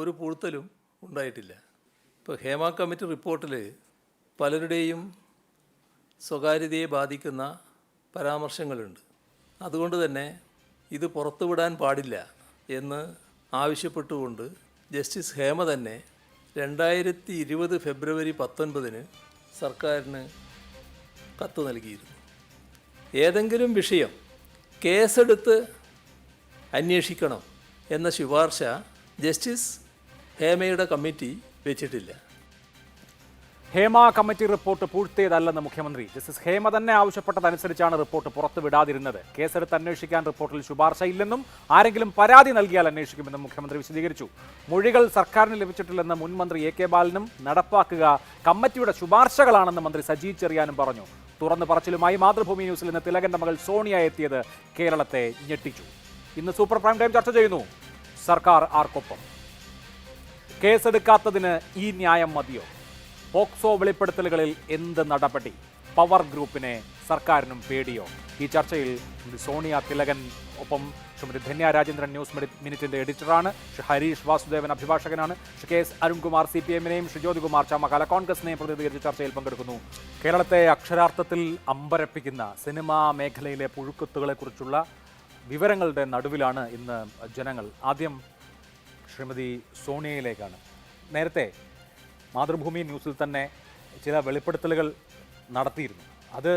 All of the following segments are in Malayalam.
ഒരു പൂഴ്ത്തലും ഉണ്ടായിട്ടില്ല. ഇപ്പോൾ ഹേമ കമ്മിറ്റി റിപ്പോർട്ടിൽ പലരുടെയും സ്വകാര്യതയെ ബാധിക്കുന്ന പരാമർശങ്ങളുണ്ട്. അതുകൊണ്ട് തന്നെ ഇത് പുറത്തുവിടാൻ പാടില്ല എന്ന് ആവശ്യപ്പെട്ടുകൊണ്ട് ജസ്റ്റിസ് ഹേമ തന്നെ 2020 ഫെബ്രുവരി 19 സർക്കാരിന് കത്ത് നൽകിയിരുന്നു. ഏതെങ്കിലും വിഷയം കേസെടുത്ത് അന്വേഷിക്കണം എന്ന ശുപാർശ ജസ്റ്റിസ് ഹേമയുടെ കമ്മിറ്റി വെച്ചിട്ടില്ല. ഹേമ കമ്മിറ്റി റിപ്പോർട്ട് പൂഴ്ത്തിയതല്ലെന്ന് മുഖ്യമന്ത്രി. ജസ്റ്റിസ് ഹേമ തന്നെ ആവശ്യപ്പെട്ടതനുസരിച്ചാണ് റിപ്പോർട്ട് പുറത്തുവിടാതിരുന്നത്. കേസെടുത്ത് അന്വേഷിക്കാൻ റിപ്പോർട്ടിൽ ശുപാർശയില്ലെന്നും ആരെങ്കിലും പരാതി നൽകിയാൽ അന്വേഷിക്കുമെന്നും മുഖ്യമന്ത്രി വിശദീകരിച്ചു. മൊഴികൾ സർക്കാരിന് ലഭിച്ചിട്ടില്ലെന്ന് മുൻ മന്ത്രി എ കെ ബാലനും നടപ്പാക്കുക കമ്മിറ്റിയുടെ ശുപാർശകളാണെന്ന് മന്ത്രി സജി ചെറിയാനും പറഞ്ഞു. തുറന്നു പറച്ചിലുമായി മാതൃഭൂമി ന്യൂസിൽ നിന്ന് തിലകന്റെ മകൾ സോണിയ എത്തിയത് കേരളത്തെ ഞെട്ടിച്ചു. ഇന്ന് സൂപ്പർ പ്രൈം ടൈം ചർച്ച ചെയ്യുന്നു. സർക്കാർ ആർക്കൊപ്പം? കേസെടുക്കാത്തതിന് ഈ ന്യായം മതിയോ? പോക്സോ വെളിപ്പെടുത്തലുകളിൽ എന്ത് നടപടി? പവർ ഗ്രൂപ്പിനെ സർക്കാരിനും പേടിയോ? ഈ ചർച്ചയിൽ സോണിയ തിലകൻ, ഒപ്പം ശ്രീമതി ധന്യ രാജേന്ദ്രൻ ന്യൂസ് മിനിറ്റിന്റെ എഡിറ്ററാണ്, ശ്രീ ഹരീഷ് വാസുദേവൻ അഭിഭാഷകനാണ്, ശ്രീ കെ എസ് അരുൺകുമാർ CPM-നെയും ശ്രീ ജ്യോതികുമാർ ചാമക്കാല കോൺഗ്രസിനെയും പ്രതിനിധീകരിച്ച് ചർച്ചയിൽ പങ്കെടുക്കുന്നു. കേരളത്തെ അക്ഷരാർത്ഥത്തിൽ അമ്പരപ്പിക്കുന്ന സിനിമാ മേഖലയിലെ പുഴുക്കുത്തുകളെക്കുറിച്ചുള്ള വിവരങ്ങളുടെ നടുവിലാണ് ഇന്ന് ജനങ്ങൾ. ആദ്യം ശ്രീമതി സോണിയയിലേക്കാണ്. നേരത്തെ മാതൃഭൂമി ന്യൂസിൽ തന്നെ ചില വെളിപ്പെടുത്തലുകൾ നടത്തിയിരുന്നു. അത്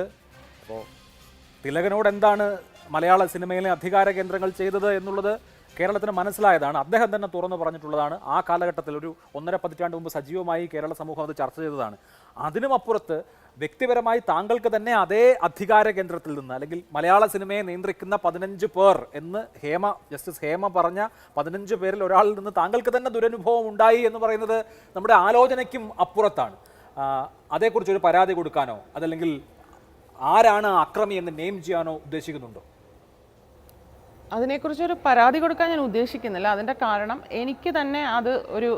അപ്പോൾ തിലകനോട് എന്താണ് മലയാള സിനിമയിലെ അധികാര കേന്ദ്രങ്ങൾ ചെയ്തത് എന്നുള്ളത് കേരളത്തിന് മനസ്സിലായതാണ്. അദ്ദേഹം തന്നെ തുറന്നു പറഞ്ഞിട്ടുള്ളതാണ്. ആ കാലഘട്ടത്തിൽ ഒരു 1.5 പതിറ്റാണ്ട് മുമ്പ് സജീവമായി കേരള സമൂഹം അത് ചർച്ച ചെയ്തതാണ്. അതിനുമപ്പുറത്ത് വ്യക്തിപരമായി താങ്കൾക്ക് തന്നെ അതേ അധികാര കേന്ദ്രത്തിൽ നിന്ന്, അല്ലെങ്കിൽ മലയാള സിനിമയെ നിയന്ത്രിക്കുന്ന 15 പേർ എന്ന് ജസ്റ്റിസ് ഹേമ പറഞ്ഞ 15 പേരിൽ ഒരാളിൽ നിന്ന് താങ്കൾക്ക് തന്നെ ദുരനുഭവം ഉണ്ടായി എന്ന് പറയുന്നത് നമ്മുടെ ആലോചനയ്ക്കും അപ്പുറത്താണ്. അതേക്കുറിച്ചൊരു പരാതി കൊടുക്കാനോ അതല്ലെങ്കിൽ ആരാണ് അക്രമി എന്ന് നെയിം ചെയ്യാനോ ഉദ്ദേശിക്കുന്നുണ്ടോ? അതിനെക്കുറിച്ചൊരു പരാതി കൊടുക്കാൻ ഞാൻ ഉദ്ദേശിക്കുന്നില്ല. അതിൻ്റെ കാരണം എനിക്ക് തന്നെ അത് ഒരു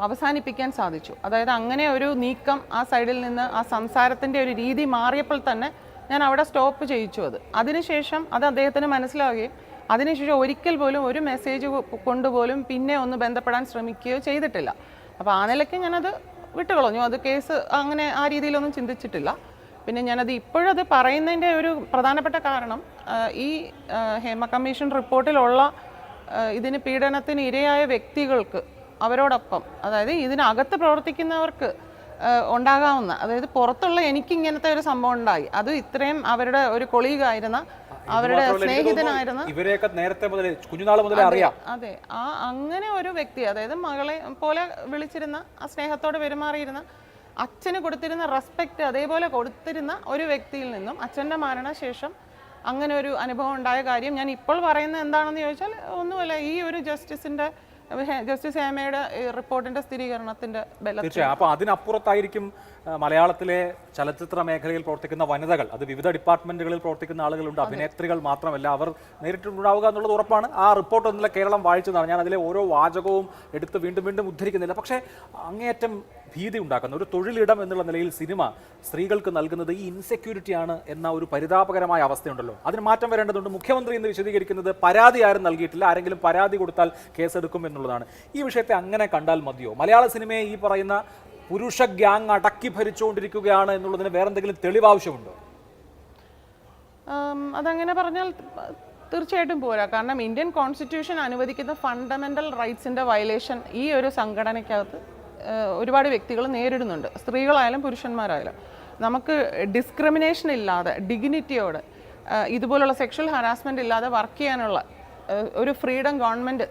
അവസാനിപ്പിക്കാൻ സാധിച്ചു. അതായത് അങ്ങനെ ഒരു നീക്കം ആ സൈഡിൽ നിന്ന്, ആ സംസാരത്തിൻ്റെ ഒരു രീതി മാറിയപ്പോൾ തന്നെ ഞാൻ അവിടെ സ്റ്റോപ്പ് ചെയ്യിച്ചു. അതിനുശേഷം അത് അദ്ദേഹത്തിന് മനസ്സിലാവുകയും അതിനുശേഷം ഒരിക്കൽ പോലും ഒരു മെസ്സേജ് കൊണ്ടുപോലും പിന്നെ ഒന്ന് ബന്ധപ്പെടാൻ ശ്രമിക്കുകയോ ചെയ്തിട്ടില്ല. അപ്പോൾ ആ നിലയ്ക്ക് ഞാനത് വിട്ടുകളഞ്ഞു. അത് കേസ് അങ്ങനെ ആ രീതിയിലൊന്നും ചിന്തിച്ചിട്ടില്ല. പിന്നെ ഞാനത് ഇപ്പോഴത് പറയുന്നതിൻ്റെ ഒരു പ്രധാനപ്പെട്ട കാരണം ഈ ഹേമ കമ്മീഷൻ റിപ്പോർട്ടിലുള്ള ഇതിന് പീഡനത്തിന് ഇരയായ വ്യക്തികൾക്ക് അവരോടൊപ്പം, അതായത് ഇതിനകത്ത് പ്രവർത്തിക്കുന്നവർക്ക് ഉണ്ടാകാവുന്ന, അതായത് പുറത്തുള്ള എനിക്കിങ്ങനത്തെ ഒരു സംഭവം ഉണ്ടായി, അത് ഇത്രയും അവരുടെ ഒരു കൊളീഗായിരുന്ന, അവരുടെ സ്നേഹിതനായിരുന്ന, ഇവരെയൊക്കെ നേരത്തെ മുതലേ കുഞ്ഞുനാൾ മുതലേ അറിയാം. അതെ, ആ അങ്ങനെ ഒരു വ്യക്തി, അതായത് മകളെ പോലെ വിളിച്ചിരുന്ന, ആ സ്നേഹത്തോടെ പെരുമാറിയിരുന്ന, അച്ഛന് കൊടുത്തിരുന്ന റെസ്പെക്റ്റ് അതേപോലെ കൊടുത്തിരുന്ന ഒരു വ്യക്തിയിൽ നിന്നും അച്ഛൻ്റെ മരണശേഷം അങ്ങനെ ഒരു അനുഭവം ഉണ്ടായ കാര്യം ഞാൻ ഇപ്പോൾ പറയുന്നത് എന്താണെന്ന് ചോദിച്ചാൽ ഒന്നുമല്ല, ഈ ഒരു ജസ്റ്റിസ് ഹേമയുടെ റിപ്പോർട്ടിന്റെ സ്ഥിരീകരണത്തിന്റെ ബലത്തിൽ. തീർച്ചയായും. അപ്പോൾ അതിനപ്പുറത്തായിരിക്കും മലയാളത്തിലെ ചലച്ചിത്ര മേഖലയിൽ പ്രവർത്തിക്കുന്ന വനിതകൾ, അത് വിവിധ ഡിപ്പാർട്ട്മെന്റുകളിൽ പ്രവർത്തിക്കുന്ന ആളുകളുണ്ട്, അഭിനേത്രികൾ മാത്രമല്ല, അവർ നേരിട്ടുണ്ടാവുക എന്നുള്ളത് ഉറപ്പാണ്. ആ റിപ്പോർട്ട് ഒന്നില്ല കേരളം വായിച്ചതാണ്. ഞാൻ അതിലെ ഓരോ വാചകവും എടുത്ത് വീണ്ടും വീണ്ടും ഉദ്ധരിക്കുന്നില്ല. പക്ഷേ അങ്ങേയറ്റം ഭീതി ഉണ്ടാക്കുന്ന ഒരു തൊഴിലിടം എന്നുള്ള നിലയിൽ സിനിമ സ്ത്രീകൾക്ക് നൽകുന്നത് ഈ ഇൻസെക്യൂരിറ്റിയാണ് എന്ന ഒരു പരിതാപകരമായ അവസ്ഥയുണ്ടല്ലോ. അതിന് മാറ്റം വരേണ്ടതുണ്ട്. മുഖ്യമന്ത്രി ഇന്ന് വിശദീകരിക്കുന്നത് പരാതി ആരും നൽകിയിട്ടില്ല, ആരെങ്കിലും പരാതി കൊടുത്താൽ കേസെടുക്കും എന്നുള്ളതാണ്. ഈ വിഷയത്തെ അങ്ങനെ കണ്ടാൽ മതിയോ? മലയാള സിനിമയെ ഈ പറയുന്ന പുരുഷ ഗ്യാങ് അടക്കി ഭരിച്ചുകൊണ്ടിരിക്കുകയാണ് എന്നുള്ളതിന് വേറെന്തെങ്കിലും തെളിവ് ആവശ്യമുണ്ടോ? അതങ്ങനെ പറഞ്ഞാൽ തീർച്ചയായിട്ടും പോരാ. കാരണം ഇന്ത്യൻ കോൺസ്റ്റിറ്റ്യൂഷൻ അനുവദിക്കുന്ന ഫണ്ടമെന്റൽ റൈറ്റ്സിന്റെ വയലേഷൻ ഈ ഒരു സംഘടനയ്ക്കകത്ത് ഒരുപാട് വ്യക്തികൾ നേരിടുന്നുണ്ട്, സ്ത്രീകളായാലും പുരുഷന്മാരായാലും. നമുക്ക് ഡിസ്ക്രിമിനേഷൻ ഇല്ലാതെ ഡിഗ്നിറ്റിയോടെ ഇതുപോലുള്ള സെക്ഷൽ ഹറാസ്മെന്റ് ഇല്ലാതെ വർക്ക് ചെയ്യാനുള്ള ഒരു ഫ്രീഡം ഗവൺമെൻറ്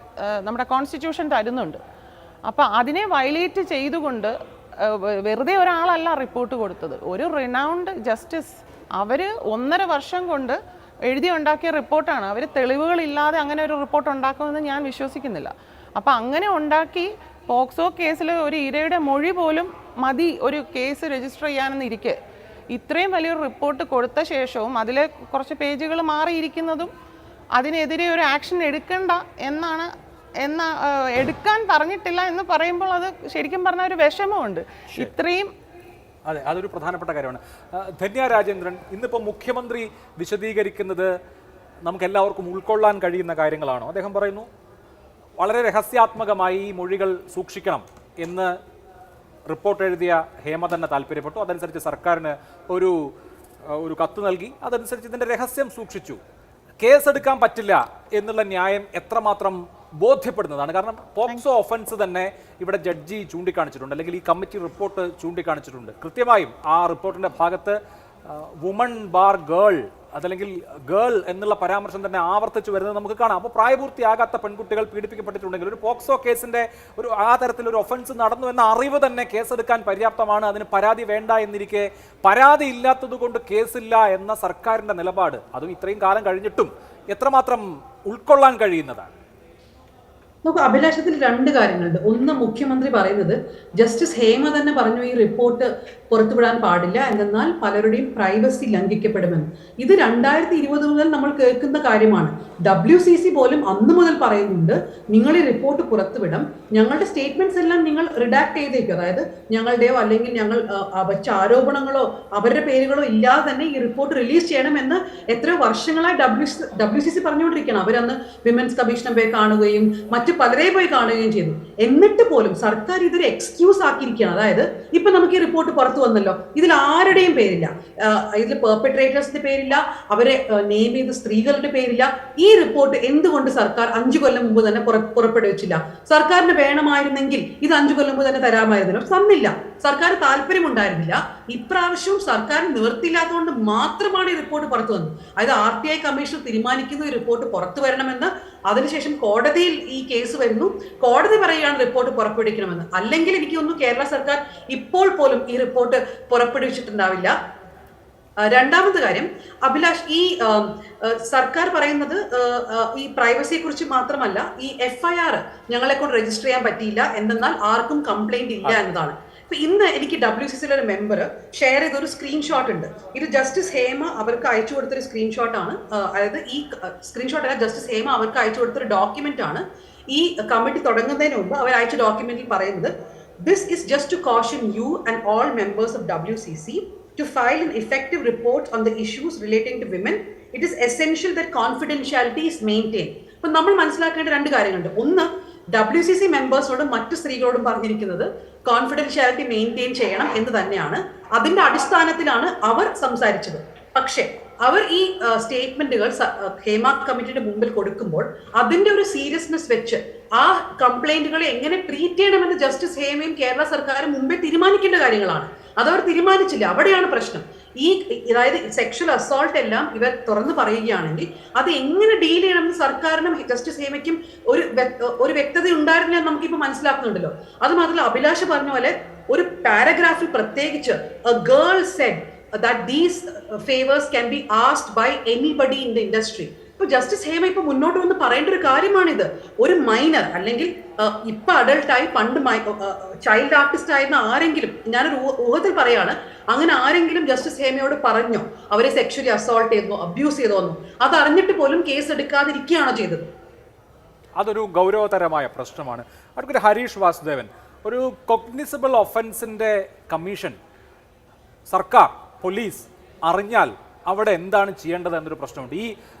നമ്മുടെ കോൺസ്റ്റിറ്റ്യൂഷൻ തരുന്നുണ്ട്. അപ്പോൾ അതിനെ വയലേറ്റ് ചെയ്തുകൊണ്ട് വെറുതെ ഒരാളല്ല റിപ്പോർട്ട് കൊടുത്തത്, ഒരു റിനൗണ്ട് ജസ്റ്റിസ്. അവർ 1.5 വർഷം കൊണ്ട് എഴുതി ഉണ്ടാക്കിയ റിപ്പോർട്ടാണ്. അവർ തെളിവുകളില്ലാതെ അങ്ങനെ ഒരു റിപ്പോർട്ട് ഉണ്ടാക്കുമെന്ന് ഞാൻ വിശ്വസിക്കുന്നില്ല. അപ്പോൾ അങ്ങനെ ഉണ്ടാക്കി പോക്സോ കേസിൽ ഒരു ഇരയുടെ മൊഴി പോലും മതി ഒരു കേസ് രജിസ്റ്റർ ചെയ്യാനെന്നിരിക്കെ ഇത്രയും വലിയൊരു റിപ്പോർട്ട് കൊടുത്ത ശേഷവും അതിൽ കുറച്ച് പേജുകൾ മാറിയിരിക്കുന്നതും അതിനെതിരെ ഒരു ആക്ഷൻ എടുക്കണ്ട എടുക്കാൻ പറഞ്ഞിട്ടില്ല എന്ന് പറയുമ്പോൾ അത് ശരിക്കും പറഞ്ഞ ഒരു വിഷമമുണ്ട്. ഇത്രയും അതെ, അതൊരു പ്രധാനപ്പെട്ട കാര്യമാണ്. ധന്യ രാജേന്ദ്രൻ, ഇന്നിപ്പോൾ മുഖ്യമന്ത്രി വിശദീകരിക്കുന്നത് നമുക്ക് എല്ലാവർക്കും ഉൾക്കൊള്ളാൻ കഴിയുന്ന കാര്യങ്ങളാണോ? അദ്ദേഹം പറയുന്നു വളരെ രഹസ്യാത്മകമായി ഈ മൊഴികൾ സൂക്ഷിക്കണം എന്ന് റിപ്പോർട്ട് എഴുതിയ ഹേമ തന്നെ താല്പര്യപ്പെട്ടു. അതനുസരിച്ച് സർക്കാരിന് ഒരു കത്ത് നൽകി. അതനുസരിച്ച് ഇതിൻ്റെ രഹസ്യം സൂക്ഷിച്ചു. കേസെടുക്കാൻ പറ്റില്ല എന്നുള്ള ന്യായം എത്രമാത്രം ബോധ്യപ്പെടുന്നതാണ്? കാരണം പോക്സോ ഒഫൻസ് തന്നെ ഇവിടെ ജഡ്ജി ചൂണ്ടിക്കാണിച്ചിട്ടുണ്ട്, അല്ലെങ്കിൽ ഈ കമ്മിറ്റി റിപ്പോർട്ട് ചൂണ്ടിക്കാണിച്ചിട്ടുണ്ട്. കൃത്യമായും ആ റിപ്പോർട്ടിൻ്റെ ഭാഗത്ത് വുമൺ ബാർ ഗേൾ, അതല്ലെങ്കിൽ ഗേൾ എന്നുള്ള പരാമർശം തന്നെ ആവർത്തിച്ചു വരുന്നത് നമുക്ക് കാണാം. അപ്പോൾ പ്രായപൂർത്തിയാകാത്ത പെൺകുട്ടികൾ പീഡിപ്പിക്കപ്പെട്ടിട്ടുണ്ടെങ്കിൽ ഒരു പോക്സോ കേസിന്റെ ആ തരത്തിലൊരു ഒഫൻസ് നടന്നു എന്ന അറിവ് തന്നെ കേസെടുക്കാൻ പര്യാപ്തമാണ്. അതിന് പരാതി വേണ്ട എന്നിരിക്കെ പരാതി ഇല്ലാത്തത് കൊണ്ട് കേസില്ല എന്ന സർക്കാരിന്റെ നിലപാട്, അതും ഇത്രയും കാലം കഴിഞ്ഞിട്ടും എത്രമാത്രം ഉൾക്കൊള്ളാൻ കഴിയുന്നതാണ്? നമുക്ക് അഭിലാഷത്തിൽ രണ്ട് കാര്യങ്ങളുണ്ട്. ഒന്ന്, മുഖ്യമന്ത്രി പറയുന്നത് ജസ്റ്റിസ് ഹേമ തന്നെ പറഞ്ഞു ഈ റിപ്പോർട്ട് പുറത്തുവിടാൻ പാടില്ല, എന്നാൽ പലരുടെയും പ്രൈവസി ലംഘിക്കപ്പെടുമെന്ന്. ഇത് 2020 മുതൽ നമ്മൾ കേൾക്കുന്ന കാര്യമാണ്. WCC പോലും അന്ന് മുതൽ പറയുന്നുണ്ട് നിങ്ങൾ ഈ റിപ്പോർട്ട് പുറത്തുവിടാം, ഞങ്ങളുടെ സ്റ്റേറ്റ്മെന്റ്സ് എല്ലാം നിങ്ങൾ റിഡാക്ട് ചെയ്തേക്കും. അതായത് ഞങ്ങളുടെയോ അല്ലെങ്കിൽ ഞങ്ങൾ വച്ച ആരോപണങ്ങളോ അവരുടെ പേരുകളോ ഇല്ലാതെ തന്നെ ഈ റിപ്പോർട്ട് റിലീസ് ചെയ്യണമെന്ന് എത്രയോ വർഷങ്ങളായി WCC പറഞ്ഞുകൊണ്ടിരിക്കുകയാണ്. അവരന്ന് വിമൻസ് കമ്മീഷനെ പോയി കാണുകയും മറ്റു പലരെ പോയി കാണുകയും ചെയ്തു. എന്നിട്ട് പോലും സർക്കാർ ഇതൊരു എക്സ്ക്യൂസ് ആക്കിയിരിക്കുകയാണ്. അതായത് ഇപ്പൊ നമുക്ക് ഈ റിപ്പോർട്ട് പുറത്തു വന്നല്ലോ, ഇതിൽ ആരുടെയും പേരില്ല, ഇതിൽ പെർപെട്രേറ്റേഴ്സിന്റെ പേരില്ല, അവരെ നെയിം ചെയ്ത സ്ത്രീകളുടെ പേരില്ല. ഈ റിപ്പോർട്ട് എന്തുകൊണ്ട് സർക്കാർ 5 കൊല്ലം മുമ്പ് തന്നെ പുറപ്പെടുവിച്ചില്ല? സർക്കാരിന് വേണമായിരുന്നെങ്കിൽ ഇത് 5 കൊല്ലം മുമ്പ് തന്നെ തരാമായിരുന്നല്ലോ, തന്നില്ല. സർക്കാർ താല്പര്യമുണ്ടായിരുന്നില്ല. ഇപ്രാവശ്യവും സർക്കാർ നിവർത്തിയില്ലാത്തതുകൊണ്ട് മാത്രമാണ് ഈ റിപ്പോർട്ട് പുറത്തു വന്നത്. അതായത് RTI കമ്മീഷൻ തീരുമാനിക്കുന്ന ഈ റിപ്പോർട്ട് പുറത്തു വരണമെന്ന്, അതിനുശേഷം കോടതിയിൽ ഈ കേസ് വരുന്നു, കോടതി പറയുകയാണ് റിപ്പോർട്ട് പുറപ്പെടുവിക്കണമെന്ന്. അല്ലെങ്കിൽ എനിക്ക് തോന്നുന്നു കേരള സർക്കാർ ഇപ്പോൾ പോലും ഈ റിപ്പോർട്ട് പുറപ്പെടുവിച്ചിട്ടുണ്ടാവില്ല. രണ്ടാമത്തെ കാര്യം, അഭിലാഷ്, ഈ സർക്കാർ പറയുന്നത് ഈ പ്രൈവസിയെ കുറിച്ച് മാത്രമല്ല, ഈ FIR ഞങ്ങളെ കൊണ്ട് രജിസ്റ്റർ ചെയ്യാൻ പറ്റിയില്ല, എന്നാൽ ആർക്കും കംപ്ലൈന്റ് ഇല്ല എന്നതാണ്. ഇന്ന് എനിക്ക് WCCയുടെ ഒരു മെമ്പർ ഷെയർ ചെയ്തൊരു സ്ക്രീൻഷോട്ട് ഉണ്ട്. ഇത് ജസ്റ്റിസ് ഹേമ അവർക്ക് അയച്ചു കൊടുത്തൊരു സ്ക്രീൻഷോട്ട് ആണ്. അതായത് ഈ സ്ക്രീൻഷോട്ട് അല്ല, ജസ്റ്റിസ് ഹേമ അവർക്ക് അയച്ചു കൊടുത്തൊരു ഡോക്യുമെന്റ് ആണ്. ഈ കമ്മിറ്റി തുടങ്ങുന്നതിന് മുമ്പ് അവർ അയച്ച ഡോക്യുമെന്റിൽ പറയുന്നത്, this is just to caution you and all members of WCC to file an effective report on the issues relating to women. It is essential that confidentiality is maintained. അപ്പൊ നമ്മൾ മനസ്സിലാക്കേണ്ട രണ്ട് കാര്യങ്ങളുണ്ട്. ഒന്ന്, WCC മെമ്പേഴ്സിനോടും മറ്റു സ്ത്രീകളോടും പറഞ്ഞിരിക്കുന്നത് കോൺഫിഡൻഷ്യാലിറ്റി മെയിൻറ്റെയിൻ ചെയ്യണം എന്ന് തന്നെയാണ്. അതിന്റെ അടിസ്ഥാനത്തിലാണ് അവർ സംസാരിച്ചത്. പക്ഷേ അവർ ഈ സ്റ്റേറ്റ്മെന്റുകൾ ഹേമ കമ്മിറ്റിയുടെ മുമ്പിൽ കൊടുക്കുമ്പോൾ അതിന്റെ ഒരു സീരിയസ്നെസ് വെച്ച് ആ കംപ്ലൈന്റുകളെ എങ്ങനെ ട്രീറ്റ് ചെയ്യണമെന്ന് ജസ്റ്റിസ് ഹേമയും കേരള സർക്കാരും മുമ്പേ തീരുമാനിക്കേണ്ട കാര്യങ്ങളാണ്. അതവർ തീരുമാനിച്ചില്ല. അവിടെയാണ് പ്രശ്നം. ഈ അതായത് സെക്ഷൽ അസോൾട്ട് എല്ലാം ഇവർ തുറന്നു പറയുകയാണെങ്കിൽ അത് എങ്ങനെ ഡീൽ ചെയ്യണമെന്ന് സർക്കാരിനും ജസ്റ്റിസ് ഹേമയ്ക്കും ഒരു വ്യക്തത ഉണ്ടായിരുന്നില്ല നമുക്കിപ്പോ മനസ്സിലാക്കുന്നുണ്ടല്ലോ. അത് മാത്രമല്ല, അഭിലാഷ് പറഞ്ഞ പോലെ ഒരു പാരഗ്രാഫിൽ പ്രത്യേകിച്ച് a girl said that these favors can be asked by anybody in the industry. ഇപ്പൊ ജസ്റ്റിസ് ഹേമ ഇപ്പൊ മുന്നോട്ട് വന്ന് പറയേണ്ട ഒരു കാര്യമാണിത്. ഒരു മൈനർ അല്ലെങ്കിൽ ഇപ്പൊ അഡൾട്ടായി പണ്ട് ചൈൽഡ് ആർട്ടിസ്റ്റ് ആയിരുന്ന ആരെങ്കിലും, ഞാനൊരു ഊഹത്തിൽ പറയാണ്, അങ്ങനെ ആരെങ്കിലും ജസ്റ്റിസ് ഹേമയോട് പറഞ്ഞോ അവരെ സെക്ഷലി അസോൾട്ട് ചെയ്തോ അബ്യൂസ് ചെയ്തോന്നോ? അത് അറിഞ്ഞിട്ട് പോലും കേസ് എടുക്കാതിരിക്കുകയാണോ ചെയ്തത്? അതൊരു ഗൗരവതരമായ പ്രശ്നമാണ്. അടുത്തൊരു ഹരീഷ് വാസുദേവൻ, ഒരു കൊഗ്നിസിബിൾ ഒഫൻസിന്റെ കമ്മീഷൻ സർക്കാർ, പോലീസ് അറിഞ്ഞാൽ അവിടെ എന്താണ് ചെയ്യേണ്ടത് എന്നൊരു പ്രശ്നമുണ്ട്. ഈ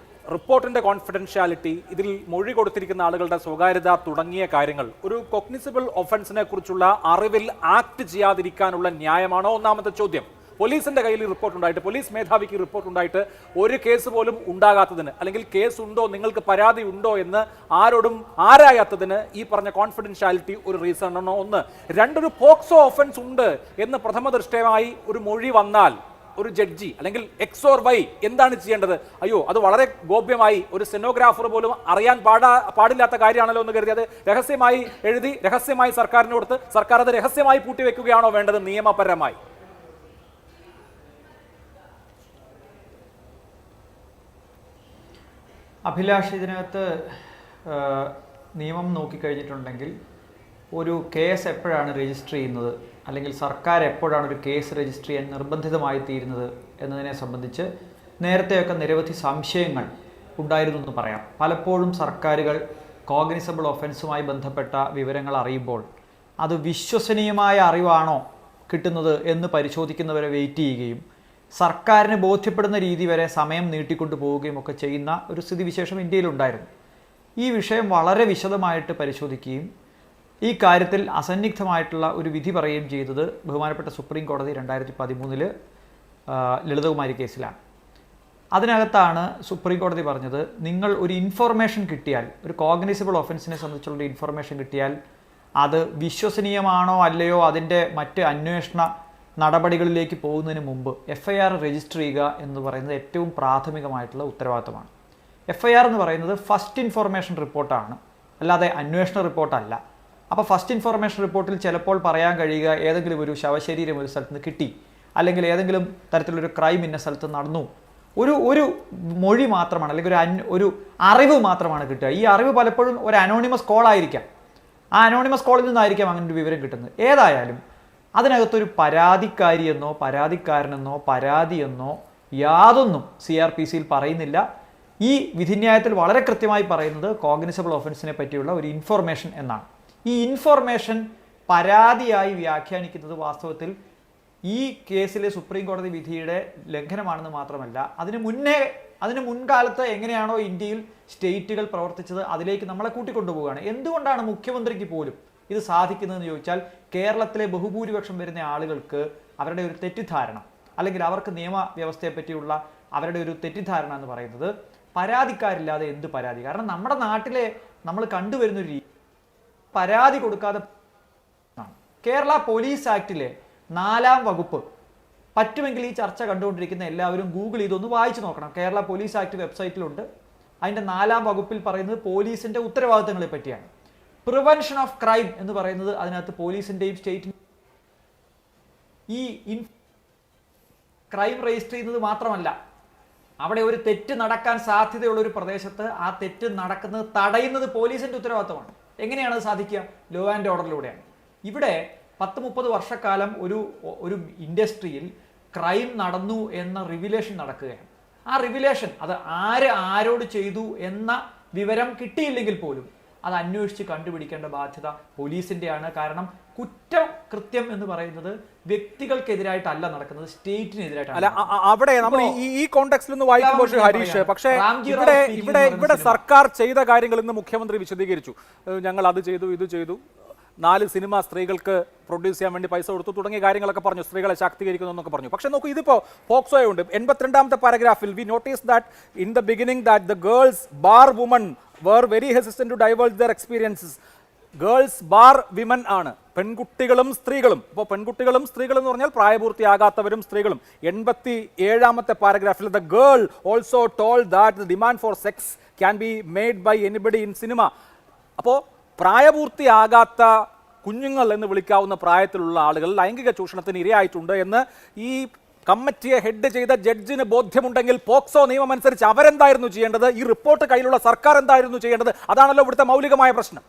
റിപ്പോർട്ടിന്റെ കോൺഫിഡൻഷ്യാലിറ്റി, ഇതിൽ മൊഴി കൊടുത്തിരിക്കുന്ന ആളുകളുടെ സ്വകാര്യത തുടങ്ങിയ കാര്യങ്ങൾ ഒരു കൊഗ്നിസിബിൾ ഒഫൻസിനെ കുറിച്ചുള്ള അറിവിൽ ആക്ട് ചെയ്യാതിരിക്കാനുള്ള ന്യായമാണോ? ഒന്നാമത്തെ ചോദ്യം. പോലീസിന്റെ കയ്യിൽ റിപ്പോർട്ട് ഉണ്ടായിട്ട്, പോലീസ് മേധാവിക്ക് റിപ്പോർട്ട് ഉണ്ടായിട്ട് ഒരു കേസ് പോലും ഉണ്ടാകാത്തതിന്, അല്ലെങ്കിൽ കേസ് ഉണ്ടോ, നിങ്ങൾക്ക് പരാതി ഉണ്ടോ എന്ന് ആരോടും ആരായാത്തതിന് ഈ പറഞ്ഞ കോൺഫിഡൻഷ്യാലിറ്റി ഒരു റീസൺ ആണോ? ഒന്ന്. രണ്ടൊരു പോക്സോ ഒഫൻസ് ഉണ്ട് എന്ന് പ്രഥമ ദൃഷ്ട്യമായി ഒരു മൊഴി വന്നാൽ ഒരു ജഡ്ജി അല്ലെങ്കിൽ X or Y എന്താണ് ചെയ്യേണ്ടത്? അയ്യോ, അത് വളരെ ഗോപ്യമായി ഒരു സ്റ്റെനോഗ്രാഫർ പോലും അറിയാൻ പാടില്ലാത്ത കാര്യമാണല്ലോ എന്ന് കരുതി അത് രഹസ്യമായി എഴുതി രഹസ്യമായി സർക്കാരിന് കൊടുത്ത് സർക്കാർ അത് രഹസ്യമായി പൂട്ടിവെക്കുകയാണോ വേണ്ടത് നിയമപരമായി? അഭിലാഷ്, ഇതിനകത്ത് നിയമം നോക്കിക്കഴിഞ്ഞിട്ടുണ്ടെങ്കിൽ ഒരു കേസ് എപ്പോഴാണ് രജിസ്റ്റർ ചെയ്യുന്നത്, അല്ലെങ്കിൽ സർക്കാർ എപ്പോഴാണ് ഒരു കേസ് രജിസ്റ്റർ ചെയ്യാൻ നിർബന്ധിതമായി തീരുന്നത് എന്നതിനെ സംബന്ധിച്ച് നേരത്തെയൊക്കെ നിരവധി സംശയങ്ങൾ ഉണ്ടായിരുന്നു എന്ന് പറയാം. പലപ്പോഴും സർക്കാരുകൾ കോഗ്നിസബിൾ ഒഫൻസുമായി ബന്ധപ്പെട്ട വിവരങ്ങൾ അറിയുമ്പോൾ അത് വിശ്വസനീയമായ അറിവാണോ കിട്ടുന്നത് എന്ന് പരിശോധിക്കുന്നവരെ വെയിറ്റ് ചെയ്യുകയും സർക്കാരിന് ബോധ്യപ്പെടുന്ന രീതി വരെ സമയം നീട്ടിക്കൊണ്ടു പോവുകയും ഒക്കെ ചെയ്യുന്ന ഒരു സ്ഥിതിവിശേഷം ഇന്ത്യയിലുണ്ടായിരുന്നു. ഈ വിഷയം വളരെ വിശദമായിട്ട് പരിശോധിക്കുകയും ഈ കാര്യത്തിൽ അസന്നിഗ്ധമായിട്ടുള്ള ഒരു വിധി പറയുകയും ചെയ്തത് ബഹുമാനപ്പെട്ട സുപ്രീം കോടതി 2013 ലളിതകുമാരി കേസിലാണ്. അതിനകത്താണ് സുപ്രീം കോടതി പറഞ്ഞത്, നിങ്ങൾ ഒരു ഇൻഫർമേഷൻ കിട്ടിയാൽ, ഒരു കോഗ്നിസിബിൾ ഒഫൻസിനെ സംബന്ധിച്ചുള്ള ഇൻഫർമേഷൻ കിട്ടിയാൽ അത് വിശ്വസനീയമാണോ അല്ലയോ അതിൻ്റെ മറ്റ് അന്വേഷണ നടപടികളിലേക്ക് പോകുന്നതിന് മുമ്പ് FIR രജിസ്റ്റർ ചെയ്യുക എന്ന് പറയുന്നത് ഏറ്റവും പ്രാഥമികമായിട്ടുള്ള ഉത്തരവാദിത്തമാണ്. FIR എന്ന് പറയുന്നത് ഫസ്റ്റ് ഇൻഫർമേഷൻ റിപ്പോർട്ടാണ്, അല്ലാതെ അന്വേഷണ റിപ്പോർട്ടല്ല. അപ്പോൾ ഫസ്റ്റ് ഇൻഫർമേഷൻ റിപ്പോർട്ടിൽ ചിലപ്പോൾ പറയാൻ കഴിയുക ഏതെങ്കിലും ഒരു ശവശരീരം ഒരു സ്ഥലത്ത് നിന്ന് കിട്ടി, അല്ലെങ്കിൽ ഏതെങ്കിലും തരത്തിലൊരു ക്രൈം ഇന്ന സ്ഥലത്ത് നടന്നു, ഒരു മൊഴി മാത്രമാണ്, അല്ലെങ്കിൽ ഒരു അറിവ് മാത്രമാണ് കിട്ടുക. ഈ അറിവ് പലപ്പോഴും ഒരു അനോണിമസ് കോൾ ആയിരിക്കാം. ആ അനോണിമസ് കോളിൽ നിന്നായിരിക്കാം അങ്ങനെ ഒരു വിവരം കിട്ടുന്നത്. ഏതായാലും അതിനകത്തൊരു പരാതിക്കാരിയെന്നോ പരാതിക്കാരനെന്നോ പരാതിയെന്നോ യാതൊന്നും CRPCയിൽ പറയുന്നില്ല. ഈ വിധിന്യായത്തിൽ വളരെ കൃത്യമായി പറയുന്നത് കോഗ്നിസബിൾ ഒഫൻസിനെ പറ്റിയുള്ള ഒരു ഇൻഫർമേഷൻ എന്നാണ്. ഈ ഇൻഫർമേഷൻ പരാതിയായി വ്യാഖ്യാനിക്കുന്നത് വാസ്തവത്തിൽ ഈ കേസിലെ സുപ്രീം കോടതി വിധിയുടെ ലംഘനമാണെന്ന് മാത്രമല്ല, അതിന് മുൻകാലത്ത് എങ്ങനെയാണോ ഇന്ത്യയിൽ സ്റ്റേറ്റുകൾ പ്രവർത്തിച്ചത് അതിലേക്ക് നമ്മളെ കൂട്ടിക്കൊണ്ടുപോവുകയാണ്. എന്തുകൊണ്ടാണ് മുഖ്യമന്ത്രിക്ക് പോലും ഇത് സാധിക്കുന്നതെന്ന് ചോദിച്ചാൽ, കേരളത്തിലെ ബഹുഭൂരിപക്ഷം വരുന്ന ആളുകൾക്ക് അവരുടെ ഒരു തെറ്റിദ്ധാരണ, അല്ലെങ്കിൽ അവർക്ക് നിയമവ്യവസ്ഥയെ പറ്റിയുള്ള അവരുടെ ഒരു തെറ്റിദ്ധാരണ എന്ന് പറയുന്നത് പരാതിക്കാരില്ലാതെ എന്ത് പരാതി. കാരണം നമ്മുടെ നാട്ടിലെ നമ്മൾ കണ്ടുവരുന്നൊരു രീതി പരാതി കൊടുക്കാതെ. കേരള പോലീസ് ആക്ടിലെ 4ാം വകുപ്പ് പറ്റുമെങ്കിൽ ഈ ചർച്ച കണ്ടുകൊണ്ടിരിക്കുന്ന എല്ലാവരും ഗൂഗിൾ ചെയ്തൊന്ന് വായിച്ചു നോക്കണം. കേരള പോലീസ് ആക്ട് വെബ്സൈറ്റിലുണ്ട്. അതിൻ്റെ 4ാം വകുപ്പിൽ പറയുന്നത് പോലീസിന്റെ ഉത്തരവാദിത്തങ്ങളെ പറ്റിയാണ്. പ്രിവെൻഷൻ ഓഫ് ക്രൈം എന്ന് പറയുന്നത് അതിനകത്ത് പോലീസിന്റെയും സ്റ്റേറ്റിന്റെയും ഈ ക്രൈം രജിസ്റ്റർ ചെയ്യുന്നത് മാത്രമല്ല, അവിടെ ഒരു തെറ്റ് നടക്കാൻ സാധ്യതയുള്ള ഒരു പ്രദേശത്ത് ആ തെറ്റ് നടക്കുന്നത് തടയുന്നത് പോലീസിന്റെ ഉത്തരവാദിത്തമാണ്. എങ്ങനെയാണ് അത് സാധിക്കുക? ലോ ആൻഡ് ഓർഡറിലൂടെയാണ്. ഇവിടെ 10-30 വർഷക്കാലം ഒരു ഇൻഡസ്ട്രിയിൽ ക്രൈം നടന്നു എന്ന റിവിലേഷൻ നടക്കുകയാണ്. ആ റിവിലേഷൻ അത് ആരോട് ചെയ്തു എന്ന വിവരം കിട്ടിയില്ലെങ്കിൽ പോലും അത് അന്വേഷിച്ച് കണ്ടുപിടിക്കേണ്ട ബാധ്യത പോലീസിന്റെയാണ്. കാരണം കൃത്യം എന്ന് പറയുന്നത് വ്യക്തികൾക്കെതിരായിട്ടല്ല നടക്കുന്നത്, സ്റ്റേറ്റിനെതിരായിട്ടാണ്. അല്ല, അവിടെ നമ്മൾ ഈ കോണ്ടെക്സ്റ്റിൽ നിന്ന് വായിക്കുമ്പോൾ ഹരീഷ്, പക്ഷേ ഇവിടെ സർക്കാർ ചെയ്ത കാര്യങ്ങൾ ഇന്ന് മുഖ്യമന്ത്രി വിശദീകരിച്ചു. ഞങ്ങൾ അത് ചെയ്തു, ഇത് ചെയ്തു, 4 സിനിമ സ്ത്രീകൾക്ക് പ്രൊഡ്യൂസ് ചെയ്യാൻ വേണ്ടി പൈസ കൊടുത്തു തുടങ്ങിയ കാര്യങ്ങളൊക്കെ പറഞ്ഞു, സ്ത്രീകളെ ശാക്തീകരിക്കുന്നു എന്നൊക്കെ പറഞ്ഞു. പക്ഷേ നോക്കൂ, ഇതിപ്പോൾ പോക്സോ ഉണ്ട്. 82ാമത്തെ പാരഗ്രാഫിൽ we notice that in the beginning that the girls bar women were very hesitant to divulge their experiences. Girls bar women ആണ്, പെൺകുട്ടികളും സ്ത്രീകളും. ഇപ്പോൾ പെൺകുട്ടികളും സ്ത്രീകളും എന്ന് പറഞ്ഞാൽ പ്രായപൂർത്തിയാകാത്തവരും സ്ത്രീകളും. 87ാമത്തെ പാരഗ്രാഫിൽ the girl also told that the demand for sex can be made by anybody in cinema. അപ്പോൾ പ്രായപൂർത്തിയാകാത്ത കുഞ്ഞുങ്ങൾ എന്ന് വിളിക്കാവുന്ന പ്രായത്തിലുള്ള ആളുകൾ ലൈംഗിക ചൂഷണത്തിന് ഇരയായിട്ടുണ്ട് എന്ന് ഈ കമ്മിറ്റിയെ ഹെഡ് ചെയ്ത ജഡ്ജിന് ബോധ്യമുണ്ടെങ്കിൽ പോക്സോ നിയമം അനുസരിച്ച് അവരെന്തായിരുന്നു ചെയ്യേണ്ടത്? ഈ റിപ്പോർട്ട് കയ്യിലുള്ള സർക്കാർ എന്തായിരുന്നു ചെയ്യേണ്ടത്? അതാണല്ലോ ഇവിടുത്തെ മൗലികമായ പ്രശ്നം.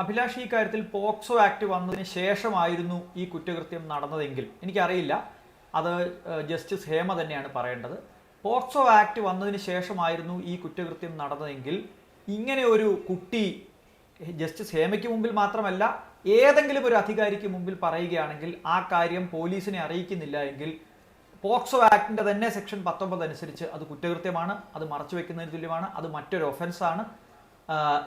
അഭിലാഷ്, ഈ കാര്യത്തിൽ പോക്സോ ആക്ട് വന്നതിന് ശേഷമായിരുന്നു ഈ കുറ്റകൃത്യം നടന്നതെങ്കിൽ എനിക്കറിയില്ല, അത് ജസ്റ്റിസ് ഹേമ തന്നെയാണ് പറയേണ്ടത്. പോക്സോ ആക്ട് വന്നതിന് ശേഷമായിരുന്നു ഈ കുറ്റകൃത്യം നടന്നതെങ്കിൽ ഇങ്ങനെ ഒരു കുട്ടി ജസ്റ്റിസ് ഹേമയ്ക്ക് മുമ്പിൽ മാത്രമല്ല ഏതെങ്കിലും ഒരു അധികാരിക്ക് മുമ്പിൽ പറയുകയാണെങ്കിൽ ആ കാര്യം പോലീസിനെ അറിയിക്കുന്നില്ല എങ്കിൽ പോക്സോ ആക്ടിന്റെ തന്നെ സെക്ഷൻ 19 അനുസരിച്ച് അത് കുറ്റകൃത്യമാണ്, അത് മറച്ചുവെക്കുന്നതിന് തുല്യമാണ്, അത് മറ്റൊരു ഒഫൻസാണ്.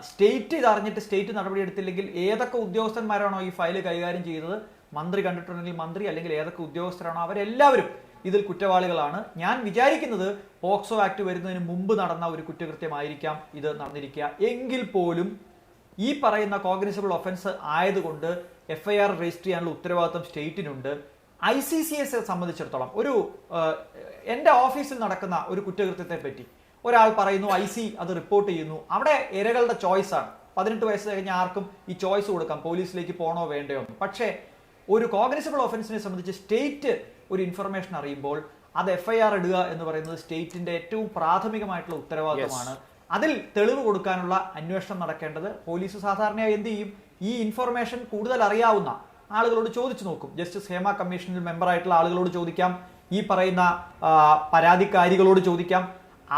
സ്റ്റേറ്റ് ഇതറിഞ്ഞിട്ട് സ്റ്റേറ്റ് നടപടിയെടുത്തില്ലെങ്കിൽ ഏതൊക്കെ ഉദ്യോഗസ്ഥന്മാരാണോ ഈ ഫയൽ കൈകാര്യം ചെയ്തത്, മന്ത്രി കണ്ടിട്ടുണ്ടെങ്കിൽ മന്ത്രി, അല്ലെങ്കിൽ ഏതൊക്കെ ഉദ്യോഗസ്ഥരാണോ അവരെല്ലാവരും ഇതിൽ കുറ്റവാളികളാണ്. ഞാൻ വിചാരിക്കുന്നത് പോക്സോ ആക്ട് വരുന്നതിന് മുമ്പ് നടന്ന ഒരു കുറ്റകൃത്യമായിരിക്കാം ഇത് നടന്നിരിക്കുക. എങ്കിൽ പോലും ഈ പറയുന്ന കോഗ്നിസബിൾ ഒഫൻസ് ആയതുകൊണ്ട് FIR രജിസ്റ്റർ ചെയ്യാനുള്ള ഉത്തരവാദിത്വം സ്റ്റേറ്റിനുണ്ട്. ICCയെ സംബന്ധിച്ചിടത്തോളം എൻ്റെ ഓഫീസിൽ നടക്കുന്ന ഒരു കുറ്റകൃത്യത്തെ പറ്റി ഒരാൾ പറയുന്നു, IC അത് റിപ്പോർട്ട് ചെയ്യുന്നു. അവിടെ ഇരകളുടെ ചോയ്സാണ്. 18 വയസ്സ് കഴിഞ്ഞ ആർക്കും ഈ ചോയ്സ് കൊടുക്കാം, പോലീസിലേക്ക് പോകണോ വേണ്ടയോ. പക്ഷേ ഒരു കോഗ്നിസബിൾ ഒഫൻസിനെ സംബന്ധിച്ച് സ്റ്റേറ്റ് ഒരു ഇൻഫർമേഷൻ അറിയുമ്പോൾ അത് FIR ഇടുക എന്ന് പറയുന്നത് സ്റ്റേറ്റിന്റെ ഏറ്റവും പ്രാഥമികമായിട്ടുള്ള ഉത്തരവാദിത്തമാണ്. അതിൽ തെളിവ് കൊടുക്കാനുള്ള അന്വേഷണം നടക്കേണ്ടത് പോലീസ് സാധാരണയായി എന്ത് ചെയ്യും? ഈ ഇൻഫർമേഷൻ കൂടുതൽ അറിയാവുന്ന ആളുകളോട് ചോദിച്ചു നോക്കും. ജസ്റ്റിസ് ഹേമ കമ്മീഷനിൽ മെമ്പറായിട്ടുള്ള ആളുകളോട് ചോദിക്കാം, ഈ പറയുന്ന പരാതിക്കാരികളോട് ചോദിക്കാം.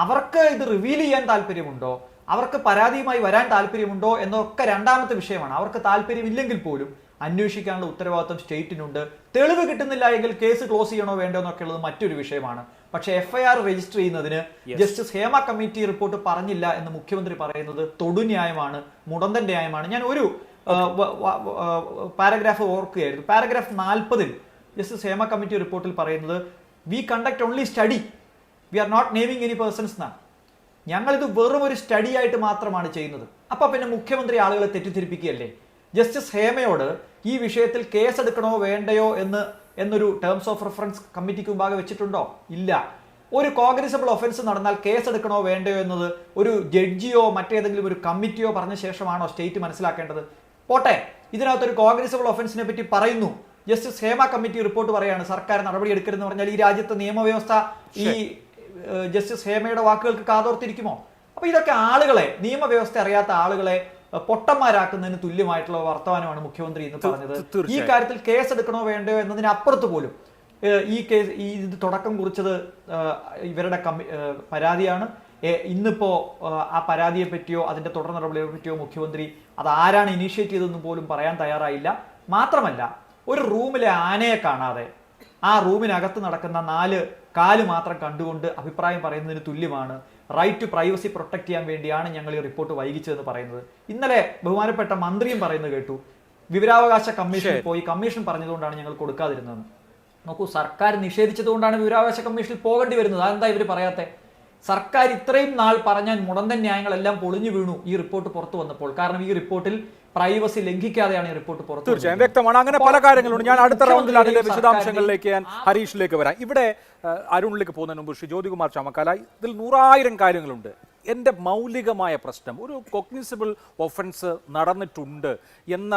അവർക്ക് ഇത് റിവീൽ ചെയ്യാൻ താല്പര്യമുണ്ടോ, അവർക്ക് പരാതിയുമായി വരാൻ താല്പര്യമുണ്ടോ എന്നൊക്കെ രണ്ടാമത്തെ വിഷയമാണ്. അവർക്ക് താല്പര്യമില്ലെങ്കിൽ പോലും അന്വേഷിക്കാനുള്ള ഉത്തരവാദിത്വം സ്റ്റേറ്റിനുണ്ട്. തെളിവ് കിട്ടുന്നില്ല എങ്കിൽ കേസ് ക്ലോസ് ചെയ്യണോ വേണ്ടോ എന്നൊക്കെ ഉള്ളത് മറ്റൊരു വിഷയമാണ്. പക്ഷേ FIR രജിസ്റ്റർ ചെയ്യുന്നതിന് ജസ്റ്റിസ് ഹേമ കമ്മിറ്റി റിപ്പോർട്ട് പറഞ്ഞില്ല എന്ന് മുഖ്യമന്ത്രി പറയുന്നത് തൊടുന്യായമാണ്, മുടന്തൻ ന്യായമാണ്. ഞാൻ ഒരു പാരഗ്രാഫ് ഓർക്കുകയായിരുന്നു. പാരഗ്രാഫ് 40 ജസ്റ്റിസ് ഹേമ കമ്മിറ്റി റിപ്പോർട്ടിൽ പറയുന്നത് we conduct only study, we are not naming any persons എന്നാണ്. ഞങ്ങളിത് വെറും ഒരു സ്റ്റഡി ആയിട്ട് മാത്രമാണ് ചെയ്യുന്നത്. അപ്പൊ പിന്നെ മുഖ്യമന്ത്രി ആളുകളെ തെറ്റിദ്ധരിപ്പിക്കുകയല്ലേ? ജസ്റ്റിസ് ഹേമയോട് ഈ വിഷയത്തിൽ കേസ് എടുക്കണോ വേണ്ടയോ എന്നൊരു ടേംസ് ഓഫ് റെഫറൻസ് കമ്മിറ്റിക്ക് മുമ്പാകെ വെച്ചിട്ടുണ്ടോ? ഇല്ല. ഒരു കോഗ്നിസബിൾ ഒഫൻസ് നടന്നാൽ കേസ് എടുക്കണോ വേണ്ടയോ എന്നത് ഒരു ജഡ്ജിയോ മറ്റേതെങ്കിലും ഒരു കമ്മിറ്റിയോ പറഞ്ഞ ശേഷമാണോ സ്റ്റേറ്റ് മനസ്സിലാക്കേണ്ടത്? പോട്ടെ, ഇതിനകത്തൊരു കോഗ്നിസബിൾ ഒഫൻസിനെ പറ്റി പറയുന്നു. ജസ്റ്റിസ് ഹേമ കമ്മിറ്റി റിപ്പോർട്ട് പറയാണ് സർക്കാർ നടപടി എടുക്കരുതെന്ന് പറഞ്ഞാൽ ഈ രാജ്യത്തെ നിയമവ്യവസ്ഥ ഈ ജസ്റ്റിസ് ഹേമയുടെ വാക്കുകൾക്ക് കാതോർത്തിരിക്കുമോ? അപ്പൊ ഇതൊക്കെ ആളുകളെ, നിയമവ്യവസ്ഥ അറിയാത്ത ആളുകളെ പൊട്ടന്മാരാക്കുന്നതിന് തുല്യമായിട്ടുള്ള വർത്തമാനമാണ് മുഖ്യമന്ത്രി ഇന്ന് പറഞ്ഞത്. ഈ കാര്യത്തിൽ കേസ് എടുക്കണോ വേണ്ടയോ എന്നതിനപ്പുറത്ത് പോലും ഇത് തുടക്കം കുറിച്ചത് ഇവരുടെ പരാതിയാണ്. ഇന്നിപ്പോ ആ പരാതിയെ പറ്റിയോ അതിന്റെ തുടർ നടപടിയെ പറ്റിയോ മുഖ്യമന്ത്രി അത് ആരാണ് ഇനീഷ്യേറ്റ് ചെയ്തതെന്ന് പോലും പറയാൻ തയ്യാറായില്ല. മാത്രമല്ല, ഒരു റൂമിലെ ആനയെ കാണാതെ ആ റൂമിനകത്ത് നടക്കുന്ന 4 കാല് മാത്രം കണ്ടുകൊണ്ട് അഭിപ്രായം പറയുന്നതിന് തുല്യമാണ്. റൈറ്റ് ടു പ്രൈവസി പ്രൊട്ടക്ട് ചെയ്യാൻ വേണ്ടിയാണ് ഞങ്ങൾ ഈ റിപ്പോർട്ട് വൈകിച്ചതെന്ന് പറയുന്നത്. ഇന്നലെ ബഹുമാനപ്പെട്ട മന്ത്രിയും പറയുന്നത് കേട്ടു, വിവരാവകാശ കമ്മീഷനിൽ പോയി കമ്മീഷൻ പറഞ്ഞതുകൊണ്ടാണ് ഞങ്ങൾ കൊടുക്കാതിരുന്നതെന്ന്. നോക്കൂ, സർക്കാർ നിഷേധിച്ചതുകൊണ്ടാണ് വിവരാവകാശ കമ്മീഷനിൽ പോകേണ്ടി വരുന്നത്. അതെന്താ ഇവർ പറയാത്തെ? സർക്കാർ ഇത്രയും നാൾ പറഞ്ഞ മുടന്തൻ ന്യായങ്ങളെല്ലാം പൊളിഞ്ഞു വീണു ഈ റിപ്പോർട്ട് പുറത്തു വന്നപ്പോൾ. കാരണം ഈ റിപ്പോർട്ടിൽ പ്രൈവസി ലംഘിക്കാതെയാണ് ഈ റിപ്പോർട്ട് പുറത്തു. തീർച്ചയായും വ്യക്തമാണ്. അങ്ങനെ പല കാര്യങ്ങളുണ്ട്. ഞാൻ അടുത്ത റൗണ്ടിൽ അതിന്റെ വിശദാംശങ്ങളിലേക്ക് ഞാൻ ഹരീഷിലേക്ക് വരാം. ഇവിടെ അരുണിലേക്ക് പോകുന്നതിന് മുമ്പ് ശ്രീ ജ്യോതികുമാർ ചാമക്കാല, ഇതിൽ 100,000 കാര്യങ്ങളുണ്ട്. എൻ്റെ മൗലികമായ പ്രശ്നം, ഒരു കോഗ്നിസബിൾ ഒഫൻസ് നടന്നിട്ടുണ്ട് എന്ന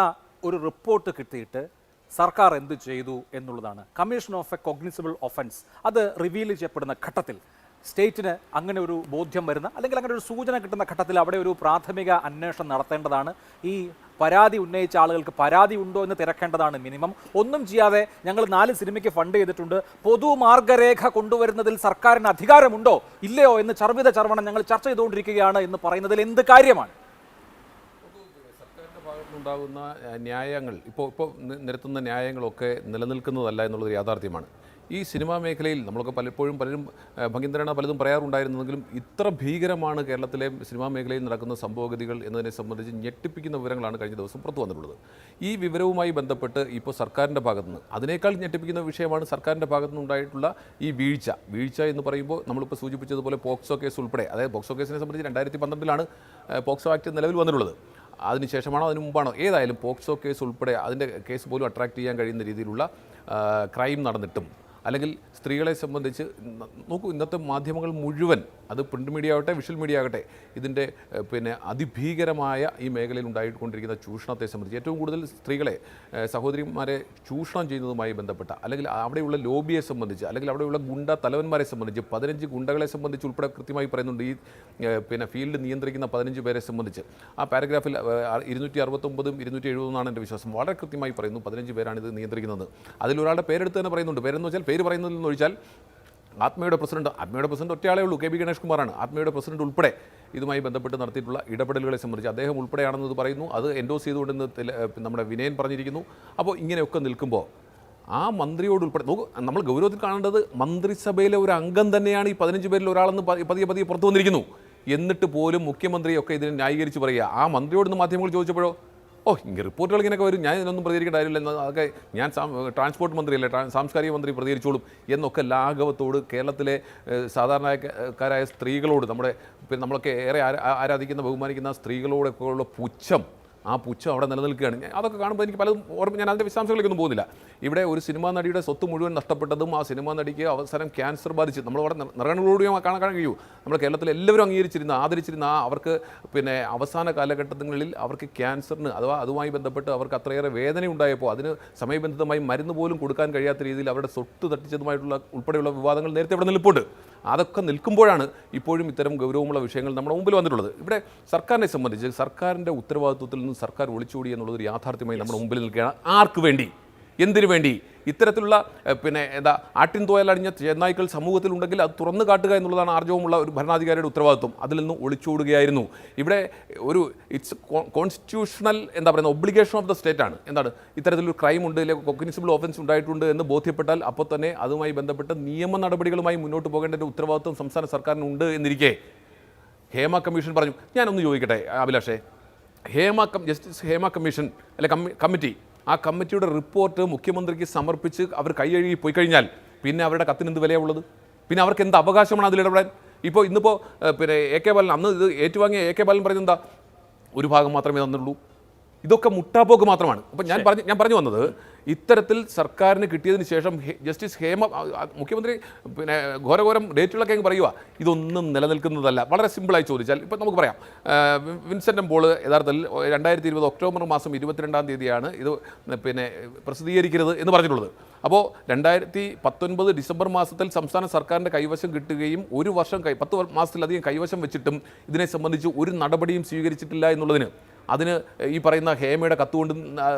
ഒരു റിപ്പോർട്ട് കിട്ടിയിട്ട് സർക്കാർ എന്ത് ചെയ്തു എന്നുള്ളതാണ്. Commission of a cognizable offence അത് റിവീൽ ചെയ്യപ്പെടുന്ന ഘട്ടത്തിൽ സ്റ്റേറ്റിന് അങ്ങനെ ഒരു ബോധ്യം വരുന്ന അല്ലെങ്കിൽ അങ്ങനെ ഒരു സൂചന കിട്ടുന്ന ഘട്ടത്തിൽ അവിടെ ഒരു പ്രാഥമിക അന്വേഷണം നടത്തേണ്ടതാണ്. ഈ പരാതി ഉന്നയിച്ച ആളുകൾക്ക് പരാതി ഉണ്ടോ എന്ന് തിരക്കേണ്ടതാണ് മിനിമം. ഒന്നും ചെയ്യാതെ ഞങ്ങൾ 4 സിനിമയ്ക്ക് ഫണ്ട് ചെയ്തിട്ടുണ്ട്, പൊതുമാർഗരേഖ കൊണ്ടുവരുന്നതിൽ സർക്കാരിന് അധികാരമുണ്ടോ ഇല്ലയോ എന്ന് ചർവണം ഞങ്ങൾ ചർച്ച ചെയ്തുകൊണ്ടിരിക്കുകയാണ് എന്ന് പറയുന്നതിൽ എന്ത് കാര്യമാണ്? സർക്കാരിൻ്റെ ഭാഗത്തുനിന്നുണ്ടാകുന്ന ന്യായങ്ങൾ ഇപ്പോൾ നിരത്തുന്ന ന്യായങ്ങളൊക്കെ നിലനിൽക്കുന്നതല്ല എന്നുള്ളത് യാഥാർത്ഥ്യമാണ്. ഈ സിനിമാ മേഖലയിൽ നമ്മളൊക്കെ പലപ്പോഴും പലരും ഭംഗിന്തരണ പലതും പറയാറുണ്ടായിരുന്നെങ്കിലും ഇത്ര ഭീകരമാണ് കേരളത്തിലെ സിനിമാ മേഖലയിൽ നടക്കുന്ന സംഭവഗതികൾ എന്നതിനെ സംബന്ധിച്ച് ഞെട്ടിപ്പിക്കുന്ന വിവരങ്ങളാണ് കഴിഞ്ഞ ദിവസം പുറത്തു വന്നിട്ടുള്ളത്. ഈ വിവരവുമായി ബന്ധപ്പെട്ട് ഇപ്പോൾ സർക്കാരിൻ്റെ ഭാഗത്തുനിന്ന് അതിനേക്കാൾ ഞെട്ടിപ്പിക്കുന്ന വിഷയമാണ് സർക്കാരിൻ്റെ ഭാഗത്തുനിന്നുണ്ടായിട്ടുള്ള ഈ വീഴ്ച എന്ന് പറയുമ്പോൾ നമ്മളിപ്പോൾ സൂചിപ്പിച്ചതുപോലെ പോക്സോ കേസ് ഉൾപ്പെടെ, അതായത് പോക്സോ കേസിനെ സംബന്ധിച്ച് 2012 പോക്സോ ആക്ട് നിലവിൽ വന്നിട്ടുള്ളത്. അതിനുശേഷമാണോ അതിന് മുമ്പാണോ, ഏതായാലും പോക്സോ കേസ് ഉൾപ്പെടെ അതിൻ്റെ കേസ് പോലും അട്രാക്ട് ചെയ്യാൻ കഴിയുന്ന രീതിയിലുള്ള ക്രൈം നടന്നിട്ടും, അല്ലെങ്കിൽ സ്ത്രീകളെ സംബന്ധിച്ച് നോക്കൂ, ഇന്നത്തെ മാധ്യമങ്ങൾ മുഴുവൻ, അത് പ്രിൻ്റ് മീഡിയ ആകട്ടെ വിഷ്വൽ മീഡിയ ആകട്ടെ, ഇതിൻ്റെ അതിഭീകരമായ ഈ മേഖലയിൽ ഉണ്ടായിക്കൊണ്ടിരിക്കുന്ന ചൂഷണത്തെ സംബന്ധിച്ച് ഏറ്റവും കൂടുതൽ സ്ത്രീകളെ, സഹോദരിമാരെ ചൂഷണം ചെയ്യുന്നതുമായി ബന്ധപ്പെട്ട, അല്ലെങ്കിൽ അവിടെയുള്ള ലോബിയെ സംബന്ധിച്ച്, അല്ലെങ്കിൽ അവിടെയുള്ള ഗുണ്ട തലവന്മാരെ സംബന്ധിച്ച്, 15 ഗുണ്ടകളെ സംബന്ധിച്ച് ഉൾപ്പെടെ കൃത്യമായി പറയുന്നുണ്ട്. ഈ ഫീൽഡ് നിയന്ത്രിക്കുന്ന 15 പേരെ സംബന്ധിച്ച് ആ പാരഗ്രാഫിൽ 269ഉം 270 എൻ്റെ വിശ്വാസം, വളരെ കൃത്യമായി പറയുന്നു 15 പേരാണ് ഇത് നിയന്ത്രിക്കുന്നത്. അതിലൊരാളുടെ പേരെടുത്ത് തന്നെ പറയുന്നുണ്ട്. പേരെന്ന് വെച്ചാൽ, പേര് പറയുന്നതിൽ നിന്ന് ഒഴിച്ചാൽ ആത്മയുടെ പ്രസിഡന്റ് ഒറ്റയാളേ ഉള്ളൂ, KB ഗണേഷ് കുമാറാണ്. ആത്മയുടെ പ്രസിഡന്റ് ഉൾപ്പെടെ ഇതുമായി ബന്ധപ്പെട്ട് നടത്തിയിട്ടുള്ള ഇടപെടലുകളെ സംബന്ധിച്ച് അദ്ദേഹം ഉൾപ്പെടെയാണെന്നത് പറയുന്നു. അത് എൻഡോസ് ചെയ്തുകൊണ്ടെന്ന് നമ്മുടെ വിനയൻ പറഞ്ഞിരിക്കുന്നു. അപ്പോൾ ഇങ്ങനെയൊക്കെ നിൽക്കുമ്പോൾ ആ മന്ത്രിയോട് ഉൾപ്പെടെ നോക്കൂ, നമ്മൾ ഗൗരവത്തിൽ കാണേണ്ടത് മന്ത്രിസഭയിലെ ഒരു അംഗം തന്നെയാണ് ഈ 15 പേരിൽ ഒരാളെന്ന് പതിയെ പുറത്തു വന്നിരിക്കുന്നു. എന്നിട്ട് പോലും മുഖ്യമന്ത്രിയൊക്കെ ഇതിനെ ന്യായീകരിച്ച് പറയുക. ആ മന്ത്രിയോടൊന്ന് മാധ്യമങ്ങൾ ചോദിച്ചപ്പോഴോ, ഇങ്ങനെ റിപ്പോർട്ടുകൾ ഇങ്ങനെയൊക്കെ വരും, ഞാൻ ഇതിനൊന്നും പ്രതികരിക്കേണ്ട കാര്യമില്ല, അതൊക്കെ ഞാൻ ട്രാൻസ്പോർട്ട് മന്ത്രിയല്ലേ, സാംസ്കാരിക മന്ത്രി പ്രതികരിച്ചോളും എന്നൊക്കെ ലാഘവത്തോട് കേരളത്തിലെ സാധാരണക്കാരായ സ്ത്രീകളോട്, നമ്മളൊക്കെ ഏറെ ആരാധിക്കുന്ന ബഹുമാനിക്കുന്ന സ്ത്രീകളോടൊക്കെ ഉള്ള പുച്ഛം, ആ പുച്ഛം അവിടെ നിലനിൽക്കുകയാണ്. അതൊക്കെ കാണുമ്പോൾ എനിക്ക് പലതും ഞാൻ അതിൻ്റെ വിശദാംശങ്ങളിലേക്കൊന്നും പോകുന്നില്ല. ഇവിടെ ഒരു സിനിമാ നടിയുടെ സ്വത്ത് മുഴുവൻ നഷ്ടപ്പെട്ടതും ആ സിനിമാ നടിക്ക് അവസാനം ക്യാൻസർ ബാധിച്ച് നമ്മളവിടെ നിറകണങ്ങളോട് കാണാൻ കഴിയൂ. നമ്മൾ കേരളത്തിൽ എല്ലാവരും ആദരിച്ചിരുന്ന അവർക്ക് അവസാന കാലഘട്ടങ്ങളിൽ അവർക്ക് ക്യാൻസറിന് അഥവാ അതുമായി ബന്ധപ്പെട്ട് അവർക്ക് അത്രയേറെ വേദന ഉണ്ടായപ്പോൾ അതിന് സമയബന്ധിതമായി മരുന്ന് പോലും കൊടുക്കാൻ കഴിയാത്ത രീതിയിൽ അവരുടെ സ്വത്ത് തട്ടിച്ചതുമായിട്ടുള്ള ഉൾപ്പെടെയുള്ള വിവാദങ്ങൾ നേരത്തെ ഇവിടെ നിൽപ്പുണ്ട്. അതൊക്കെ നിൽക്കുമ്പോഴാണ് ഇപ്പോഴും ഇത്തരം ഗൗരവമുള്ള വിഷയങ്ങൾ നമ്മുടെ മുമ്പിൽ വന്നിട്ടുള്ളത്. ഇവിടെ സർക്കാരിനെ സംബന്ധിച്ച് സർക്കാരിൻ്റെ ഉത്തരവാദിത്വത്തിൽ നിന്ന് സർക്കാർ ഒളിച്ചോടി എന്നുള്ളതൊരു യാഥാർത്ഥ്യമായി നമ്മുടെ മുമ്പിൽ നിൽക്കുകയാണ്. ആർക്ക് വേണ്ടി? എന്തിനു വേണ്ടി? ഇത്തരത്തിലുള്ള പിന്നെ എന്താ ആട്ടിൻ തോയലണിഞ്ഞ ചെന്നായ്ക്കൾ സമൂഹത്തിലുണ്ടെങ്കിൽ അത് തുറന്നു കാട്ടുക എന്നുള്ളതാണ് ആർജവമുള്ള ഒരു ഭരണാധികാരിയുടെ ഉത്തരവാദിത്വം. അതിൽ നിന്ന് ഒളിച്ചോടുകയായിരുന്നു. ഇവിടെ ഒരു ഇറ്റ്സ് കോൺസ്റ്റിറ്റ്യൂഷണൽ എന്താ പറയുന്നത് ഒബ്ലിഗേഷൻ ഓഫ് ദ സ്റ്റേറ്റ് ആണ്. എന്താണ് ഇത്തരത്തിലൊരു ക്രൈം ഉണ്ട്, അല്ലെങ്കിൽ കൊഗ്നിസിബിൾ ഓഫൻസ് ഉണ്ടായിട്ടുണ്ട് എന്ന് ബോധ്യപ്പെട്ടാൽ അപ്പോൾ തന്നെ അതുമായി ബന്ധപ്പെട്ട് നിയമ നടപടികളുമായി മുന്നോട്ട് പോകേണ്ട ഉത്തരവാദിത്വം സംസ്ഥാന സർക്കാരിനുണ്ട് എന്നിരിക്കെ ഹേമ കമ്മീഷൻ പറഞ്ഞു. ഞാനൊന്ന് ചോദിക്കട്ടെ അഭിലാഷേ, ജസ്റ്റിസ് ഹേമ കമ്മീഷൻ അല്ലെ കമ്മിറ്റി, ആ കമ്മിറ്റിയുടെ റിപ്പോർട്ട് മുഖ്യമന്ത്രിക്ക് സമർപ്പിച്ച് അവർ കൈയഴുകി പോയി കഴിഞ്ഞാൽ പിന്നെ അവരുടെ കത്തിന് എന്ത് വിലയുള്ളത്? പിന്നെ അവർക്ക് എന്ത് അവകാശമാണ് അതിലിടപെടാൻ? ഇന്നിപ്പോൾ പിന്നെ AK ബാലൻ അന്ന് ഇത് ഏറ്റുവാങ്ങിയ AK ബാലൻ പറയുന്നത് എന്താ? ഒരു ഭാഗം മാത്രമേ തന്നുള്ളൂ. ഇതൊക്കെ മുട്ടാപ്പോക്ക് മാത്രമാണ്. അപ്പം ഞാൻ പറഞ്ഞു വന്നത്, ഇത്തരത്തിൽ സർക്കാരിന് കിട്ടിയതിന് ശേഷം ജസ്റ്റിസ് ഹേമ മുഖ്യമന്ത്രി പിന്നെ ഘോരഘോരം ഡേറ്റുകളൊക്കെ അങ്ങ് പറയുക, ഇതൊന്നും നിലനിൽക്കുന്നതല്ല. വളരെ സിമ്പിളായി ചോദിച്ചാൽ ഇപ്പം നമുക്ക് പറയാം, വിൻസെൻ്റ് പോൾ യഥാർത്ഥത്തിൽ 2020 ഒക്ടോബർ മാസം 22-ാം തീയതിയാണ് ഇത് പിന്നെ പ്രസിദ്ധീകരിക്കരുത് എന്ന് പറഞ്ഞിട്ടുള്ളത്. അപ്പോൾ 2019 ഡിസംബർ മാസത്തിൽ സംസ്ഥാന സർക്കാരിൻ്റെ കൈവശം കിട്ടുകയും ഒരു വർഷം 10 മാസത്തിലധികം കൈവശം വെച്ചിട്ടും ഇതിനെ സംബന്ധിച്ച് ഒരു നടപടിയും സ്വീകരിച്ചിട്ടില്ല എന്നുള്ളതിന് അതിന് ഈ പറയുന്ന ഹേമയുടെ കത്തുകൊണ്ട്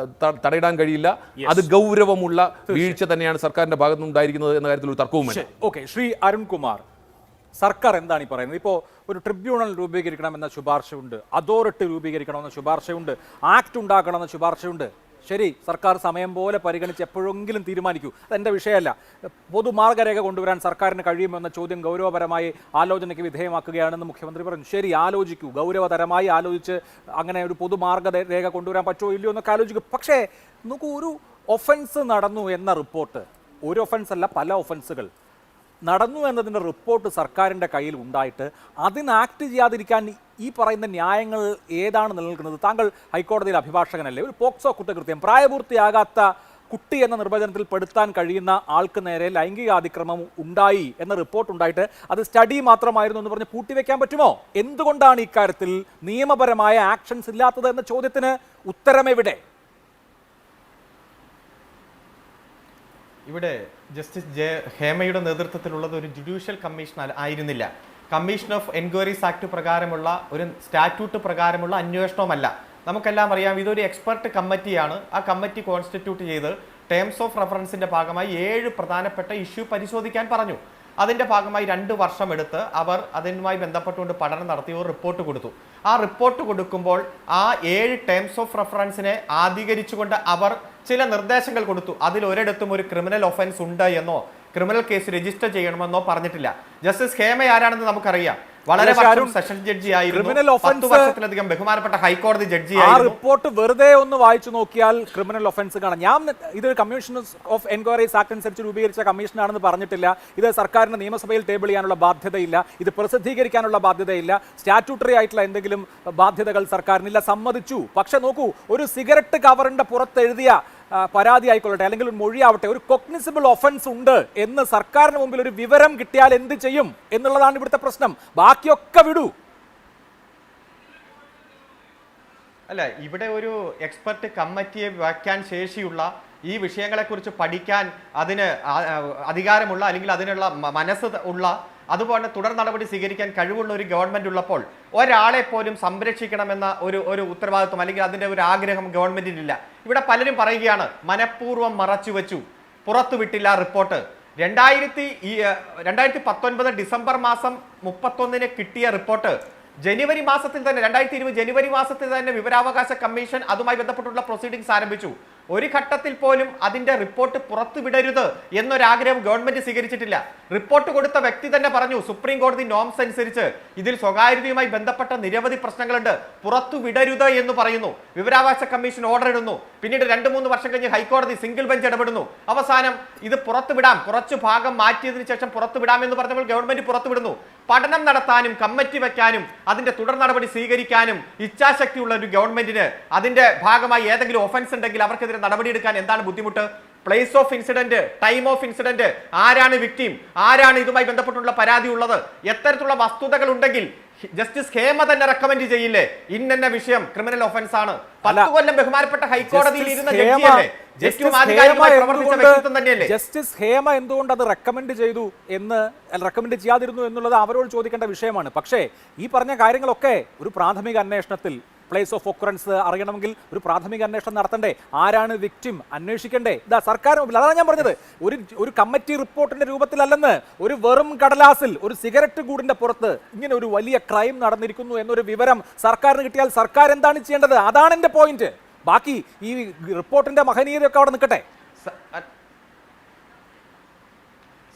തടയിടാൻ കഴിയില്ല. അത് ഗൗരവമുള്ള വീഴ്ച തന്നെയാണ് സർക്കാരിന്റെ ഭാഗത്തുനിന്ന് ഉണ്ടായിരിക്കുന്നത് എന്ന കാര്യത്തിൽ ഒരു തർക്കവുമില്ല. ഓക്കെ, ശ്രീ അരുൺകുമാർ, സർക്കാർ എന്താണ് ഈ പറയുന്നത്? ഇപ്പോൾ ഒരു ട്രിബ്യൂണൽ രൂപീകരിക്കണമെന്ന ശുപാർശയുണ്ട്, അതോറിറ്റി രൂപീകരിക്കണമെന്ന ശുപാർശയുണ്ട്, ആക്ട് ഉണ്ടാക്കണമെന്ന ശുപാർശയുണ്ട്. ശരി, സർക്കാർ സമയം പോലെ പരിഗണിച്ച് എപ്പോഴെങ്കിലും തീരുമാനിക്കൂ, അതെൻ്റെ വിഷയമല്ല. പൊതുമാർഗരേഖ കൊണ്ടുവരാൻ സർക്കാരിന് കഴിയുമെന്ന ചോദ്യം ഗൗരവപരമായി ആലോചനയ്ക്ക് വിധേയമാക്കുകയാണെന്ന് മുഖ്യമന്ത്രി പറഞ്ഞു. ശരി, ആലോചിക്കൂ, ഗൗരവതരമായി ആലോചിച്ച് അങ്ങനെ ഒരു പൊതുമാർഗരേഖ കൊണ്ടുവരാൻ പറ്റുമോ ഇല്ലയോ എന്നൊക്കെ ആലോചിക്കും. പക്ഷേ നോക്കൂ, ഒരു ഒഫൻസ് നടന്നു എന്ന റിപ്പോർട്ട്, ഒരു ഒഫൻസ് അല്ല പല ഒഫൻസുകൾ നടന്നു എന്നതിൻ്റെ റിപ്പോർട്ട് സർക്കാരിൻ്റെ കയ്യിൽ ഉണ്ടായിട്ട് അതിന് ആക്ട് ചെയ്യാതിരിക്കാൻ ഈ പറയുന്ന ന്യായങ്ങൾ ഏതാണ് നിലനിൽക്കുന്നത്? താങ്കൾ ഹൈക്കോടതിയിൽ അഭിഭാഷകനല്ലേ? ഒരു പോക്സോ കുറ്റകൃത്യം, പ്രായപൂർത്തിയാകാത്ത കുട്ടി എന്ന നിർവചനത്തിൽ പെടുത്താൻ കഴിയുന്ന ആൾക്ക് നേരെ ലൈംഗിക അതിക്രമം ഉണ്ടായി എന്ന റിപ്പോർട്ട് ഉണ്ടായിട്ട് അത് സ്റ്റഡി മാത്രമായിരുന്നു എന്ന് പറഞ്ഞ് പൂട്ടിവെക്കാൻ പറ്റുമോ? എന്തുകൊണ്ടാണ് ഇക്കാര്യത്തിൽ നിയമപരമായ ആക്ഷൻസ് ഇല്ലാത്തത് എന്ന ചോദ്യത്തിന് ഉത്തരമെവിടെ? ഇവിടെ ജസ്റ്റിസ് ഹേമയുടെ നേതൃത്വത്തിലുള്ളത് ഒരു ജുഡീഷ്യൽ കമ്മീഷൻ ആയിരുന്നില്ല. കമ്മീഷൻ ഓഫ് എൻക്വയറീസ് ആക്ട് പ്രകാരമുള്ള ഒരു സ്റ്റാറ്റ്യൂട്ട് പ്രകാരമുള്ള അന്വേഷണവുമല്ല. നമുക്കെല്ലാം അറിയാം, ഇതൊരു എക്സ്പെർട്ട് കമ്മിറ്റിയാണ്. ആ കമ്മിറ്റി കോൺസ്റ്റിറ്റ്യൂട്ട് ചെയ്ത് ടേംസ് ഓഫ് റെഫറൻസിന്റെ ഭാഗമായി 7 പ്രധാനപ്പെട്ട ഇഷ്യൂ പരിശോധിക്കാൻ പറഞ്ഞു. അതിന്റെ ഭാഗമായി 2 വർഷം എടുത്ത് അവർ അതുമായി ബന്ധപ്പെട്ടുകൊണ്ട് പഠനം നടത്തി ഒരു റിപ്പോർട്ട് കൊടുത്തു. ആ റിപ്പോർട്ട് കൊടുക്കുമ്പോൾ ആ 7 ടേംസ് ഓഫ് റെഫറൻസിനെ ആധികരിച്ചുകൊണ്ട് അവർ ചില നിർദ്ദേശങ്ങൾ കൊടുത്തു. അതിൽ ഒരിടത്തും ഒരു ക്രിമിനൽ ഒഫൻസ് ഉണ്ട് എന്നോ ക്രിമിനൽ കേസ് രജിസ്റ്റർ ചെയ്യണമെന്നോ പറഞ്ഞിട്ടില്ല. ജസ്റ്റിസ് ഹേമ ആരാണെന്ന് നമുക്കറിയാം. വളരെ സെഷൻ ജഡ്ജി ആയിരുന്നു, 10 വർഷത്തിലധികം ബഹുമാനപ്പെട്ട ഹൈക്കോടതി ജഡ്ജി ആയിരുന്നു. റിപ്പോർട്ട് വെറുതെ ഒന്ന് വായിച്ചു നോക്കിയാൽ ക്രിമിനൽ ഒഫൻസ് കാണാം. ഞാൻ ഇതൊരു കമ്മീഷൻ ഓഫ് എൻക്വയറീസ് ആക്ട് അനുസരിച്ച് രൂപീകരിച്ച കമ്മീഷനാണെന്ന് പറഞ്ഞിട്ടില്ല. ഇത് സർക്കാരിന് നിയമസഭയിൽ ടേബിൾ ചെയ്യാനുള്ള ബാധ്യതയില്ല, ഇത് പ്രസിദ്ധീകരിക്കാനുള്ള ബാധ്യതയില്ല, സ്റ്റാറ്റ്യൂട്ടറി ആയിട്ടുള്ള എന്തെങ്കിലും ബാധ്യതകൾ സർക്കാരിനില്ല, സമ്മതിച്ചു. പക്ഷെ നോക്കൂ, ഒരു സിഗരറ്റ് കവറിന്റെ പുറത്തെഴുതിയ പരാതി ആയിക്കൊള്ളട്ടെ, അല്ലെങ്കിൽ ഒരു മൊഴിയാവട്ടെ, ഒരു കൊഗ്നിസിബിൾ ഒഫൻസ് ഉണ്ട് എന്ന് സർക്കാരിന് മുമ്പിൽ ഒരു വിവരം കിട്ടിയാൽ എന്ത് ചെയ്യും എന്നുള്ളതാണ് ഇവിടുത്തെ പ്രശ്നം. ബാക്കിയൊക്കെ വിടൂ. അല്ല, ഇവിടെ ഒരു എക്സ്പെർട്ട് കമ്മിറ്റിയെ വയ്ക്കാൻ ശേഷിയുള്ള, ഈ വിഷയങ്ങളെക്കുറിച്ച് പഠിക്കാൻ അതിന് അധികാരമുള്ള അല്ലെങ്കിൽ അതിനുള്ള മനസ്സ് ഉള്ള, അതുപോലെ തുടർ നടപടി സ്വീകരിക്കാൻ കഴിവുള്ള ഒരു ഗവൺമെന്റ് ഉള്ളപ്പോൾ ഒരാളെ പോലും സംരക്ഷിക്കണമെന്ന ഒരു ഉത്തരവാദിത്വം അല്ലെങ്കിൽ അതിന്റെ ഒരു ആഗ്രഹം ഗവൺമെന്റിനില്ല. ഇവിടെ പലരും പറയുകയാണ് മനഃപൂർവ്വം മറച്ചുവെച്ചു, പുറത്തുവിട്ടില്ല റിപ്പോർട്ട്. 2019 ഡിസംബർ മാസം 31 കിട്ടിയ റിപ്പോർട്ട് ജനുവരി മാസത്തിൽ തന്നെ 2020 ജനുവരി മാസത്തിൽ തന്നെ വിവരാവകാശ കമ്മീഷൻ അതുമായി ബന്ധപ്പെട്ടുള്ള പ്രൊസീഡിംഗ്സ് ആരംഭിച്ചു. ഒരു ഘട്ടത്തിൽ പോലും അതിന്റെ റിപ്പോർട്ട് പുറത്തുവിടരുത് എന്നൊരാഗ്രഹം ഗവൺമെന്റ് സ്വീകരിച്ചിട്ടില്ല. റിപ്പോർട്ട് കൊടുത്ത വ്യക്തി തന്നെ പറഞ്ഞു, സുപ്രീം കോടതി നോംസ് അനുസരിച്ച് ഇതിൽ സ്വകാര്യതയുമായി ബന്ധപ്പെട്ട നിരവധി പ്രശ്നങ്ങളുണ്ട്, പുറത്തുവിടരുത് എന്ന് പറയുന്നു. വിവരാവകാശ കമ്മീഷൻ ഓർഡർ ഇടുന്നു. പിന്നീട് 2-3 വർഷം കഴിഞ്ഞ് ഹൈക്കോടതി സിംഗിൾ ബെഞ്ച് ഇടപെടുന്നു. അവസാനം ഇത് പുറത്തുവിടാം, കുറച്ചു ഭാഗം മാറ്റിയതിനു ശേഷം പുറത്തുവിടാം എന്ന് പറഞ്ഞപ്പോൾ ഗവൺമെന്റ് പുറത്തുവിടുന്നു. പഠനം നടത്താനും കമ്മിറ്റി വെക്കാനും അതിന്റെ തുടർ നടപടി സ്വീകരിക്കാനും ഇച്ഛാശക്തിയുള്ള ഒരു ഗവൺമെന്റിന് അതിന്റെ ഭാഗമായി ഏതെങ്കിലും ഒഫൻസ് ഉണ്ടെങ്കിൽ അവർക്കെതിരെ നടപടിയെടുക്കാൻ എന്താണ് ബുദ്ധിമുട്ട്? Place of incident, time of incident, ആരാണ് വിക്ടിം, ആരാണ് ഇതുമായി ബന്ധപ്പെട്ടുള്ള പരാതി ഉള്ളത്, എത്തരത്തിലുള്ള വസ്തുതകൾ ഉണ്ടെങ്കിൽ ജസ്റ്റിസ് ഹേമ തന്നെ റെക്കമെൻഡ് ചെയ്യില്ലേ ഇന്ന വിഷയം ക്രിമിനൽ ഒഫൻസ് ആണ്? 10 കൊല്ലം ബഹുമാനപ്പെട്ട ഹൈക്കോടതിയിൽ ഇരുന്ന ജഡ്ജിയല്ലേ, ഏറ്റവും ആധികാരികമായി പ്രവർത്തിച്ച വ്യക്തിത്വം തന്നെയല്ലേ. ജസ്റ്റിസ് ഹേമ എന്തുകൊണ്ട് അത് റെക്കമെൻഡ് ചെയ്തു എന്ന്, റെക്കമെൻഡ് ചെയ്യാതിരുന്നു എന്നുള്ളത് അവരോട് ചോദിക്കേണ്ട വിഷയമാണ്. പക്ഷേ ഈ പറഞ്ഞ കാര്യങ്ങളൊക്കെ ഒരു പ്രാഥമിക അന്വേഷണത്തിൽ പ്ലേസ് ഓഫ് ഒക്കറൻസ് അറിയണമെങ്കിൽ ഒരു പ്രാഥമിക അന്വേഷണം നടത്തണ്ടേ? ആരാണ് വിക്ടിം അന്വേഷിക്കണ്ടേ? ഇതാ സർക്കാർ മുമ്പിൽ. അതാണ് ഞാൻ പറഞ്ഞത്, ഒരു കമ്മിറ്റി റിപ്പോർട്ടിന്റെ രൂപത്തിലല്ലെന്ന്, ഒരു വെറും കടലാസിൽ ഒരു സിഗരറ്റ് കൂടിന്റെ പുറത്ത് ഇങ്ങനെ ഒരു വലിയ ക്രൈം നടന്നിരിക്കുന്നു എന്നൊരു വിവരം സർക്കാരിന് കിട്ടിയാൽ സർക്കാർ എന്താണ് ചെയ്യേണ്ടത്? അതാണ് എൻ്റെ പോയിന്റ്. ബാക്കി ഈ റിപ്പോർട്ടിന്റെ മഹനീയതയൊക്കെ അവിടെ നിൽക്കട്ടെ.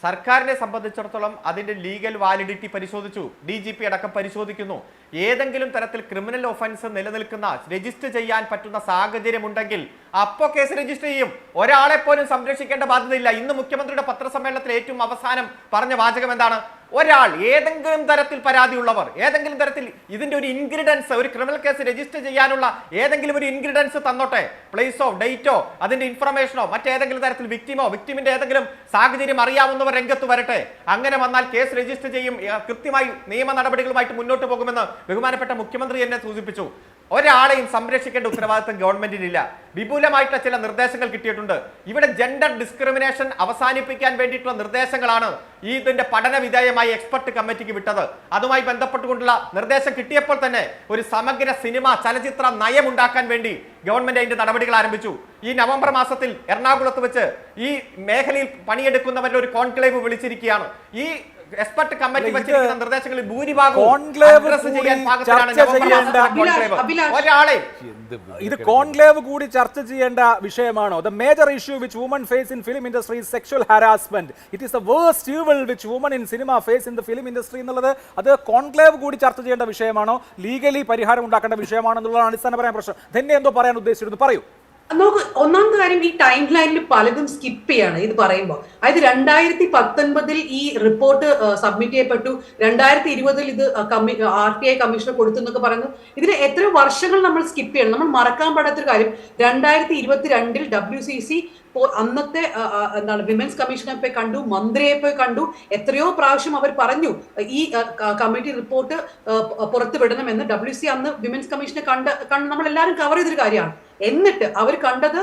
സർക്കാരിനെ സംബന്ധിച്ചിടത്തോളം അതിന്റെ ലീഗൽ വാലിഡിറ്റി പരിശോധിച്ചു, DGP അടക്കം പരിശോധിക്കുന്നു. ഏതെങ്കിലും തരത്തിൽ ക്രിമിനൽ ഒഫൻസ് നിലനിൽക്കുന്ന, രജിസ്റ്റർ ചെയ്യാൻ പറ്റുന്ന സാഹചര്യം ഉണ്ടെങ്കിൽ അപ്പോൾ കേസ് രജിസ്റ്റർ ചെയ്യും. ഒരാളെ പോലും സംരക്ഷിക്കേണ്ട ബാധ്യതയില്ല. ഇന്ന് മുഖ്യമന്ത്രിയുടെ പത്രസമ്മേളനത്തിൽ ഏറ്റവും അവസാനം പറഞ്ഞ വാചകം എന്താണ്? ഒരാൾ, ഏതെങ്കിലും തരത്തിൽ പരാതിയുള്ളവർ, ഏതെങ്കിലും തരത്തിൽ ഇതിന്റെ ഒരു ഇൻഗ്രീഡിയൻസ്, ഒരു ക്രിമിനൽ കേസ് രജിസ്റ്റർ ചെയ്യാനുള്ള ഏതെങ്കിലും ഒരു ഇൻഗ്രീഡിയൻസ് തന്നോട്ടെ, പ്ലേസോ ഡേറ്റോ അതിന്റെ ഇൻഫർമേഷനോ മറ്റേതെങ്കിലും തരത്തിൽ വിക്ടിമോ വിക്ടിമിന്റെ ഏതെങ്കിലും സാഹചര്യം അറിയാവുന്നവർ രംഗത്ത് വരട്ടെ. അങ്ങനെ വന്നാൽ കേസ് രജിസ്റ്റർ ചെയ്യും, കൃത്യമായി നിയമ നടപടികളുമായിട്ട് മുന്നോട്ട് പോകുമെന്ന് ബഹുമാനപ്പെട്ട മുഖ്യമന്ത്രി എന്നെ സൂചിപ്പിച്ചു. ഒരാളെയും സംരക്ഷിക്കേണ്ട ഉത്തരവാദിത്തം ഗവൺമെന്റിനില്ല. വിപുലമായിട്ടുള്ള ചില നിർദ്ദേശങ്ങൾ കിട്ടിയിട്ടുണ്ട്. ഇവിടെ ജെൻഡർ ഡിസ്ക്രിമിനേഷൻ അവസാനിപ്പിക്കാൻ വേണ്ടിയിട്ടുള്ള നിർദ്ദേശങ്ങളാണ് ഇതിന്റെ പഠന വിധേയമായി എക്സ്പെർട്ട് കമ്മിറ്റിക്ക് വിട്ടത്. അതുമായി ബന്ധപ്പെട്ടുകൊണ്ടുള്ള നിർദ്ദേശം കിട്ടിയപ്പോൾ തന്നെ ഒരു സമഗ്ര സിനിമ ചലച്ചിത്ര നയം ഉണ്ടാക്കാൻ വേണ്ടി ഗവൺമെന്റ് അതിന്റെ നടപടികൾ ആരംഭിച്ചു. ഈ നവംബർ മാസത്തിൽ എറണാകുളത്ത് വെച്ച് ഈ മേഖലയിൽ പണിയെടുക്കുന്നവരുടെ ഒരു കോൺക്ലേവ് വിളിച്ചിരിക്കുകയാണ്. ഈ എക്സ്പെർട്ട് കമ്മിറ്റി വെച്ചിരിക്കുന്ന നിർദ്ദേശങ്ങളിൽ ഭൂരിഭാഗവും ഇത് കോൺക്ലേവ് കൂടി ചർച്ച ചെയ്യേണ്ട വിഷയമാണോ? The major issue which women face in film industry is sexual harassment. It is the worst evil which women in cinema face in the film industry എന്നുള്ളത് അത് കോൺക്ലേവ് കൂടി ചർച്ച ചെയ്യേണ്ട വിഷയമാണോ, ലീഗലി പരിഹാരം ഉണ്ടാക്കേണ്ട വിഷയമാണോ എന്നുള്ളതാണ് അടിസ്ഥാനപരമായ പ്രശ്നം. തന്നെ എന്തോ പറയാൻ ഉദ്ദേശിച്ചിരുന്നു, പറയൂ. നമുക്ക് ഒന്നാമത്തെ കാര്യം, ഈ ടൈം ലൈനിൽ പലതും സ്കിപ്പ് ചെയ്യാണ് ഇത് പറയുമ്പോൾ. അതായത് 2019 ഈ റിപ്പോർട്ട് സബ്മിറ്റ് ചെയ്യപ്പെട്ടു, 2020 ഇത് RTI കമ്മീഷന് കൊടുത്തു എന്നൊക്കെ പറയുന്നു. ഇതിന് എത്ര വർഷങ്ങൾ നമ്മൾ സ്കിപ്പ് ചെയ്യണം? നമ്മൾ മറക്കാൻ പാടാത്തൊരു കാര്യം, 2022 WCC അന്നത്തെ എന്താണ് വിമൻസ് കമ്മീഷനെ പോയി കണ്ടു, മന്ത്രിയെ പോയി കണ്ടു. എത്രയോ പ്രാവശ്യം അവർ പറഞ്ഞു ഈ കമ്മിറ്റി റിപ്പോർട്ട് പുറത്തുവിടണമെന്ന്. WC അന്ന് വിമൻസ് കമ്മീഷനെ കണ്ട് നമ്മളെല്ലാവരും കവർ ചെയ്തൊരു കാര്യമാണ്. എന്നിട്ട് അവർ കണ്ടത്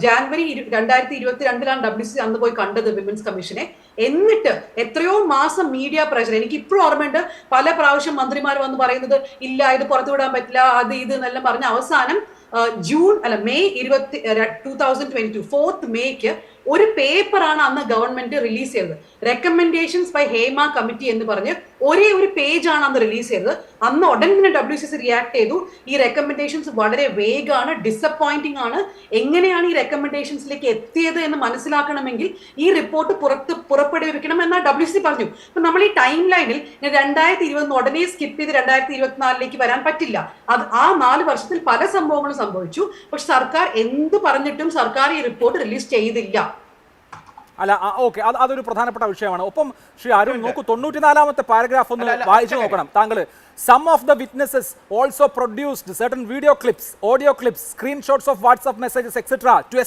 ജാനുവരി 2022 WCC അന്ന് പോയി കണ്ടത് വിമൻസ് കമ്മീഷനെ. എന്നിട്ട് എത്രയോ മാസം മീഡിയ പ്രഷർ, എനിക്ക് ഇപ്പോഴും ഓർമ്മയുണ്ട്, പല പ്രാവശ്യം മന്ത്രിമാർ വന്ന് പറയുന്നത് ഇല്ല ഇത് പുറത്തുവിടാൻ പറ്റില്ല, അത് ഇത് എന്നെല്ലാം പറഞ്ഞ അവസാനം മെയ് 2022 4th മേയ്ക്ക് ഒരു പേപ്പറാണ് അന്ന് ഗവൺമെന്റ് റിലീസ് ചെയ്തത്. റെക്കമെൻഡേഷൻസ് ബൈ ഹേമ കമ്മിറ്റി എന്ന് പറഞ്ഞ് ഒരേ ഒരു പേജാണ് അന്ന് റിലീസ് ചെയ്തത്. അന്ന് ഉടൻ തന്നെ WCC റിയാക്ട് ചെയ്തു. ഈ റെക്കമെൻഡേഷൻസ് വളരെ വേഗാണ്, ഡിസപ്പോയിന്റിംഗ് ആണ്. എങ്ങനെയാണ് ഈ റെക്കമെൻഡേഷൻസിലേക്ക് എത്തിയത് എന്ന് മനസ്സിലാക്കണമെങ്കിൽ ഈ റിപ്പോർട്ട് പുറപ്പെടുവിക്കണം എന്നാണ് WCC പറഞ്ഞു. അപ്പൊ നമ്മൾ ഈ ടൈം ലൈനിൽ 2020 ഉടനെ സ്കിപ്പ് ചെയ്ത് 2024 വരാൻ പറ്റില്ല. അത് ആ 4 വർഷത്തിൽ പല സംഭവങ്ങളും സംഭവിച്ചു. പക്ഷെ സർക്കാർ എന്ത് പറഞ്ഞിട്ടും സർക്കാർ ഈ റിപ്പോർട്ട് റിലീസ് ചെയ്തില്ല. അല്ല, ഓക്കെ, അതൊരു പ്രധാനപ്പെട്ട വിഷയമാണ്. ഒപ്പം ശ്രീ അരുൺ നോക്കൂ, 94ാമത്തെ പാരഗ്രാഫ് ഒന്ന് വായിച്ചു നോക്കണം താങ്കൾ. Some of the witnesses also produced certain video clips, audio clips, screenshots of WhatsApp messages, etc. to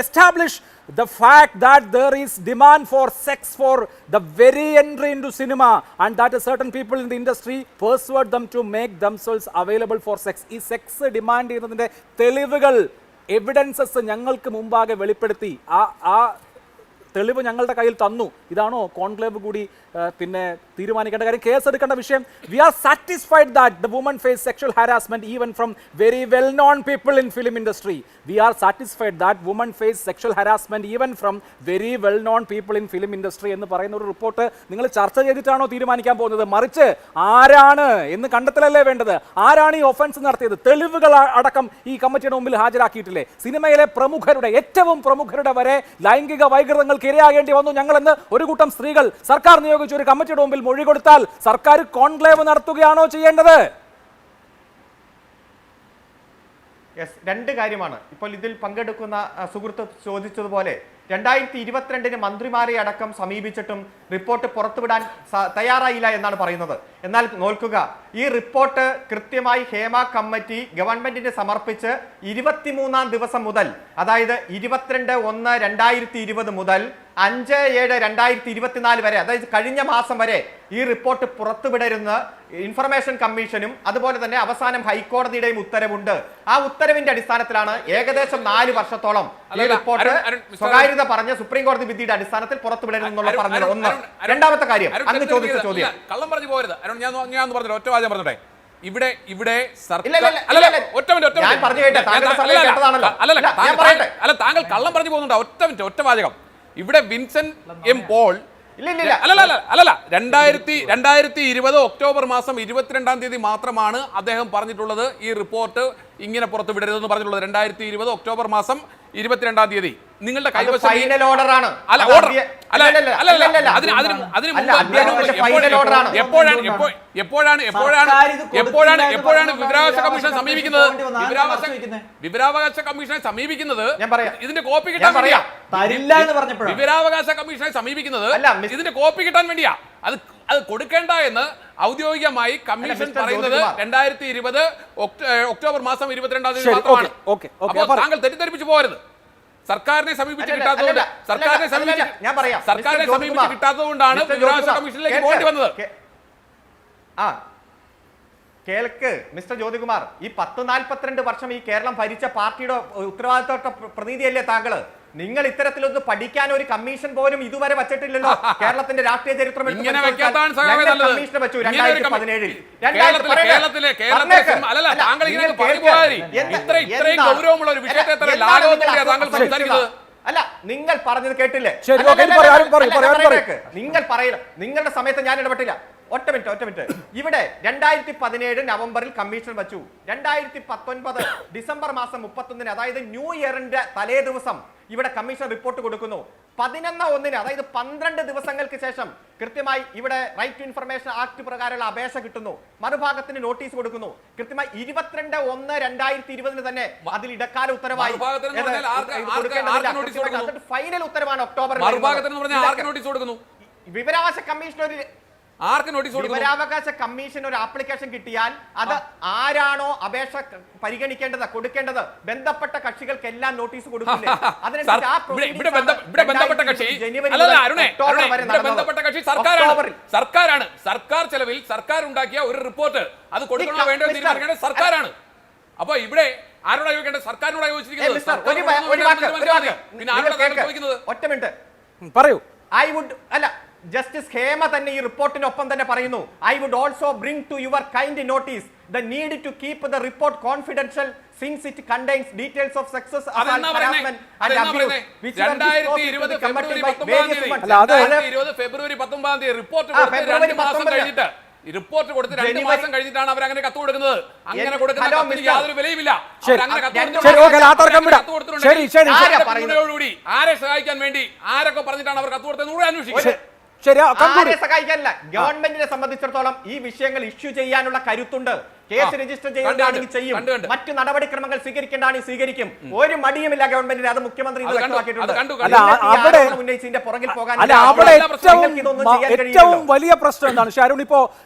establish the fact that there is demand for sex for the very entry into cinema and that certain people in the industry persuade them to make themselves available for sex. ഈ സെക്സ് ഡിമാൻഡ് ചെയ്യുന്നതിന്റെ തെളിവുകൾ, എവിഡൻസസ് ഞങ്ങൾക്ക് മുമ്പാകെ വെളിപ്പെടുത്തി. ആ തെളിവ് ഞങ്ങളുടെ കയ്യിൽ തന്നു. ഇതാണോ കോൺക്ലേവ് കൂടി പിന്നെ തീരുമാനിക്കേണ്ട കാര്യം? കേസ് എടുക്കേണ്ട വിഷയം. We are satisfied that the woman face sexual harassment even from very well known people in film industry. We are satisfied that woman face sexual harassment even from very well known people in film industry എന്ന് പറയുന്ന ഒരു റിപ്പോർട്ട് നിങ്ങൾ ചർച്ച ചെയ്തിട്ടാണോ തീരുമാനിക്കാൻ പോകുന്നത്? മറിച്ച് ആരാണ് എന്ന് കണ്ടെത്തലല്ലേ വേണ്ടത്? ആരാണ് ഈ ഒഫൻസ് നടത്തിയത്? തെളിവുകൾ അടക്കം ഈ കമ്മിറ്റിയുടെ മുമ്പിൽ ഹാജരാക്കിയിട്ടില്ലേ? സിനിമയിലെ പ്രമുഖരുടെ, ഏറ്റവും പ്രമുഖരുടെ വരെ ലൈംഗിക വൈകൃതങ്ങൾക്ക് ഇരയാകേണ്ടി വന്നു ഞങ്ങളെന്ന് ഒരു കൂട്ടം സ്ത്രീകൾ സർക്കാർ നിയോഗിച്ച ഒരു കമ്മിറ്റിയുടെ മുമ്പിൽ മൊഴി കൊടുത്താൽ സർക്കാർ കോൺക്ലേവ് നടത്തുകയാണോ ചെയ്യേണ്ടത്? രണ്ട് കാര്യമാണ്. ഇപ്പോൾ ഇതിൽ പങ്കെടുക്കുന്ന സുഹൃത്ത് ചോദിച്ചതുപോലെ 2022 മന്ത്രിമാരെ അടക്കം സമീപിച്ചിട്ടും റിപ്പോർട്ട് പുറത്തുവിടാൻ തയ്യാറായില്ല എന്നാണ് പറയുന്നത്. എന്നാൽ നോക്കുക, ഈ റിപ്പോർട്ട് കൃത്യമായി ഹേമ കമ്മിറ്റി ഗവൺമെന്റിന് സമർപ്പിച്ച് 23-ാം ദിവസം മുതൽ, അതായത് 22/1/2020 മുതൽ 5/7/2024 വരെ, അതായത് കഴിഞ്ഞ മാസം വരെ ഈ റിപ്പോർട്ട് പുറത്തുവിടരുന്ന ഇൻഫർമേഷൻ കമ്മീഷനും അതുപോലെ തന്നെ അവസാനം ഹൈക്കോടതിയുടെയും ഉത്തരവുണ്ട്. ആ ഉത്തരവിന്റെ അടിസ്ഥാനത്തിലാണ് ഏകദേശം 4 വർഷത്തോളം ഈ റിപ്പോർട്ട് സ്വകാര്യത പറഞ്ഞ സുപ്രീം കോടതി വിധിയുടെ അടിസ്ഥാനത്തിൽ പുറത്തുവിടരുന്നുള്ള പറഞ്ഞത്. ഒന്ന്. രണ്ടാമത്തെ കാര്യം, അങ്ങ് ചോദിച്ച ചോദ്യം കള്ളം പറഞ്ഞു പോകരുത്. ഞാൻ പറഞ്ഞില്ല, ഒറ്റ വാചകം പറഞ്ഞോട്ടെ. ഇവിടെ ഇല്ല, സർക്കാർ ഇല്ല, ഇല്ല, അല്ലല്ല, ഇല്ല. ഒറ്റ മിനിറ്റ് ഞാൻ പറഞ്ഞു കേട്ടെ, താങ്കളുടെ സമയം അല്ലല്ല, കേട്ടതാണല്ലോ. അല്ലല്ല, അല്ല, ഞാൻ താങ്കൾ- പറയട്ടെ. അല്ല താങ്കൾ കള്ളം പറഞ്ഞു പോകുന്നുണ്ട്. ഒറ്റ മിനിറ്റ്, ഒറ്റ വാചകം. ഇവിടെ വിൻസെന്റ് എം പോൾ ഇല്ല, ഇല്ല, ഇല്ല. അല്ലല്ല 2020 ഒക്ടോബർ മാസം 22-ാം തീയതി മാത്രമാണ് അദ്ദേഹം പറഞ്ഞിട്ടുള്ളത് ഈ റിപ്പോർട്ട് ഇങ്ങനെ പുറത്തു വിടരുതെന്ന് പറഞ്ഞിട്ടുള്ളത്. 2020 ഒക്ടോബർ മാസം 22-ാം തീയതി നിങ്ങളുടെ കൈവശം ഫൈനൽ ഓർഡറാണ്. അല്ല ഓർഡർ അല്ല അതിന് എപ്പോഴാണ് വിവരാവകാശ കമ്മീഷനെ സമീപിക്കുന്നത്? വിവരാവകാശ കമ്മീഷനെ സമീപിക്കുന്നത് ഇതിന്റെ കോപ്പി കിട്ടാൻ വേണ്ടിയാ. വിവരാവകാശ കമ്മീഷനെ സമീപിക്കുന്നത് ഇതിന്റെ കോപ്പി കിട്ടാൻ വേണ്ടിയാ. അത് കൊടുക്കേണ്ട എന്ന് ഔദ്യോഗികമായി കമ്മീഷൻ പറയുന്നത് 2020 ഒക്ടോബർ മാസം 22-ാം തീയതി മാത്രമാണ്. അപ്പോൾ താങ്കൾ തെറ്റിദ്ധരിപ്പിച്ചു പോകരുത്. സർക്കാരിനെ സമീപിച്ച് കിട്ടാത്തതുകൊണ്ട് കിട്ടാത്തതുകൊണ്ടാണ് വിവരാവകാശ കമ്മീഷനിലേക്ക് പോകേണ്ടി വന്നത്. കേൾക്ക് മിസ്റ്റർ ജ്യോതികുമാർ, ഈ 10-42 വർഷം ഈ കേരളം ഭരിച്ച പാർട്ടിയുടെ ഉത്തരവാദിത്തപ്പെട്ട പ്രതിനിധിയല്ലേ താങ്കള്? നിങ്ങൾ ഇത്തരത്തിലൊന്ന് പഠിക്കാൻ ഒരു കമ്മീഷൻ പോലും ഇതുവരെ വച്ചിട്ടില്ലല്ലോ. കേരളത്തിന്റെ രാഷ്ട്രീയ ചരിത്രം ഇങ്ങനെ വെക്കാത്താണ് സഹായം നല്ലത്. കമ്മീഷനെ വെച്ചു 2017-ൽ. താങ്കൾ ഇങ്ങനെ ഇത്രയും ഗൗരവമുള്ള ഒരു വിഷയത്തെ എത്ര ലാഘവത്തോടെയാണ് താങ്കൾ സംസാരിക്കുന്നത്? അല്ല, നിങ്ങൾ പറഞ്ഞത് കേട്ടില്ലേ? നിങ്ങൾ പറയില്ല, നിങ്ങളുടെ സമയത്ത് ഞാൻ ഇടപെട്ടില്ല. ഒറ്റ മിനിറ്റ്. ഇവിടെ 2017 നവംബറിൽ കമ്മീഷൻ വച്ചു. 2019 ഡിസംബർ മാസം 31-ന്, അതായത് ന്യൂ ഇയറിന്റെ തലേ ദിവസം ഇവിടെ കമ്മീഷൻ റിപ്പോർട്ട് കൊടുക്കുന്നു. 11/1-ന്, അതായത് 12 ദിവസങ്ങൾക്ക് ശേഷം കൃത്യമായി ഇവിടെ റൈറ്റ് ടു ഇൻഫർമേഷൻ ആക്ട് പ്രകാരമുള്ള അപേക്ഷ കിട്ടുന്നു. മറുഭാഗത്തിന് നോട്ടീസ് കൊടുക്കുന്നു. കൃത്യമായി 22/1/2020 തന്നെ അതിൽ ഇടക്കാല ഉത്തരവായി ഫൈനൽ ഉത്തരവാണ് ഒക്ടോബർ. വിവരാവകാശ കമ്മീഷൻ വിവരാവകാശ കമ്മീഷൻ ഒരു ആപ്ലിക്കേഷൻ കിട്ടിയാൽ അത് ആരാണോ അപേക്ഷ പരിഗണിക്കേണ്ടത് കൊടുക്കേണ്ടത് ബന്ധപ്പെട്ട കക്ഷികൾക്കെല്ലാം നോട്ടീസ് കൊടുക്കില്ലേ? സർക്കാരാണ്. സർക്കാർ ചെലവിൽ സർക്കാർ ഉണ്ടാക്കിയ ഒരു റിപ്പോർട്ട് അത് കൊടുക്കണോ വേണ്ടോ തീരുമാനിക്കേണ്ടത് സർക്കാരാണ്. അപ്പൊ ഇവിടെ ആരോടാ ചോദിക്കേണ്ടത്? സർക്കാരിനോടാ ചോദിച്ചിരിക്കുന്നത്. ഒറ്റ മിനിറ്റ് പറയൂ. ജസ്റ്റിസ് ഹേമ തന്നെ ഈ റിപ്പോർട്ടിനൊപ്പം തന്നെ പറയുന്നു, I would also bring to your kind notice the need to keep the report confidential since it contains details of success February 19 തീയതി റിപ്പോർട്ട് കൊടുത്ത് 2 മാസം കഴിഞ്ഞിട്ടാണ് അവർ അങ്ങനെ കത്ത് കൊടുക്കുന്നത്. അങ്ങനെ കൊടുക്കുന്ന യാതൊരു വിലയുമില്ല. ആരെ സഹായിക്കാൻ വേണ്ടി ആരൊക്കെ പറഞ്ഞിട്ടാണ് അവർ കത്ത് കൊടുത്തത് അന്വേഷിക്കുന്നത്. സഹായിക്കാനില്ല. ഗവൺമെന്റിനെ സംബന്ധിച്ചിടത്തോളം ഈ വിഷയങ്ങൾ ഇഷ്യൂ ചെയ്യാനുള്ള കരുത്തുണ്ട്. കേസ് രജിസ്റ്റർ ചെയ്യേണ്ടതാണെങ്കിൽ ചെയ്യും, മറ്റു നടപടിക്രമങ്ങൾ സ്വീകരിക്കേണ്ടതാണെങ്കിൽ സ്വീകരിക്കും. ഒരു മടിയുമില്ല ഗവൺമെന്റിന്. അത് മുഖ്യമന്ത്രി ഉന്നയിച്ചതിന്റെ പുറകിൽ പോകാൻ ഏറ്റവും വലിയ പ്രശ്നം എന്താണ് ഷാരൂൺ? ഇപ്പോ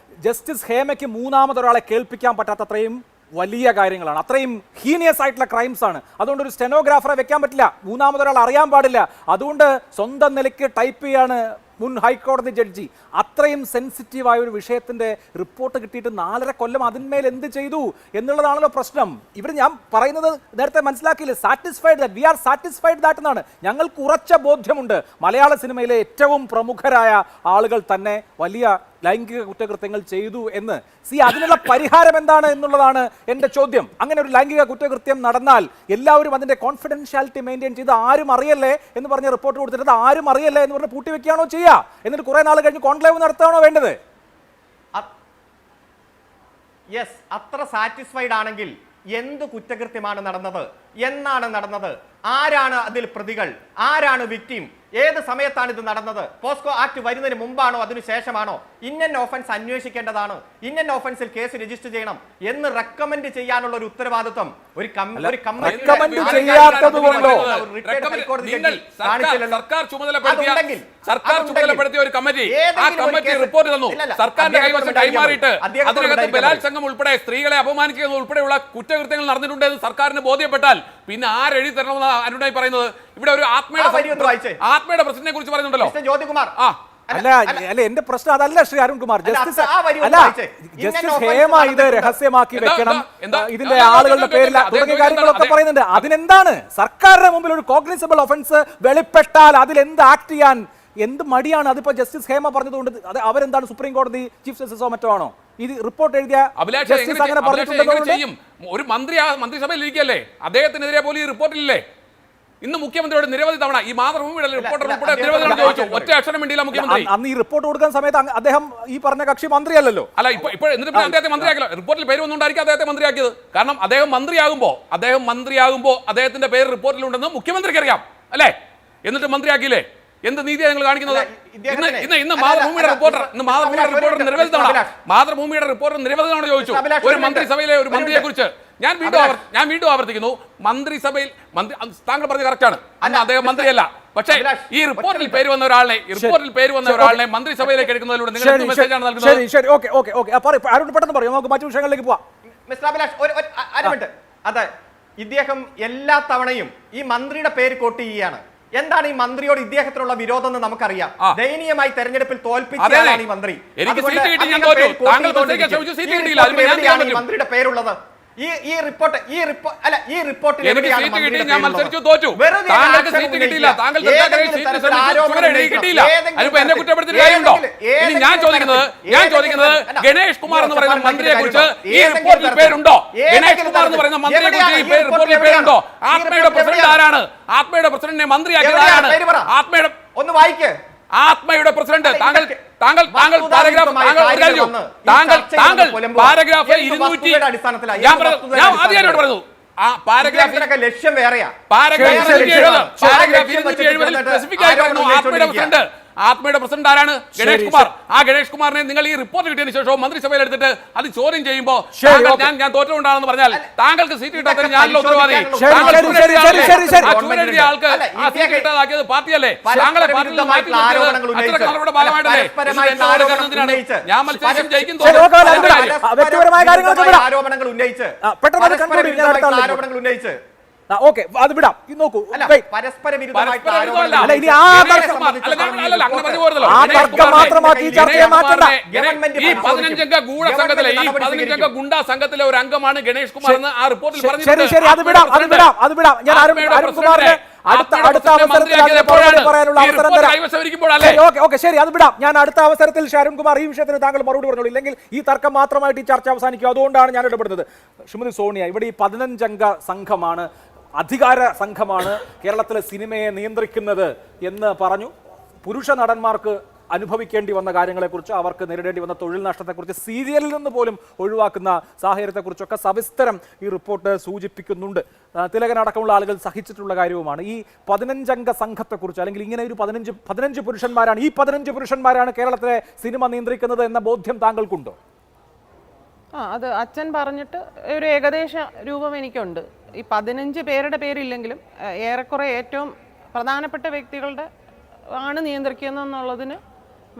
ജസ്റ്റിസ് ഹേമയ്ക്ക് മൂന്നാമതൊരാളെ കേൾപ്പിക്കാൻ പറ്റാത്തത്രയും വലിയ കാര്യങ്ങളാണ്, അത്രയും ഹീനിയസ് ആയിട്ടുള്ള ക്രൈംസ് ആണ്. അതുകൊണ്ട് ഒരു സ്റ്റെനോഗ്രാഫറെ വെക്കാൻ പറ്റില്ല, മൂന്നാമതൊരാൾ അറിയാൻ പാടില്ല. അതുകൊണ്ട് സ്വന്തം നിലയ്ക്ക് ടൈപ്പ് ചെയ്യാണ് മുൻ ഹൈക്കോടതി ജഡ്ജി. അത്രയും സെൻസിറ്റീവായ ഒരു വിഷയത്തിന്റെ റിപ്പോർട്ട് കിട്ടിയിട്ട് 4.5 കൊല്ലം അതിന്മേൽ എന്ത് ചെയ്തു എന്നുള്ളതാണല്ലോ പ്രശ്നം. ഇവിടെ ഞാൻ പറയുന്നത് നേരത്തെ മനസ്സിലാക്കിയില്ലേ, satisfied that, we are satisfied that എന്നാണ്. ഞങ്ങൾക്ക് ഉറച്ച ബോധ്യമുണ്ട് മലയാള സിനിമയിലെ ഏറ്റവും പ്രമുഖരായ ആളുകൾ തന്നെ വലിയ ലൈംഗിക കുറ്റകൃത്യങ്ങൾ ചെയ്തു എന്ന്. അതിനുള്ള പരിഹാരം എന്താണ് എന്നുള്ളതാണ് എൻ്റെ ചോദ്യം. അങ്ങനെ ഒരു ലൈംഗിക കുറ്റകൃത്യം നടന്നാൽ എല്ലാവരും അതിന്റെ കോൺഫിഡൻഷ്യാലിറ്റി മെയിൻറ്റെയിൻ ചെയ്ത് ആരും അറിയല്ലേ എന്ന് പറഞ്ഞ് റിപ്പോർട്ട് കൊടുത്തിട്ട് ആരും അറിയല്ലേ എന്ന് പറഞ്ഞ് പൂട്ടി വെക്കുകയാണോ ചെയ്യുക? എന്നിട്ട് കുറെ നാൾ കഴിഞ്ഞ് കോൺക്ലേവ് നടത്തുകയാണോ വേണ്ടത്? യെസ്, അത്ര സാറ്റിസ്ഫൈഡ് ആണെങ്കിൽ എന്ത് കുറ്റകൃത്യമാണ് നടന്നത്, എന്നാണ് നടന്നത്, ആരാണ് അതിൽ പ്രതികൾ, ആരാണ് വിക്ടിം, ഏത് സമയത്താണ് ഇത് നടന്നത്, പോസ്കോ ആക്ട് വരുന്നതിന് മുമ്പാണോ അതിനു ശേഷമാണോ, ഇന്നൻ ഓഫൻസ് അന്വേഷിക്കേണ്ടതാണ്, ഇന്നൻ ഓഫൻസിൽ കേസ് രജിസ്റ്റർ ചെയ്യണം എന്ന് റെക്കമെൻഡ് ചെയ്യാനുള്ള ഒരു ഉത്തരവാദിത്വം ഒരു സർക്കാർ ചുമതലപ്പെടുത്തിയ ഒരു കമ്മിറ്റി റിപ്പോർട്ട് തന്നു. സർക്കാരിന്റെ കൈവശം കൈമാറിയിട്ട് അതിനകത്ത് ബലാത്സംഗം ഉൾപ്പെടെ സ്ത്രീകളെ അപമാനിക്കുക ഉൾപ്പെടെയുള്ള കുറ്റകൃത്യങ്ങൾ നടന്നിട്ടുണ്ടെന്ന് സർക്കാരിന് ബോധ്യപ്പെട്ടാൽ പിന്നെ ആരെഴുതി തരണമെന്ന് അരുണായി പറയുന്നത്? ഇവിടെ ഒരു ആത്മയുടെ പ്രശ്നത്തെ കുറിച്ച് പറയുന്നുണ്ടല്ലോ ജ്യോതികുമാർ. അല്ല എന്റെ പ്രശ്നം അതല്ല ശ്രീ അരുൺകുമാർ. ജസ്റ്റിസ് ഹേമ ഇത് രഹസ്യമാക്കി വെക്കണം, ഇതിന്റെ ആളുകളുടെ പേരിൽ തുടങ്ങിയ കാര്യങ്ങളൊക്കെ പറയുന്നുണ്ട്. അതിനെന്താണ് സർക്കാരിന്റെ മുമ്പിൽ ഒരു കോഗ്നിസബിൾ ഒഫൻസ് വെളിപ്പെട്ടാൽ അതിൽ എന്ത് ആക്ട് ചെയ്യാൻ എന്ത് മടിയാണ്? അതിപ്പോ ജസ്റ്റിസ് ഹേമ പറഞ്ഞതുകൊണ്ട് അവരെന്താണ് സുപ്രീം കോടതി ചീഫ് ജസ്റ്റിസോ മറ്റോ ആണോ? ഇത് റിപ്പോർട്ട് എഴുതിയ അഭിലാഷ് ജസ്റ്റിസ് അങ്ങനെ എങ്ങനെ പറഞ്ഞിട്ടുണ്ടെന്നുകൊണ്ട് ചെയ്യും? ഒരു മന്ത്രിസഭയിൽ ഇരിക്കല്ലേ, അദ്ദേഹത്തിനെതിരെ പോലും ഈ റിപ്പോർട്ടിലില്ലേ? ഇന്ന് മുഖ്യമന്ത്രിയോട് നിരവധി തവണ ഈ മാതൃഭൂമിയുടെ റിപ്പോർട്ടർ ഉൾപ്പെടെ നിരവധി തവണ ചോദിച്ചു, ഒറ്റ അക്ഷരം വേണ്ടിയില്ല മുഖ്യമന്ത്രി. അന്ന് ഈ റിപ്പോർട്ട് കൊടുക്കുന്ന സമയത്ത് അദ്ദേഹം ഈ പറഞ്ഞ കക്ഷി മന്ത്രിയല്ലല്ലോ. അല്ല, ഇപ്പോൾ എന്നിട്ട് പിന്നെ അദ്ദേഹത്തെ മന്ത്രിയാക്കില്ല. റിപ്പോർട്ടിൽ പേര് വന്നുകൊണ്ടായിരിക്കും അദ്ദേഹത്തെ മന്ത്രിയാക്കിയത്. കാരണം അദ്ദേഹം മന്ത്രിയാകുമ്പോൾ അദ്ദേഹത്തിന്റെ പേര് റിപ്പോർട്ടിലുണ്ടെന്ന് മുഖ്യമന്ത്രിക്ക് അറിയാം അല്ലേ? എന്നിട്ട് മന്ത്രിയാക്കിയില്ലേ? എന്ത് നീതിയാണ് നിങ്ങൾ കാണിക്കുന്നത്? ഇന്ന് മാതൃഭൂമിയുടെ റിപ്പോർട്ടർ നിരവധി തവണ ചോദിച്ചു ഒരു മന്ത്രിസഭയിലെ ഒരു മന്ത്രിയെ കുറിച്ച്. ഞാൻ വീണ്ടും ആവർത്തിക്കുന്നു, മന്ത്രിസഭയിൽ താങ്കൾ പറഞ്ഞ കറക്റ്റാണ്, അന്ന് അദ്ദേഹം മന്ത്രിയല്ല. പക്ഷേ ഈ റിപ്പോർട്ടിൽ പേര് വന്ന ഒരാളിനെ മന്ത്രിസഭയിലേക്ക് എടുക്കുന്നതിലൂടെ നിങ്ങൾ മെസ്സേജാണ് നൽകുന്നത്. പെട്ടെന്ന് പറയും, നമുക്ക് മറ്റു വിഷയങ്ങളിലേക്ക് പോവാം. മിസ്റ്റർ അഭിലാഷ്, ഒരു മിനിറ്റ്. അതെ, ഇദ്ദേഹം എല്ലാ തവണയും ഈ മന്ത്രിയുടെ പേര് കോട്ട് ചെയ്യുകയാണ്. എന്താണ് ഈ മന്ത്രിയോട് ഇദ്ദേഹത്തിനുള്ള വിരോധം എന്ന് നമുക്കറിയാം. ദയനീയമായി തെരഞ്ഞെടുപ്പിൽ തോൽപ്പിച്ചതാണ് ഈ മന്ത്രി. മന്ത്രിയുടെ പേരുള്ളത് ഈ റിപ്പോർട്ടിൽ ഞാൻ ചോദിക്കുന്നത് ഗണേഷ് കുമാർ എന്ന് പറയുന്ന മന്ത്രിയെ കുറിച്ച് ഈ റിപ്പോർട്ടിൽ പേരുണ്ടോ? ഗണേഷ് കുമാർ എന്ന് പറയുന്ന മന്ത്രിയെ കുറിച്ച് ഈ റിപ്പോർട്ടിൽ പേരുണ്ടോ? ആത്മയുടെ പ്രസിഡന്റ് ആരാണ്? ആത്മയുടെ പ്രസിഡന്റിനെ മന്ത്രിയാക്കിയത് ആരാണ്? ആത്മയുടെ ഒന്ന് വായിക്കേ. ആത്മയുടെ പ്രസിഡന്റ് താങ്കൾ പാരഗ്രാഫ് പാരഗ്രാഫ് 200 ഞാൻ ആദ്യമായിട്ട് പറഞ്ഞു. ആ പാരഗ്രാഫിനൊക്കെ ലക്ഷ്യം വേറെയാ. പാരഗ്രാഫ് 270 സ്പെസിഫിക് ആയിട്ട് പറഞ്ഞു ആത്മയുടെ പ്രസിഡന്റ് ആരാണ്? ഗണേഷ് കുമാർ. ആ ഗണേഷ് കുമാറിനെ നിങ്ങൾ ഈ റിപ്പോർട്ട് കിട്ടിയതിനു ശേഷം മന്ത്രിസഭയിൽ എടുത്തിട്ട് അത് ചോദ്യം ചെയ്യുമ്പോൾ ഞാൻ തോറ്റുകൊണ്ടാണെന്ന് പറഞ്ഞാൽ താങ്കൾക്ക് സീറ്റ് കിട്ടാത്തതിന് ഞാനല്ലോ ഉത്തരവാദി. ആൾക്ക് ആ സീറ്റ് കിട്ടാതാക്കിയത് പാർട്ടിയല്ലേ? താങ്കളെ പാർട്ടിയിൽ ഭാഗമായിട്ടല്ലേ? ഞാൻ മത്സരിച്ചും ജയിക്കും. ആരോപണങ്ങൾ ഉന്നയിച്ച് അത് വിടാം. നോക്കൂ, പരസ്പര ഈ 15 അംഗ ഗുണ്ടാ സംഘത്തിലെ ഒരു അംഗമാണ് ഗണേഷ് കുമാർ എന്ന് ആ റിപ്പോർട്ടിൽ പറഞ്ഞിട്ടുണ്ട്. ശരി, അത് വിടാം. ഞാൻ അരുൺകുമാറിനെ അടുത്ത അവസരത്തിൽ പറയാനുള്ള അവസരം തരാം. ശരി, അത് വിടാം. ഞാൻ അടുത്ത അവസരത്തിൽ അരുൺകുമാർ ഈ വിഷയത്തിന് താങ്കൾ മറുപടി പറഞ്ഞോളൂ. ഇല്ലെങ്കിൽ ഈ തർക്കം മാത്രമായിട്ട് ഈ ചർച്ച അവസാനിക്കും. അതുകൊണ്ടാണ് ഞാൻ ഇടപെടുന്നത്. ശ്രീമതി സോണിയ, ഇവിടെ ഈ 15 അംഗ സംഘമാണ്, അധികാര സംഘമാണ് കേരളത്തിലെ സിനിമയെ നിയന്ത്രിക്കുന്നത് എന്ന് പറഞ്ഞു. പുരുഷ നടന്മാർക്ക് അനുഭവിക്കേണ്ടി വന്ന കാര്യങ്ങളെക്കുറിച്ച്, അവർക്ക് നേരിടേണ്ടി വന്ന തൊഴിൽ നഷ്ടത്തെക്കുറിച്ച്, സീരിയലിൽ നിന്ന് പോലും ഒഴിവാക്കുന്ന സാഹചര്യത്തെക്കുറിച്ചൊക്കെ സവിസ്തരം ഈ റിപ്പോർട്ട് സൂചിപ്പിക്കുന്നുണ്ട്. തിലകനടക്കമുള്ള ആളുകൾ സഹിച്ചിട്ടുള്ള കാര്യവുമാണ്. ഈ 15 അംഗ സംഘത്തെക്കുറിച്ച്, അല്ലെങ്കിൽ ഇങ്ങനെ ഒരു 15 പുരുഷന്മാരാണ്, ഈ 15 പുരുഷന്മാരാണ് കേരളത്തിലെ സിനിമ നിയന്ത്രിക്കുന്നത് എന്ന ബോധ്യം താങ്കൾക്കുണ്ടോ? അത് അച്ഛൻ പറഞ്ഞിട്ട് ഒരു ഏകദേശ രൂപം എനിക്കുണ്ട്. ഈ 15 പേരുടെ പേരില്ലെങ്കിലും ഏറെക്കുറെ ഏറ്റവും പ്രധാനപ്പെട്ട വ്യക്തികളുടെ ആണ് നിയന്ത്രിക്കുന്നതെന്നുള്ളതിന്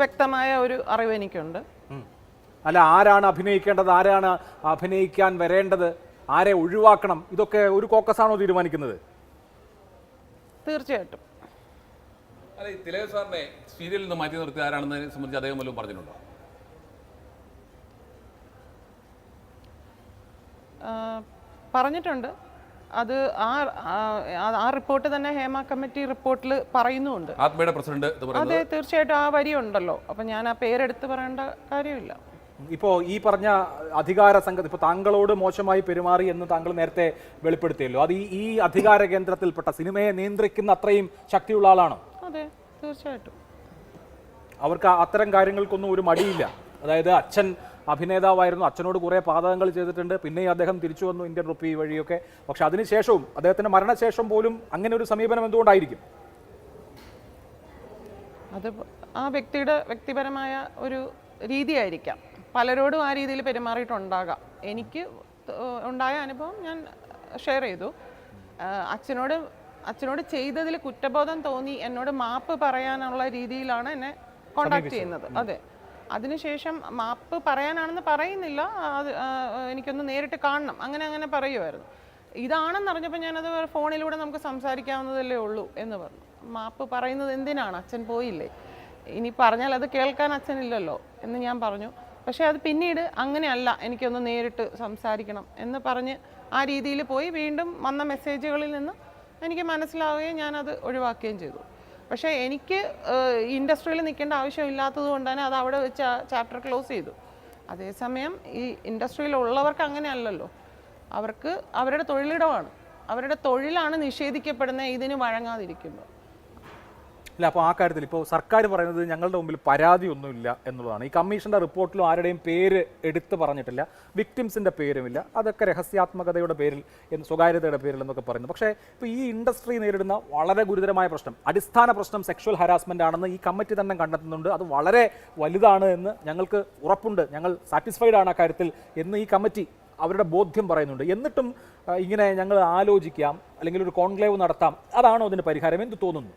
വ്യക്തമായ ഒരു അറിവ് എനിക്കുണ്ട്. അല്ല, ആരാണ് അഭിനയിക്കേണ്ടത്, ആരാണ് അഭിനയിക്കാൻ വരേണ്ടത്, ആരെ ഒഴിവാക്കണം, ഇതൊക്കെ ഒരു കോക്കസാണോ തീരുമാനിക്കുന്നത്? തീർച്ചയായിട്ടും. അല്ല, ഈ തിലകൻ സാറിനെ സീരിയലിൽ നിന്ന് മാറ്റി നിർത്തി ആരാണെന്നതിനെ സംബന്ധിച്ച് അദ്ദേഹം വല്ലതും പറഞ്ഞിട്ടുണ്ടോ? പറഞ്ഞിട്ടുണ്ട്. അത് ആ റിപ്പോർട്ട് തന്നെ ഹേമ കമ്മിറ്റി റിപ്പോർട്ടിൽ പറയുന്നുണ്ട്. ആത്മയുടെ പ്രസിഡന്റ് അതെ, തീർച്ചയായിട്ടും ആ വരി ഉണ്ടല്ലോ. അപ്പം ഞാൻ ആ പേരെടുത്ത് പറയേണ്ട കാര്യമില്ല. ഇപ്പോൾ ഈ പറഞ്ഞ അധികാര സംഘം ഇപ്പോൾ താങ്കളോട് മോശമായി പെരുമാറി എന്ന് താങ്കൾ നേരത്തെ വെളിപ്പെടുത്തിയല്ലോ. അത് ഈ അധികാര കേന്ദ്രത്തിൽപ്പെട്ട സിനിമയെ നിയന്ത്രിക്കുന്ന അത്രയും ശക്തിയുള്ള ആളാണോ? അതെ, തീർച്ചയായിട്ടും. അവർക്ക് അത്തരം കാര്യങ്ങൾക്കൊന്നും ഒരു മടിയില്ല. അതായത് അച്ഛൻ അഭിനേതാവായിരുന്നു, അച്ഛനോട് കുറേ പാതകങ്ങൾ ചെയ്തിട്ടുണ്ട്, പിന്നെയും അദ്ദേഹം തിരിച്ചു വന്നു ഇന്ത്യൻ റുപ്പി വഴിയൊക്കെ. പക്ഷെ അതിനുശേഷവും അദ്ദേഹത്തിൻ്റെ മരണശേഷം പോലും അങ്ങനെ ഒരു സമീപനം എന്തുകൊണ്ടായിരിക്കും? അത് ആ വ്യക്തിയുടെ വ്യക്തിപരമായ ഒരു രീതിയായിരിക്കാം. പലരോടും ആ രീതിയിൽ പെരുമാറിയിട്ടുണ്ടാകാം. എനിക്ക് ഉണ്ടായ അനുഭവം ഞാൻ ഷെയർ ചെയ്തു. അച്ഛനോട് ചെയ്തതിൽ കുറ്റബോധം തോന്നി എന്നോട് മാപ്പ് പറയാനുള്ള രീതിയിലാണ് എന്നെ കോണ്ടാക്ട് ചെയ്യുന്നത്. അതെ, അതിനുശേഷം മാപ്പ് പറയാനാണെന്ന് പറയുന്നില്ല, അത് എനിക്കൊന്ന് നേരിട്ട് കാണണം, അങ്ങനെ പറയുമായിരുന്നു. ഇതാണെന്നറിഞ്ഞപ്പോൾ ഞാനത് ഫോണിലൂടെ നമുക്ക് സംസാരിക്കാവുന്നതല്ലേ ഉള്ളൂ എന്ന് പറഞ്ഞു. മാപ്പ് പറയുന്നത് എന്തിനാണ്, അച്ഛൻ പോയില്ലേ, ഇനി പറഞ്ഞാൽ അത് കേൾക്കാൻ അച്ഛനില്ലല്ലോ എന്ന് ഞാൻ പറഞ്ഞു. പക്ഷേ അത് പിന്നീട് അങ്ങനെയല്ല, എനിക്കൊന്ന് നേരിട്ട് സംസാരിക്കണം എന്ന് പറഞ്ഞ് ആ രീതിയിൽ പോയി. വീണ്ടും വന്ന മെസ്സേജുകളിൽ നിന്ന് എനിക്ക് മനസ്സിലാവുകയും ഞാനത് ഒഴിവാക്കുകയും ചെയ്തു. പക്ഷേ എനിക്ക് ഇൻഡസ്ട്രിയിൽ നിൽക്കേണ്ട ആവശ്യമില്ലാത്തത് കൊണ്ട് തന്നെ അത് അവിടെ വെച്ച് ആ ചാപ്റ്റർ ക്ലോസ് ചെയ്തു. അതേസമയം ഈ ഇൻഡസ്ട്രിയിലുള്ളവർക്ക് അങ്ങനെയല്ലല്ലോ. അവർക്ക് അവരുടെ തൊഴിലിടമാണ്, അവരുടെ തൊഴിലാണ് നിഷേധിക്കപ്പെടുന്നത് ഇതിന് വഴങ്ങാതിരിക്കുമ്പോൾ. ഇല്ല, അപ്പോൾ ആ കാര്യത്തിൽ ഇപ്പോൾ സർക്കാർ പറയുന്നത് ഞങ്ങളുടെ മുമ്പിൽ പരാതിയൊന്നുമില്ല എന്നുള്ളതാണ്. ഈ കമ്മീഷൻ്റെ റിപ്പോർട്ടിലും ആരുടെയും പേര് എടുത്ത് പറഞ്ഞിട്ടില്ല, വിക്ടിംസിൻ്റെ പേരുമില്ല, അതൊക്കെ രഹസ്യാത്മകതയുടെ പേരിൽ സ്വകാര്യതയുടെ പേരിൽ എന്നൊക്കെ പറയുന്നു. പക്ഷേ ഇപ്പോൾ ഈ ഇൻഡസ്ട്രി നേരിടുന്ന വളരെ ഗുരുതരമായ പ്രശ്നം, അടിസ്ഥാന പ്രശ്നം സെക്ഷൽ ഹരാസ്മെൻ്റ് ആണെന്ന് ഈ കമ്മിറ്റി തന്നെ കണ്ടെത്തുന്നുണ്ട്. അത് വളരെ വലുതാണ് എന്ന് ഞങ്ങൾക്ക് ഉറപ്പുണ്ട്, ഞങ്ങൾ സാറ്റിസ്ഫൈഡ് ആണ് ആ കാര്യത്തിൽ എന്ന് ഈ കമ്മിറ്റി അവരുടെ ബോധ്യം പറയുന്നുണ്ട്. എന്നിട്ടും ഇങ്ങനെ ഞങ്ങൾ ആലോചിക്കാം, അല്ലെങ്കിൽ ഒരു കോൺക്ലേവ് നടത്താം, അതാണോ അതിന് പരിഹാരം? എന്ത് തോന്നുന്നു?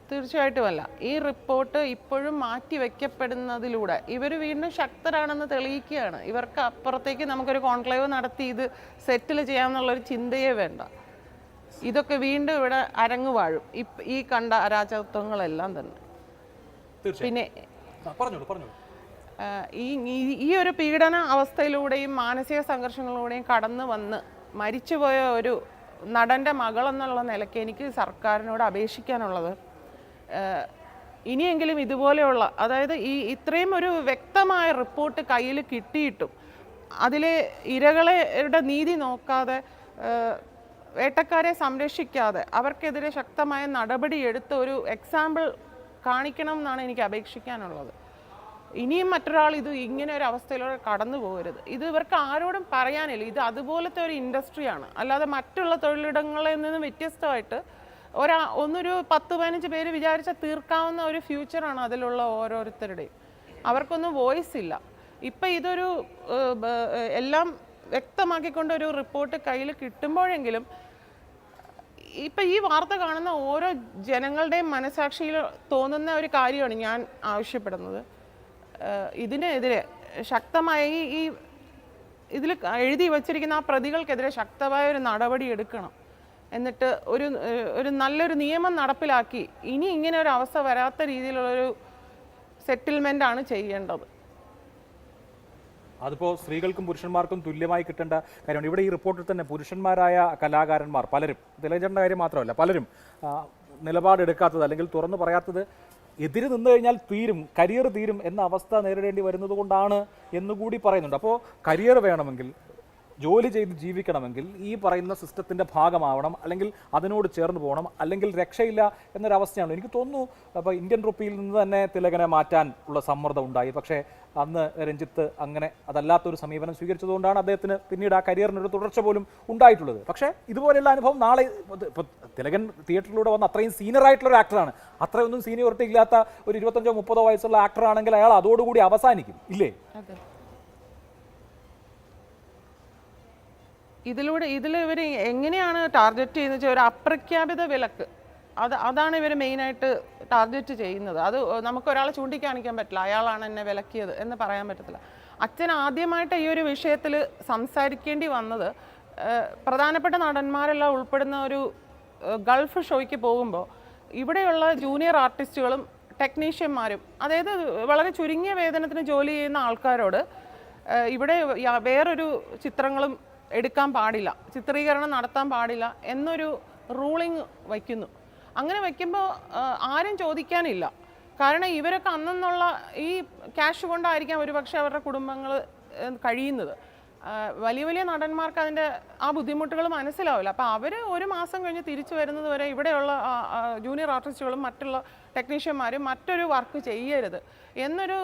തീർച്ചയായിട്ടുമല്ല. ഈ റിപ്പോർട്ട് ഇപ്പോഴും മാറ്റി വയ്ക്കപ്പെടുന്നതിലൂടെ ഇവർ വീണ്ടും ശക്തരാണെന്ന് തെളിയിക്കുകയാണ്. ഇവർക്ക് അപ്പുറത്തേക്ക് നമുക്കൊരു കോൺക്ലേവ് നടത്തി ഇത് സെറ്റിൽ ചെയ്യാമെന്നുള്ളൊരു ചിന്തയേ വേണ്ട. ഇതൊക്കെ വീണ്ടും ഇവിടെ അരങ്ങു വാഴും, ഈ കണ്ട അരാജകത്വങ്ങളെല്ലാം തന്നെ. പിന്നെ ഈ ഒരു പീഡന അവസ്ഥയിലൂടെയും മാനസിക സംഘർഷങ്ങളിലൂടെയും കടന്നു വന്ന് മരിച്ചുപോയ ഒരു നടൻ്റെ മകളെന്നുള്ള നിലയ്ക്ക് എനിക്ക് സർക്കാരിനോട് അപേക്ഷിക്കാനുള്ളത്, ഇനിയെങ്കിലും ഇതുപോലെയുള്ള, അതായത് ഇത്രയും ഒരു വ്യക്തമായ റിപ്പോർട്ട് കയ്യിൽ കിട്ടിയിട്ടും അതിലെ ഇരകളുടെ നീതി നോക്കാതെ, വേട്ടക്കാരെ സംരക്ഷിക്കാതെ അവർക്കെതിരെ ശക്തമായ നടപടി എടുത്ത് ഒരു എക്സാമ്പിൾ കാണിക്കണം എന്നാണ് എനിക്ക് അപേക്ഷിക്കാനുള്ളത്. ഇനിയും മറ്റൊരാൾ ഇങ്ങനെ ഒരു അവസ്ഥയിലൂടെ കടന്നു പോകരുത്. ഇത് ഇവർക്ക് ആരോടും പറയാനില്ല. ഇത് അതുപോലത്തെ ഒരു ഇൻഡസ്ട്രിയാണ്, അല്ലാതെ മറ്റുള്ള തൊഴിലിടങ്ങളിൽ നിന്ന് വ്യത്യസ്തമായിട്ട് ഒന്നൊരു 10-15 പേര് വിചാരിച്ചാൽ തീർക്കാവുന്ന ഒരു ഫ്യൂച്ചറാണ് അതിലുള്ള ഓരോരുത്തരുടെയും. അവർക്കൊന്നും വോയിസ് ഇല്ല. ഇപ്പം ഇതൊരു എല്ലാം വ്യക്തമാക്കിക്കൊണ്ടൊരു റിപ്പോർട്ട് കയ്യിൽ കിട്ടുമ്പോഴെങ്കിലും ഇപ്പം ഈ വാർത്ത കാണുന്ന ഓരോ ജനങ്ങളുടെയും മനസാക്ഷിയിൽ തോന്നുന്ന ഒരു കാര്യമാണ് ഞാൻ ആവശ്യപ്പെടുന്നത്. ഇതിനെതിരെ ശക്തമായ ഇതിൽ എഴുതി വച്ചിരിക്കുന്ന ആ പ്രതികൾക്കെതിരെ ശക്തമായ ഒരു നടപടി എടുക്കണം. എന്നിട്ട് ഒരു നല്ലൊരു നിയമം നടപ്പിലാക്കി ഇനി ഇങ്ങനെ ഒരു അവസ്ഥ വരാത്ത രീതിയിലുള്ളൊരു സെറ്റിൽമെൻ്റ് ആണ് ചെയ്യേണ്ടത്. അതിപ്പോൾ സ്ത്രീകൾക്കും പുരുഷന്മാർക്കും തുല്യമായി കിട്ടേണ്ട കാര്യമാണ്. ഇവിടെ ഈ റിപ്പോർട്ടിൽ തന്നെ പുരുഷന്മാരായ കലാകാരന്മാർ പലരും, തിലകചേട്ടൻ്റെ കാര്യം മാത്രമല്ല, പലരും നിലപാടെടുക്കാത്തത് അല്ലെങ്കിൽ തുറന്നു പറയാത്തത് എതിര് നിന്ന് കഴിഞ്ഞാൽ തീരും, കരിയർ തീരും എന്ന അവസ്ഥ നേരിടേണ്ടി വരുന്നത് കൊണ്ടാണ് എന്നുകൂടി പറയുന്നുണ്ട്. അപ്പോൾ കരിയർ വേണമെങ്കിൽ, ജോലി ചെയ്ത് ജീവിക്കണമെങ്കിൽ ഈ പറയുന്ന സിസ്റ്റത്തിൻ്റെ ഭാഗമാവണം, അല്ലെങ്കിൽ അതിനോട് ചേർന്ന് പോകണം, അല്ലെങ്കിൽ രക്ഷയില്ല എന്നൊരവസ്ഥയാണ്. എനിക്ക് തോന്നുന്നു അപ്പോൾ ഇന്ത്യൻ റുപ്പിയിൽ നിന്ന് തന്നെ തിലകനെ മാറ്റാൻ ഉള്ള സമ്മർദ്ദം ഉണ്ടായി. പക്ഷേ അന്ന് രഞ്ജിത്ത് അങ്ങനെ അതല്ലാത്തൊരു സമീപനം സ്വീകരിച്ചതുകൊണ്ടാണ് അദ്ദേഹത്തിന് പിന്നീട് ആ കരിയറിനൊരു തുടർച്ച പോലും ഉണ്ടായിട്ടുള്ളത്. പക്ഷേ ഇതുപോലെയുള്ള അനുഭവം നാളെ ഇപ്പോൾ തിലകൻ തിയേറ്ററിലൂടെ വന്ന അത്രയും സീനിയർ ആയിട്ടുള്ളൊരു ആക്ടറാണ്, അത്രയൊന്നും സീനിയോറിറ്റി ഇല്ലാത്ത ഒരു 25-30 വയസ്സുള്ള ആക്ടറാണെങ്കിൽ അയാൾ അതോടുകൂടി അവസാനിക്കും, ഇല്ലേ? ഇതിൽ ഇവർ എങ്ങനെയാണ് ടാർഗറ്റ് ചെയ്യുന്നത് വെച്ചാൽ ഒരു അപ്രഖ്യാപിത വിലക്ക്, അതാണ് ഇവർ മെയിനായിട്ട് ടാർഗറ്റ് ചെയ്യുന്നത്. അത് നമുക്കൊരാളെ ചൂണ്ടിക്കാണിക്കാൻ പറ്റില്ല, അയാളാണ് എന്നെ വിലക്കിയത് എന്ന് പറയാൻ പറ്റത്തില്ല. അച്ഛൻ ആദ്യമായിട്ട് ഈ ഒരു വിഷയത്തിൽ സംസാരിക്കേണ്ടി വന്നത് പ്രധാനപ്പെട്ട നടന്മാരെല്ലാം ഉൾപ്പെടുന്ന ഒരു ഗൾഫ് ഷോയ്ക്ക് പോകുമ്പോൾ ഇവിടെയുള്ള ജൂനിയർ ആർട്ടിസ്റ്റുകളും ടെക്നീഷ്യന്മാരും, അതായത് വളരെ ചുരുങ്ങിയ വേതനത്തിന് ജോലി ചെയ്യുന്ന ആൾക്കാരോട് ഇവിടെ വേറൊരു ചിത്രങ്ങളും എടുക്കാൻ പാടില്ല, ചിത്രീകരണം നടത്താൻ പാടില്ല എന്നൊരു റൂളിംഗ് വയ്ക്കുന്നു. അങ്ങനെ വയ്ക്കുമ്പോൾ ആരും ചോദിക്കാനില്ല. കാരണം ഇവരൊക്കെ അന്നുള്ള ഈ ക്യാഷ് കൊണ്ടായിരിക്കാം ഒരുപക്ഷെ അവരുടെ കുടുംബങ്ങൾ കഴിയുന്നത്. വലിയ വലിയ നടന്മാർക്ക് അതിൻ്റെ ആ ബുദ്ധിമുട്ടുകൾ മനസ്സിലാവില്ല. അപ്പോൾ അവർ ഒരു മാസം കഴിഞ്ഞ് തിരിച്ചു വരുന്നത് വരെ ഇവിടെയുള്ള ജൂനിയർ ആർട്ടിസ്റ്റുകളും മറ്റുള്ള ടെക്നീഷ്യന്മാരും മറ്റൊരു വർക്ക് ചെയ്യരുത് എന്നൊരു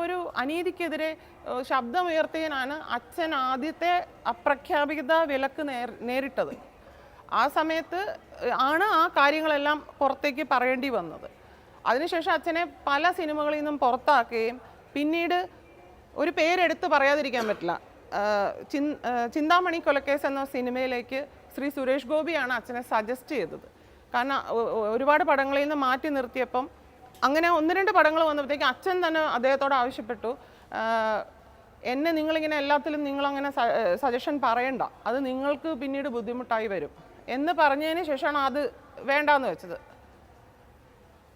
ഒരു അനീതിക്കെതിരെ ശബ്ദമുയർത്തിയതിനാണ് അച്ഛൻ ആദ്യത്തെ അപ്രഖ്യാപിത വിലക്ക് നേരിട്ടത്. ആ സമയത്ത് ആണ് ആ കാര്യങ്ങളെല്ലാം പുറത്തേക്ക് പറയേണ്ടി വന്നത്. അതിനുശേഷം അച്ഛനെ പല സിനിമകളിൽ നിന്നും പുറത്താക്കുകയും പിന്നീട് ഒരു പേരെടുത്ത് പറയാതിരിക്കാൻ പറ്റില്ല, ചിന്താമണി കൊലക്കേസ് എന്ന സിനിമയിലേക്ക് ശ്രീ സുരേഷ് ഗോപിയാണ് അച്ഛനെ സജസ്റ്റ് ചെയ്തത്. കാരണം ഒരുപാട് പടങ്ങളിൽ നിന്ന് മാറ്റി നിർത്തിയപ്പം അങ്ങനെ 1-2 പടങ്ങൾ വന്നപ്പോഴത്തേക്ക് അച്ഛൻ തന്നെ അദ്ദേഹത്തോട് ആവശ്യപ്പെട്ടു, എന്നെ നിങ്ങളിങ്ങനെ എല്ലാത്തിലും നിങ്ങളങ്ങനെ സജഷൻ പറയണ്ട, അത് നിങ്ങൾക്ക് പിന്നീട് ബുദ്ധിമുട്ടായി വരും എന്ന് പറഞ്ഞതിന് ശേഷമാണ് അത് വേണ്ടാന്ന് വെച്ചത്.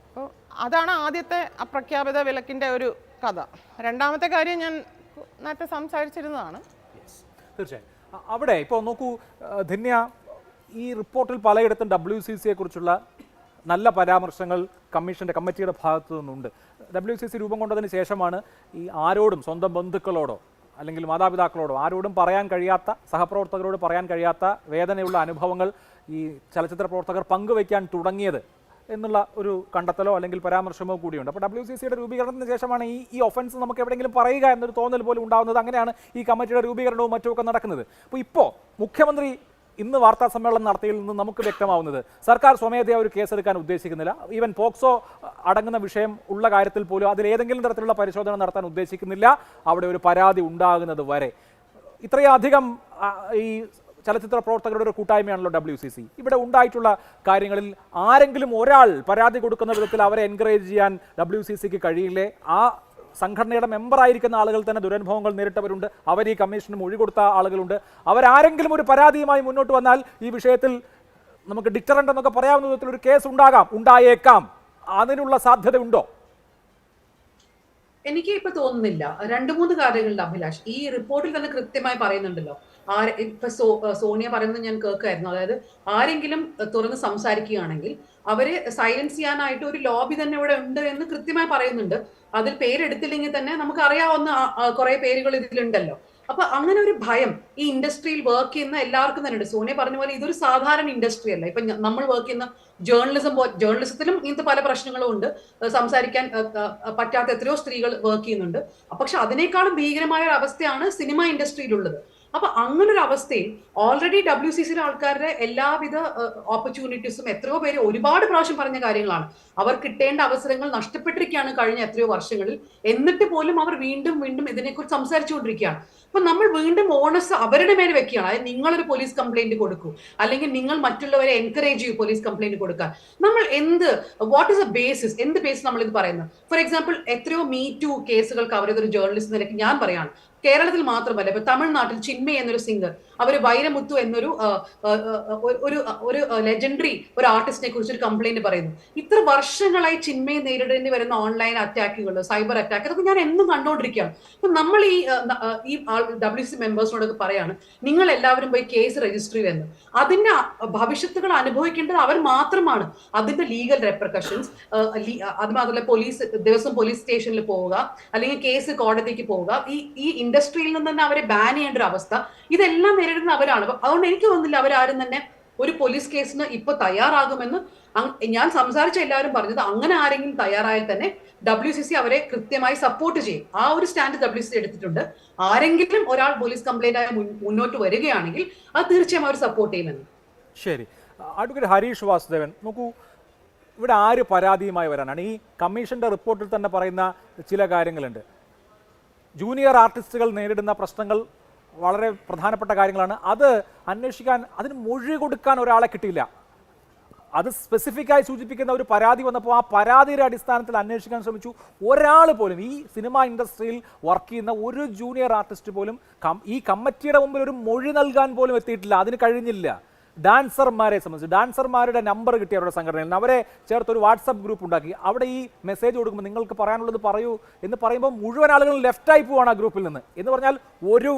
അപ്പോൾ അതാണ് ആദ്യത്തെ അപ്രഖ്യാപിത വിലക്കിൻ്റെ ഒരു കഥ. രണ്ടാമത്തെ കാര്യം ഞാൻ നേരത്തെ സംസാരിച്ചിരുന്നതാണ്. തീർച്ചയായും അവിടെ ഇപ്പോൾ നോക്കൂ ധന്യ, ഈ റിപ്പോർട്ടിൽ പലയിടത്തും WCCയെ കുറിച്ചുള്ള നല്ല പരാമർശങ്ങൾ കമ്മിറ്റിയുടെ ഭാഗത്തു നിന്നുണ്ട്. WCC രൂപം കൊണ്ടതിന് ശേഷമാണ് ഈ ആരോടും, സ്വന്തം ബന്ധുക്കളോടോ അല്ലെങ്കിൽ മാതാപിതാക്കളോടോ ആരോടും പറയാൻ കഴിയാത്ത, സഹപ്രവർത്തകരോട് പറയാൻ കഴിയാത്ത വേദനയുള്ള അനുഭവങ്ങൾ ഈ ചലച്ചിത്ര പ്രവർത്തകർ പങ്കുവയ്ക്കാൻ തുടങ്ങിയത് എന്നുള്ള ഒരു കണ്ടെത്തലോ അല്ലെങ്കിൽ പരാമർശമോ കൂടിയുണ്ട്. അപ്പോൾ WCCയുടെ രൂപീകരണത്തിന് ശേഷമാണ് ഈ ഒഫൻസ് നമുക്ക് എവിടെയെങ്കിലും പറയുക എന്നൊരു തോന്നൽ പോലും ഉണ്ടാകുന്നത്. അങ്ങനെയാണ് ഈ കമ്മിറ്റിയുടെ രൂപീകരണവും മറ്റുമൊക്കെ നടക്കുന്നത്. അപ്പോൾ ഇപ്പോൾ മുഖ്യമന്ത്രി ഇന്ന് വാർത്താ സമ്മേളനം നടത്തിയതിൽ നിന്ന് നമുക്ക് വ്യക്തമാവുന്നത് സർക്കാർ സ്വമേധയാ ഒരു കേസെടുക്കാൻ ഉദ്ദേശിക്കുന്നില്ല. ഈവൻ പോക്സോ അടങ്ങുന്ന വിഷയം ഉള്ള കാര്യത്തിൽ പോലും അതിലേതെങ്കിലും തരത്തിലുള്ള പരിശോധന നടത്താൻ ഉദ്ദേശിക്കുന്നില്ല, അവിടെ ഒരു പരാതി ഉണ്ടാകുന്നത് വരെ. ഇത്രയധികം ഈ ചലച്ചിത്ര പ്രവർത്തകരുടെ ഒരു കൂട്ടായ്മയാണല്ലോ WCC. ഇവിടെ ഉണ്ടായിട്ടുള്ള കാര്യങ്ങളിൽ ആരെങ്കിലും ഒരാൾ പരാതി കൊടുക്കുന്ന വിധത്തിൽ അവരെ എൻകറേജ് ചെയ്യാൻ WCCക്ക് കഴിയില്ലേ? ആ സംഘടനയുടെ മെമ്പറായിരിക്കുന്ന ആളുകൾ തന്നെ ദുരനുഭവങ്ങൾ നേരിട്ടവരുണ്ട്, അവർ ഈ കമ്മീഷന് മൊഴി കൊടുത്ത ആളുകളുണ്ട്. അവരാരെങ്കിലും ഒരു പരാതിയുമായി മുന്നോട്ട് വന്നാൽ ഈ വിഷയത്തിൽ നമുക്ക് ഡിറ്ററൻ്റ് എന്നൊക്കെ പറയാവുന്ന വിധത്തിൽ ഒരു കേസ് ഉണ്ടായേക്കാം. അതിനുള്ള സാധ്യതയുണ്ടോ? എനിക്ക് ഇപ്പൊ തോന്നുന്നില്ല. 2-3 കാര്യങ്ങളുണ്ട് അഭിലാഷ്. ഈ റിപ്പോർട്ടിൽ തന്നെ കൃത്യമായി പറയുന്നുണ്ടല്ലോ, ഇപ്പൊ സോണിയ പറയുന്നത് ഞാൻ കേൾക്കായിരുന്നു. അതായത് ആരെങ്കിലും തുറന്ന് സംസാരിക്കുകയാണെങ്കിൽ അവരെ സൈലൻസ് ചെയ്യാനായിട്ട് ഒരു ലോബി തന്നെ ഇവിടെ ഉണ്ട് എന്ന് കൃത്യമായി പറയുന്നുണ്ട്. അതിൽ പേരെടുത്തില്ലെങ്കിൽ തന്നെ നമുക്ക് അറിയാവുന്ന കുറെ പേരുകൾ ഇതിലുണ്ടല്ലോ. അപ്പൊ അങ്ങനെ ഒരു ഭയം ഈ ഇൻഡസ്ട്രിയിൽ വർക്ക് ചെയ്യുന്ന എല്ലാവർക്കും തന്നെ ഉണ്ട്. സോണിയ പറഞ്ഞ പോലെ ഇതൊരു സാധാരണ ഇൻഡസ്ട്രി അല്ല. ഇപ്പൊ നമ്മൾ വർക്ക് ചെയ്യുന്ന ജേർണലിസത്തിലും ഇങ്ങനത്തെ പല പ്രശ്നങ്ങളും ഉണ്ട്. സംസാരിക്കാൻ പറ്റാത്ത എത്രയോ സ്ത്രീകൾ വർക്ക് ചെയ്യുന്നുണ്ട്. പക്ഷെ അതിനേക്കാളും ഭീകരമായ ഒരു അവസ്ഥയാണ് സിനിമ ഇൻഡസ്ട്രിയിലുള്ളത്. അപ്പൊ അങ്ങനൊരു അവസ്ഥയിൽ ഓൾറെഡി WCCയിലെ ആൾക്കാരുടെ എല്ലാവിധ ഓപ്പർച്യൂണിറ്റീസും എത്രയോ പേര് ഒരുപാട് പ്രാവശ്യം പറഞ്ഞ കാര്യങ്ങളാണ്. അവർ കിട്ടേണ്ട അവസരങ്ങൾ നഷ്ടപ്പെട്ടിരിക്കുകയാണ് കഴിഞ്ഞ എത്രയോ വർഷങ്ങളിൽ. എന്നിട്ട് പോലും അവർ വീണ്ടും വീണ്ടും ഇതിനെക്കുറിച്ച് സംസാരിച്ചുകൊണ്ടിരിക്കുകയാണ്. അപ്പൊ നമ്മൾ വീണ്ടും ഓണസ് അവരുടെ മേലെ വെക്കുകയാണ്. അതായത് നിങ്ങളൊരു പോലീസ് കംപ്ലൈന്റ് കൊടുക്കൂ, അല്ലെങ്കിൽ നിങ്ങൾ മറ്റുള്ളവരെ എൻകറേജ് ചെയ്യൂ പോലീസ് കംപ്ലൈന്റ് കൊടുക്കാൻ. നമ്മൾ വാട്ട് ഇസ് എ ബേസിസ്, എന്ത് ബേസിസ് നമ്മൾ ഇത് പറയുന്നത്? ഫോർ എക്സാമ്പിൾ, എത്രയോ Me2 കേസുകൾ കവർ ചെയ്തൊരു ജേർണലിസ്റ്റ് നിലയ്ക്ക് ഞാൻ പറയാണ്, കേരളത്തിൽ മാത്രമല്ല, ഇപ്പൊ തമിഴ്നാട്ടിൽ ചിന്മയ് എന്നൊരു സിംഗർ, അവര് വൈരമുത്തു എന്നൊരു ഒരു ലെജൻഡറി ഒരു ആർട്ടിസ്റ്റിനെ കുറിച്ച് ഒരു കംപ്ലൈന്റ് പറയുന്നു. ഇത്ര വർഷങ്ങളായി ചിന്മയെ നേരിടേണ്ടി വരുന്ന ഓൺലൈൻ അറ്റാക്കുകൾ, സൈബർ അറ്റാക്ക്, അതൊക്കെ ഞാൻ എന്നും കണ്ടുകൊണ്ടിരിക്കുകയാണ്. അപ്പൊ നമ്മൾ ഈ WCC മെമ്പേഴ്സിനോടൊക്കെ പറയാണ്, നിങ്ങൾ എല്ലാവരും പോയി കേസ് രജിസ്റ്റർ ചെയ്യുമെന്ന്. അതിന്റെ ഭവിഷ്യത്തുകൾ അനുഭവിക്കേണ്ടത് അവർ മാത്രമാണ്. അതിന്റെ ലീഗൽ റെപ്രിക്കഷൻസ്, അത് മാത്രമല്ല ദിവസം പോലീസ് സ്റ്റേഷനിൽ പോവുക, അല്ലെങ്കിൽ കേസ് കോടതിക്ക് പോവുക, ഈ ഇൻഡസ്ട്രിയിൽ നിന്ന് തന്നെ അവരെ ബാൻ ചെയ്യേണ്ട ഒരു അവസ്ഥ, ഇതെല്ലാം നേരിടുന്ന അവരാണ്. അതുകൊണ്ട് എനിക്ക് തോന്നുന്നില്ല അവരാരും തന്നെ ഒരു പോലീസ് കേസിന് ഇപ്പൊ തയ്യാറാകുമെന്ന്. ഞാൻ സംസാരിച്ച എല്ലാവരും പറഞ്ഞത് അങ്ങനെ ആരെങ്കിലും തയ്യാറായാൽ തന്നെ WCC അവരെ കൃത്യമായി സപ്പോർട്ട് ചെയ്യും. ആ ഒരു സ്റ്റാൻഡ് WCC എടുത്തിട്ടുണ്ട്. ആരെങ്കിലും ഒരാൾ പോലീസ് കംപ്ലൈന്റ് ആയി മുന്നോട്ട് വരികയാണെങ്കിൽ അത് തീർച്ചയായും അവർ സപ്പോർട്ട് ചെയ്യുമെന്ന്. ശരി, അഡ്വക്കേറ്റ് ഹരീഷ് വാസുദേവൻ, നോക്കൂ, ഇവിടെ ആര് പരാതിയുമായി വരാനാണ്? ഈ കമ്മീഷന്റെ റിപ്പോർട്ടിൽ തന്നെ പറയുന്ന ചില കാര്യങ്ങളുണ്ട്. ജൂനിയർ ആർട്ടിസ്റ്റുകൾ നേരിടുന്ന പ്രശ്നങ്ങൾ വളരെ പ്രധാനപ്പെട്ട കാര്യങ്ങളാണ്. അത് അന്വേഷിക്കാൻ, അതിന് മൊഴി കൊടുക്കാൻ ഒരാളെ കിട്ടിയില്ല. അത് സ്പെസിഫിക്കായി സൂചിപ്പിക്കുന്ന ഒരു പരാതി വന്നപ്പോൾ ആ പരാതിയുടെ അടിസ്ഥാനത്തിൽ അന്വേഷിക്കാൻ ശ്രമിച്ചു. ഒരാൾ പോലും, ഈ സിനിമ ഇൻഡസ്ട്രിയിൽ വർക്ക് ചെയ്യുന്ന ഒരു ജൂനിയർ ആർട്ടിസ്റ്റ് പോലും ഈ കമ്മിറ്റിയുടെ മുമ്പിൽ ഒരു മൊഴി നൽകാൻ പോലും എത്തിയിട്ടില്ല. അതിന് കഴിഞ്ഞില്ല. ഡാൻസർമാരെ സംബന്ധിച്ച്, ഡാൻസർമാരുടെ നമ്പർ കിട്ടിയ അവരുടെ സംഘടനയിൽ നിന്ന് അവരെ ചേർത്തൊരു വാട്സപ്പ് ഗ്രൂപ്പ് ഉണ്ടാക്കി. അവിടെ ഈ മെസ്സേജ് കൊടുക്കുമ്പോൾ നിങ്ങൾക്ക് പറയാനുള്ളത് പറയൂ എന്ന് പറയുമ്പോൾ മുഴുവൻ ആളുകളും ലെഫ്റ്റായി പോവാണ് ആ ഗ്രൂപ്പിൽ നിന്ന്. എന്ന് പറഞ്ഞാൽ ഒരു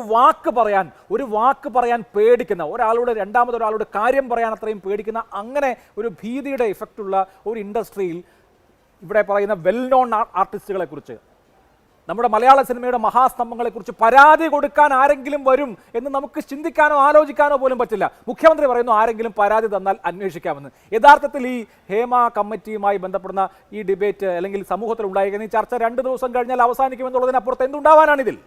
വാക്ക് പറയാൻ പേടിക്കുന്ന ഒരാളോട്, രണ്ടാമതൊരാളോട് കാര്യം പറയാൻ അത്രയും പേടിക്കുന്ന, അങ്ങനെ ഒരു ഭീതിയുടെ ഇഫക്റ്റുള്ള ഒരു ഇൻഡസ്ട്രിയിൽ ഇവിടെ പറയുന്ന വെൽ നോൺ ആർട്ടിസ്റ്റുകളെ കുറിച്ച്, നമ്മുടെ മലയാള സിനിമയുടെ മഹാസ്തംഭങ്ങളെക്കുറിച്ച് പരാതി കൊടുക്കാൻ ആരെങ്കിലും വരും എന്ന് നമുക്ക് ചിന്തിക്കാനോ ആലോചിക്കാനോ പോലും പറ്റില്ല. മുഖ്യമന്ത്രി പറയുന്നു ആരെങ്കിലും പരാതി തന്നാൽ അന്വേഷിക്കാമെന്ന്. യഥാർത്ഥത്തിൽ ഈ ഹേമ കമ്മിറ്റിയുമായി ബന്ധപ്പെടുന്ന ഈ ഡിബേറ്റ് അല്ലെങ്കിൽ സമൂഹത്തിൽ ഉണ്ടായിരിക്കുന്ന ഈ ചർച്ച 2 ദിവസം കഴിഞ്ഞാൽ അവസാനിക്കുമെന്നുള്ളതിനപ്പുറത്ത് എന്തുണ്ടാവാനാണ് ഇതിൽ?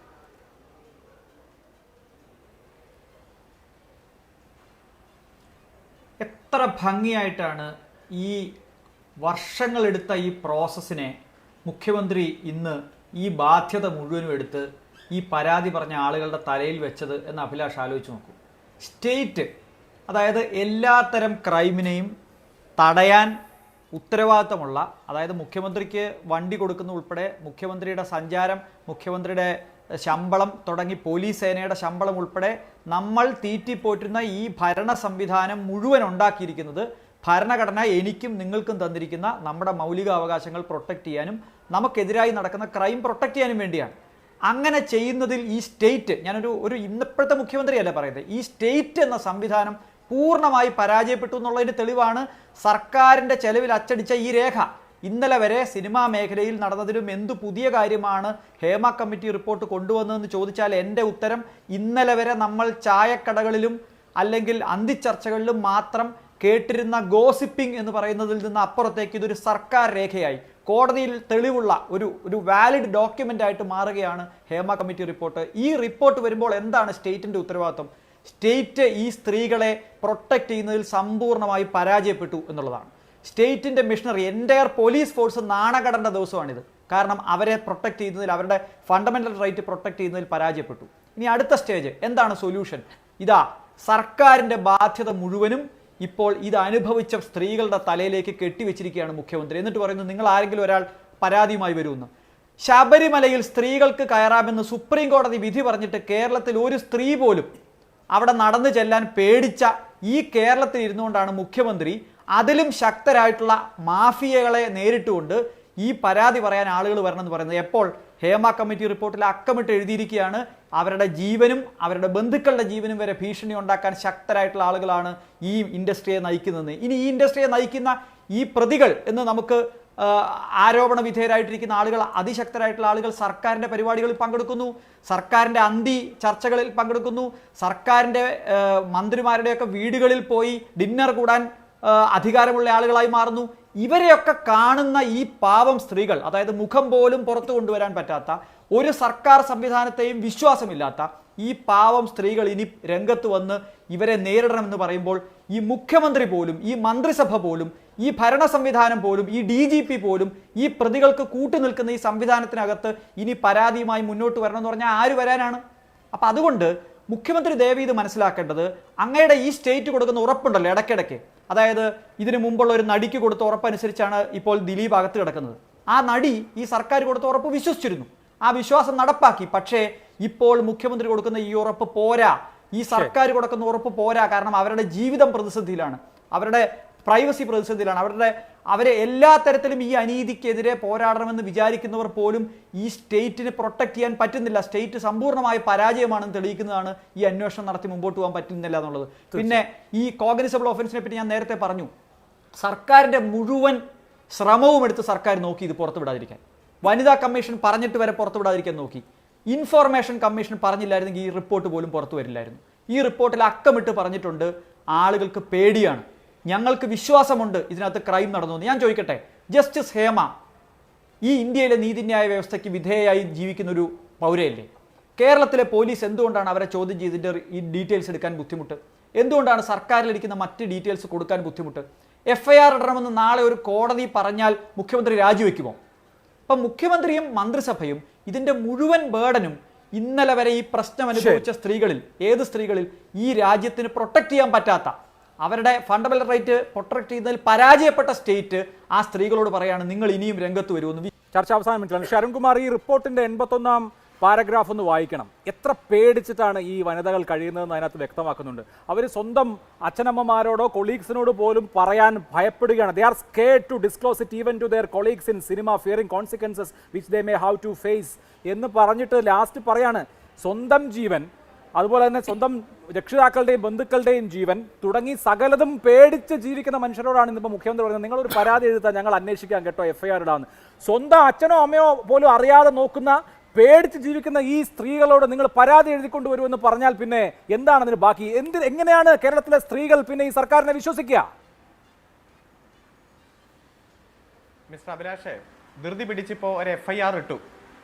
എത്ര ഭംഗിയായിട്ടാണ് ഈ വർഷങ്ങളെടുത്ത ഈ പ്രോസസ്സിനെ മുഖ്യമന്ത്രി ഇന്ന് ഈ ബാധ്യത മുഴുവനും എടുത്ത് ഈ പരാതി പറഞ്ഞ ആളുകളുടെ തലയിൽ വെച്ചത് എന്ന് അഭിലാഷ് ആലോചിച്ച് നോക്കൂ. സ്റ്റേറ്റ്, അതായത് എല്ലാത്തരം ക്രൈമിനെയും തടയാൻ ഉത്തരവാദിത്തമുള്ള, അതായത് മുഖ്യമന്ത്രിക്ക് വണ്ടി കൊടുക്കുന്ന ഉൾപ്പെടെ, മുഖ്യമന്ത്രിയുടെ സഞ്ചാരം, മുഖ്യമന്ത്രിയുടെ ശമ്പളം തുടങ്ങി പോലീസ് സേനയുടെ ശമ്പളം ഉൾപ്പെടെ നമ്മൾ തീറ്റിപ്പോറ്റുന്ന ഈ ഭരണ സംവിധാനം മുഴുവൻ ഉണ്ടാക്കിയിരിക്കുന്നത് ഭരണഘടന എനിക്കും നിങ്ങൾക്കും തന്നിരിക്കുന്ന നമ്മുടെ മൗലികാവകാശങ്ങൾ പ്രൊട്ടക്റ്റ് ചെയ്യാനും നമുക്കെതിരായി നടക്കുന്ന ക്രൈം പ്രൊട്ടക്റ്റ് ചെയ്യാനും വേണ്ടിയാണ്. അങ്ങനെ ചെയ്യുന്നതിൽ ഈ സ്റ്റേറ്റ്, ഞാനൊരു ഇന്നപ്പോഴത്തെ മുഖ്യമന്ത്രിയല്ല പറയുന്നത്, ഈ സ്റ്റേറ്റ് എന്ന സംവിധാനം പൂർണ്ണമായി പരാജയപ്പെട്ടു എന്നുള്ളതിന് തെളിവാണ് സർക്കാരിൻ്റെ ചെലവിൽ അച്ചടിച്ച ഈ രേഖ. ഇന്നലെ വരെ സിനിമാ മേഖലയിൽ നടന്നതിലും എന്തു പുതിയ കാര്യമാണ് ഹേമ കമ്മിറ്റി റിപ്പോർട്ട് കൊണ്ടുവന്നതെന്ന് ചോദിച്ചാൽ എൻ്റെ ഉത്തരം, ഇന്നലെ വരെ നമ്മൾ ചായക്കടകളിലും അല്ലെങ്കിൽ അന്തിച്ചർച്ചകളിലും മാത്രം കേട്ടിരുന്ന ഗോസിപ്പിംഗ് എന്ന് പറയുന്നതിൽ നിന്ന് അപ്പുറത്തേക്ക് ഇതൊരു സർക്കാർ രേഖയായി കോടതിയിൽ തെളിവുള്ള ഒരു വാലിഡ് ഡോക്യുമെൻ്റ് ആയിട്ട് മാറുകയാണ് ഹേമ കമ്മിറ്റി റിപ്പോർട്ട്. ഈ റിപ്പോർട്ട് വരുമ്പോൾ എന്താണ് സ്റ്റേറ്റിൻ്റെ ഉത്തരവാദിത്വം? സ്റ്റേറ്റ് ഈ സ്ത്രീകളെ പ്രൊട്ടക്റ്റ് ചെയ്യുന്നതിൽ സമ്പൂർണ്ണമായി പരാജയപ്പെട്ടു എന്നുള്ളതാണ്. സ്റ്റേറ്റിൻ്റെ മിഷണറി, എൻ്റയർ പോലീസ് ഫോഴ്സ് നാണകടേണ്ട ദിവസമാണിത്. കാരണം അവരെ പ്രൊട്ടക്റ്റ് ചെയ്യുന്നതിൽ, അവരുടെ ഫണ്ടമെൻ്റൽ റൈറ്റ് പ്രൊട്ടക്റ്റ് ചെയ്യുന്നതിൽ പരാജയപ്പെട്ടു. ഇനി അടുത്ത സ്റ്റേജ് എന്താണ് സൊല്യൂഷൻ? ഇതാ സർക്കാരിൻ്റെ ബാധ്യത മുഴുവനും ഇപ്പോൾ ഇത് അനുഭവിച്ച സ്ത്രീകളുടെ തലയിലേക്ക് കെട്ടിവെച്ചിരിക്കുകയാണ് മുഖ്യമന്ത്രി. എന്നിട്ട് പറയുന്നു നിങ്ങൾ ആരെങ്കിലും ഒരാൾ പരാതിയുമായി വരുമെന്ന്. ശബരിമലയിൽ സ്ത്രീകൾക്ക് കയറാമെന്ന് സുപ്രീം കോടതി വിധി പറഞ്ഞിട്ട് കേരളത്തിൽ ഒരു സ്ത്രീ പോലും അവിടെ നടന്നു ചെല്ലാൻ പേടിച്ച ഈ കേരളത്തിൽ ഇരുന്നുകൊണ്ടാണ് മുഖ്യമന്ത്രി അതിലും ശക്തരായിട്ടുള്ള മാഫിയകളെ നേരിട്ടുകൊണ്ട് ഈ പരാതി പറയാൻ ആളുകൾ വരണമെന്ന് പറയുന്നത്. എപ്പോൾ? ഹേമ കമ്മിറ്റി റിപ്പോർട്ടിൽ അക്കമിട്ട് എഴുതിയിരിക്കുകയാണ് അവരുടെ ജീവനും അവരുടെ ബന്ധുക്കളുടെ ജീവനും വരെ ഭീഷണി ഉണ്ടാക്കാൻ ശക്തരായിട്ടുള്ള ആളുകളാണ് ഈ ഇൻഡസ്ട്രിയെ നയിക്കുന്നത്. ഇനി ഈ ഇൻഡസ്ട്രിയെ നയിക്കുന്ന ഈ പ്രതികൾ എന്ന് നമുക്ക് ആരോപണ വിധേയരായിട്ടിരിക്കുന്ന ആളുകൾ, അതിശക്തരായിട്ടുള്ള ആളുകൾ സർക്കാരിൻ്റെ പരിപാടികളിൽ പങ്കെടുക്കുന്നു, സർക്കാരിൻ്റെ അന്തി ചർച്ചകളിൽ പങ്കെടുക്കുന്നു, സർക്കാരിൻ്റെ മന്ത്രിമാരുടെയൊക്കെ വീടുകളിൽ പോയി ഡിന്നർ കൂടാൻ അധികാരമുള്ള ആളുകളായി മാറുന്നു. ഇവരെയൊക്കെ കാണുന്ന ഈ പാവം സ്ത്രീകൾ, അതായത് മുഖം പോലും പുറത്തു കൊണ്ടുവരാൻ പറ്റാത്ത, ഒരു സർക്കാർ സംവിധാനത്തെയും വിശ്വാസമില്ലാത്ത ഈ പാവം സ്ത്രീകൾ ഇനി രംഗത്ത് വന്ന് ഇവരെ നേരിടണമെന്ന് പറയുമ്പോൾ ഈ മുഖ്യമന്ത്രി പോലും, ഈ മന്ത്രിസഭ പോലും, ഈ ഭരണ സംവിധാനം പോലും, ഈ DGP പോലും ഈ പ്രതികൾക്ക് കൂട്ടുനിൽക്കുന്ന ഈ സംവിധാനത്തിനകത്ത് ഇനി പരാതിയുമായി മുന്നോട്ട് വരണമെന്ന് പറഞ്ഞാൽ ആര് വരാനാണ്? അപ്പം അതുകൊണ്ട് മുഖ്യമന്ത്രി ദയവ് ഇത് മനസ്സിലാക്കേണ്ടത്, അങ്ങയുടെ ഈ സ്റ്റേറ്റ് കൊടുക്കുന്ന ഉറപ്പുണ്ടല്ലോ ഇടയ്ക്കിടയ്ക്ക്, അതായത് ഇതിനു മുമ്പുള്ള ഒരു നടിക്ക് കൊടുത്ത ഉറപ്പനുസരിച്ചാണ് ഇപ്പോൾ ദിലീപ് അകത്ത് കിടക്കുന്നത്. ആ നടി ഈ സർക്കാർ കൊടുത്ത ഉറപ്പ് വിശ്വസിച്ചിരുന്നു, ആ വിശ്വാസം നടപ്പാക്കി. പക്ഷേ ഇപ്പോൾ മുഖ്യമന്ത്രി കൊടുക്കുന്ന ഈ ഉറപ്പ് പോരാ, ഈ സർക്കാർ കൊടുക്കുന്ന ഉറപ്പ് പോരാ. കാരണം അവരുടെ ജീവിതം പ്രതിസന്ധിയിലാണ്, അവരുടെ പ്രൈവസി പ്രതിസന്ധിയിലാണ്, അവരെ എല്ലാ തരത്തിലും ഈ അനീതിക്കെതിരെ പോരാടണമെന്ന് വിചാരിക്കുന്നവർ പോലും ഈ സ്റ്റേറ്റിന് പ്രൊട്ടക്ട് ചെയ്യാൻ പറ്റുന്നില്ല. സ്റ്റേറ്റ് സമ്പൂർണ്ണമായ പരാജയമാണെന്ന് തെളിയിക്കുന്നതാണ് ഈ അന്വേഷണം നടത്തി മുമ്പോട്ട് പോകാൻ പറ്റുന്നില്ല എന്നുള്ളത്. പിന്നെ ഈ കോഗ്നിസബിൾ ഒഫൻസിനെ പറ്റി ഞാൻ നേരത്തെ പറഞ്ഞു. സർക്കാരിൻ്റെ മുഴുവൻ ശ്രമവും എടുത്ത് സർക്കാർ നോക്കി ഇത് പുറത്തുവിടാതിരിക്കാൻ. വനിതാ കമ്മീഷൻ പറഞ്ഞിട്ട് വരെ പുറത്തുവിടാതിരിക്കാൻ നോക്കി. ഇൻഫോർമേഷൻ കമ്മീഷൻ പറഞ്ഞില്ലായിരുന്നെങ്കിൽ ഈ റിപ്പോർട്ട് പോലും പുറത്തു വരില്ലായിരുന്നു. ഈ റിപ്പോർട്ടിൽ അക്കമിട്ട് പറഞ്ഞിട്ടുണ്ട് ആളുകൾക്ക് പേടിയാണ്, ഞങ്ങൾക്ക് വിശ്വാസമുണ്ട് ഇതിനകത്ത് ക്രൈം നടന്നു. ഞാൻ ചോദിക്കട്ടെ, ജസ്റ്റിസ് ഹേമ ഈ ഇന്ത്യയിലെ നീതിന്യായ വ്യവസ്ഥയ്ക്ക് വിധേയമായി ജീവിക്കുന്ന ഒരു പൗരയല്ലേ? കേരളത്തിലെ പോലീസ് എന്തുകൊണ്ടാണ് അവരെ ചോദ്യം ചെയ്തിട്ട് ഈ ഡീറ്റെയിൽസ് എടുക്കാൻ ബുദ്ധിമുട്ട്? എന്തുകൊണ്ടാണ് സർക്കാരിലിരിക്കുന്ന മറ്റ് ഡീറ്റെയിൽസ് കൊടുക്കാൻ ബുദ്ധിമുട്ട്? FIR ഇടണമെന്ന് നാളെ ഒരു കോടതി പറഞ്ഞാൽ മുഖ്യമന്ത്രി രാജിവെക്കുമോ? അപ്പം മുഖ്യമന്ത്രിയും മന്ത്രിസഭയും ഇതിൻ്റെ മുഴുവൻ ബേർഡനും ഇന്നലെ വരെ ഈ പ്രശ്നം അനുഭവിച്ച സ്ത്രീകളിൽ, ഏത് സ്ത്രീകളിൽ? ഈ രാജ്യത്തിന് പ്രൊട്ടക്ട് ചെയ്യാൻ പറ്റാത്ത, അവരുടെ ഫണ്ടമെന്റൽ റൈറ്റ് പ്രൊട്ടക്ട് ചെയ്യുന്നതിൽ പരാജയപ്പെട്ട സ്റ്റേറ്റ് ആ സ്ത്രീകളോട് പറയാണ് നിങ്ങൾ ഇനിയും രംഗത്ത് വരുമെന്ന്. ചർച്ച അവസാന മിനിറ്റിലാണ്. അരുൺകുമാർ, ഈ റിപ്പോർട്ടിന്റെ 81-ാം പാരഗ്രാഫ് ഒന്ന് വായിക്കണം. എത്ര പേടിച്ചിട്ടാണ് ഈ വനിതകൾ കഴിയുന്നതെന്ന് അതിനകത്ത് വ്യക്തമാക്കുന്നുണ്ട്. അവർ സ്വന്തം അച്ഛനമ്മമാരോടോ കൊളീഗ്സിനോട് പോലും പറയാൻ ഭയപ്പെടുകയാണ്. They are scared to disclose it even to their colleagues in cinema, fearing consequences which they may have to face എന്ന് പറഞ്ഞിട്ട് ലാസ്റ്റ് പറയാണ് സ്വന്തം ജീവൻ, അതുപോലെ തന്നെ സ്വന്തം രക്ഷിതാക്കളുടെയും ബന്ധുക്കളുടെയും ജീവൻ തുടങ്ങി സകലതും പേടിച്ച് ജീവിക്കുന്ന മനുഷ്യരോടാണ് ഇന്നിപ്പോൾ മുഖ്യമന്ത്രി പറയുന്നത് നിങ്ങളൊരു പരാതി എഴുതാൻ ഞങ്ങൾ അന്വേഷിക്കാൻ കേട്ടോ, FIR ഇടാമെന്ന്. സ്വന്തം അച്ഛനോ അമ്മയോ പോലും അറിയാതെ നോക്കുന്ന, പേടിച്ച് ജീവിക്കുന്ന ഈ സ്ത്രീകളോട് നിങ്ങൾ പരാതി എഴുതിക്കൊണ്ട് വരുമെന്ന് പറഞ്ഞാൽ പിന്നെ എന്താണ് അതിന് ബാക്കി? എങ്ങനെയാണ് കേരളത്തിലെ സ്ത്രീകൾ പിന്നെ ഈ സർക്കാരിനെ വിശ്വസിക്കുക? മിസ്റ്റർ അഭിലാഷേ, ധൃതി പിടിച്ചിപ്പോൾ ഒരു FIR ഇട്ടു,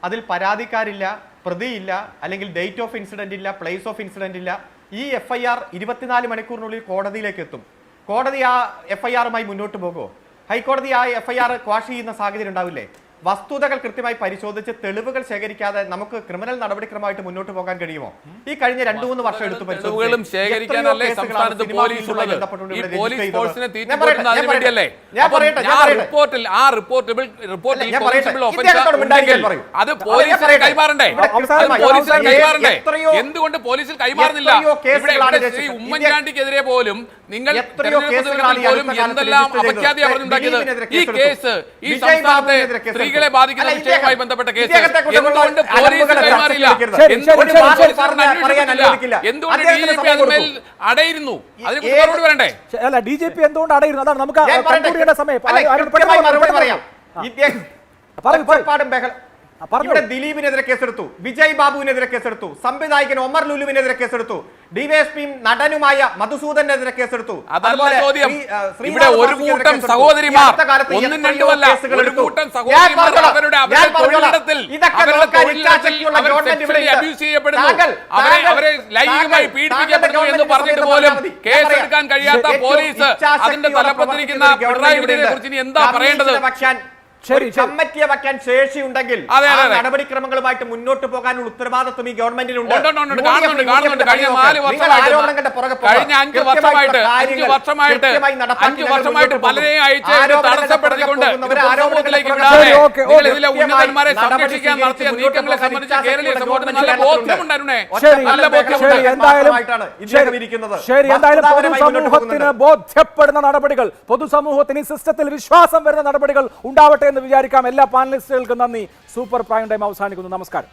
അതിൽ പരാതിക്കാരില്ല, പ്രതിയില്ല, അല്ലെങ്കിൽ ഡേറ്റ് ഓഫ് ഇൻസിഡന്റ് ഇല്ല, പ്ലേസ് ഓഫ് ഇൻസിഡന്റ് ഇല്ല. ഈ FIR 24 മണിക്കൂറിനുള്ളിൽ കോടതിയിലേക്ക് എത്തും. കോടതി ആ FIR-മായി മുന്നോട്ട് പോകുമോ? ഹൈക്കോടതി ആ FIR ക്വാഷ് ചെയ്യുന്ന സാഹചര്യം ഉണ്ടാവില്ലേ? വസ്തുതകൾ കൃത്യമായി പരിശോധിച്ച് തെളിവുകൾ ശേഖരിക്കാതെ നമുക്ക് ക്രിമിനൽ നടപടിക്രമമായിട്ട് മുന്നോട്ട് പോകാൻ കഴിയുമോ? ഈ കഴിഞ്ഞ 2-3 വർഷം എടുത്തു എന്തുകൊണ്ട് പോലീസിൽ കൈമാറുന്നില്ല? ഉമ്മൻചാണ്ടിക്കെതിരെ പോലും നിങ്ങൾ എന്തെല്ലാം അപഖ്യാതിയാണ് പറഞ്ഞുണ്ടാക്കിയത്. ഈ കേസ് ഈ സംസ്ഥാനത്തെ സ്ത്രീകളെ ബാധിക്കുന്ന അല്ല, വിഷയവുമായി ബന്ധപ്പെട്ട കേസ് ഇദ്ദേഹത്തെ കുറിച്ചുള്ള എന്തുകൊണ്ട് പോലീസ് അലമ്പുകളെ കൈമാറിയില്ല? ചർച്ചയ്ക്ക് ശരി, എന്തുകൊണ്ട് ശരി, പോലീസ് ശരി, സാറിന് പറയാൻ അനുവദിക്കില്ല. എന്തുകൊണ്ട് അദ്ദേഹത്തിന് DGP സമയം അതിന്മേൽ കൊടുക്കും. അടയിരുന്നു? അതിനെക്കുറിച്ച് മറുപടി പറയണ്ടേ? അല്ല DGP എന്തുകൊണ്ട് അടയിരുന്നു? അതാണ് നമുക്ക് ഞാൻ പറയട്ടെ. conclude ചെയ്യേണ്ട സമയം. അല്ല, ആരും കൃത്യമായി പെട്ടെന്ന് മറുപടി പറയൂ. പറയാം. ഇദ്ദേഹം പറയൂ. ഒച്ചപ്പാടും ബഹളം. പറഞ്ഞോളൂ. ഇവിടെ ദിലീപിനെതിരെ കേസെടുത്തു, വിജയ് ബാബുവിനെതിരെ കേസെടുത്തു, സംവിധായകൻ ഒമർ ലുലുവിനെതിരെ കേസെടുത്തു, ഡിവൈഎസ്പിയും നടനുമായ മധുസൂദനെതിരെ കേസെടുത്തു. അതല്ല അതുപോലെ ചോദ്യം. ശ്രീനാഥ് ഇവിടെ ഒരു വാസിക്കെതിരെ കൂട്ടം കേസെടുത്തു. സഹോദരിമാർ, ഈ അടുത്ത കാലത്ത് ഒന്നും എത്രയോ രണ്ടുമല്ല, കേസുകൾ ഒരു എടുത്തു. കൂട്ടം ഞാൻ സഹോദരിമാർ പറഞ്ഞോളാം. അവരുടെ ഞാൻ പറഞ്ഞോളാം. തൊഴിലിടത്തിൽ ഇതൊക്കെ അവരുടെ നോക്കാൻ തൊഴിലിടത്തിൽ ഇച്ഛാശക്തിയുള്ള അവർ ഗവൺമെന്റ് ഇവിടെ സെക്ഷലി ഉണ്ട്. അബ്യൂസ് ചെയ്യപ്പെടുന്നു, താങ്കൾ- അവരെ ലൈംഗികമായി താങ്കൾ- പീഡിപ്പിക്കപ്പെടുന്നു താങ്കളുടെ എന്ന് പറഞ്ഞിട്ട് ഗവൺമെന്റ് പോലും പറഞ്ഞാൽ മതി. കേസെടുക്കാൻ ഞാൻ കഴിയാത്ത പറയാം. പോലീസ് ഇച്ഛാശക്തിയോടെ അതിന്റെ തലപ്പത്തിരിക്കുന്ന പ്രവർത്തിക്കുന്ന പിണറായി ഗവൺമെന്റ് വിജയനെ ഇവിടെ കുറിച്ച് ഇനി എന്താ പറയേണ്ടത്? കമ്മീഷനെ വെക്കാൻ ശരി, ശരി. കമ്മിറ്റിയെ വെക്കാൻ ശേഷിയുണ്ടെങ്കിൽ അതെ, ആ അതെ, അതെ. നടപടിക്രമങ്ങളുമായിട്ട് മുന്നോട്ട് പോകാനുള്ള ഉത്തരവാദിത്വം ഈ ഗവൺമെന്റിനുണ്ട്. ഉണ്ട്, ഉണ്ട്, ഉണ്ട്. കാണുന്നുണ്ട്. കഴിഞ്ഞ 4 വർഷമായിട്ട് കഴിഞ്ഞ 5 വർഷമായിട്ട് പലരെയും അയച്ച് തടസ്സപ്പെടുത്തിക്കൊണ്ട് സമൂഹത്തിലേക്ക് വിടാതെ ഓക്കെ, നിങ്ങൾ ഇതിലെ ഉന്നതന്മാരെ സംരക്ഷിക്കാൻ നടത്തിയ നീക്കങ്ങളെ സംബന്ധിച്ച് കേരളീയ സമൂഹത്തിന് നല്ല ബോധ്യമുണ്ടായിരുന്നേ. ശരി, നല്ല ശരി, ബോധ്യമുണ്ട്. എന്തായാലും ശരി, എന്തായാലും പൊതുസമൂഹത്തിന് ബോധ്യപ്പെടുന്ന നടപടികൾ, പൊതുസമൂഹത്തിന് ഈ സിസ്റ്റത്തിൽ വിശ്വാസം വരുന്ന നടപടികൾ ഉണ്ടാവട്ടെ എന്ന് വിചാരിക്കാം. എല്ലാ പാനലിസ്റ്റുകൾക്കും നന്ദി. സൂപ്പർ പ്രൈം ടൈം അവസാനിക്കുന്നു. നമസ്കാരം.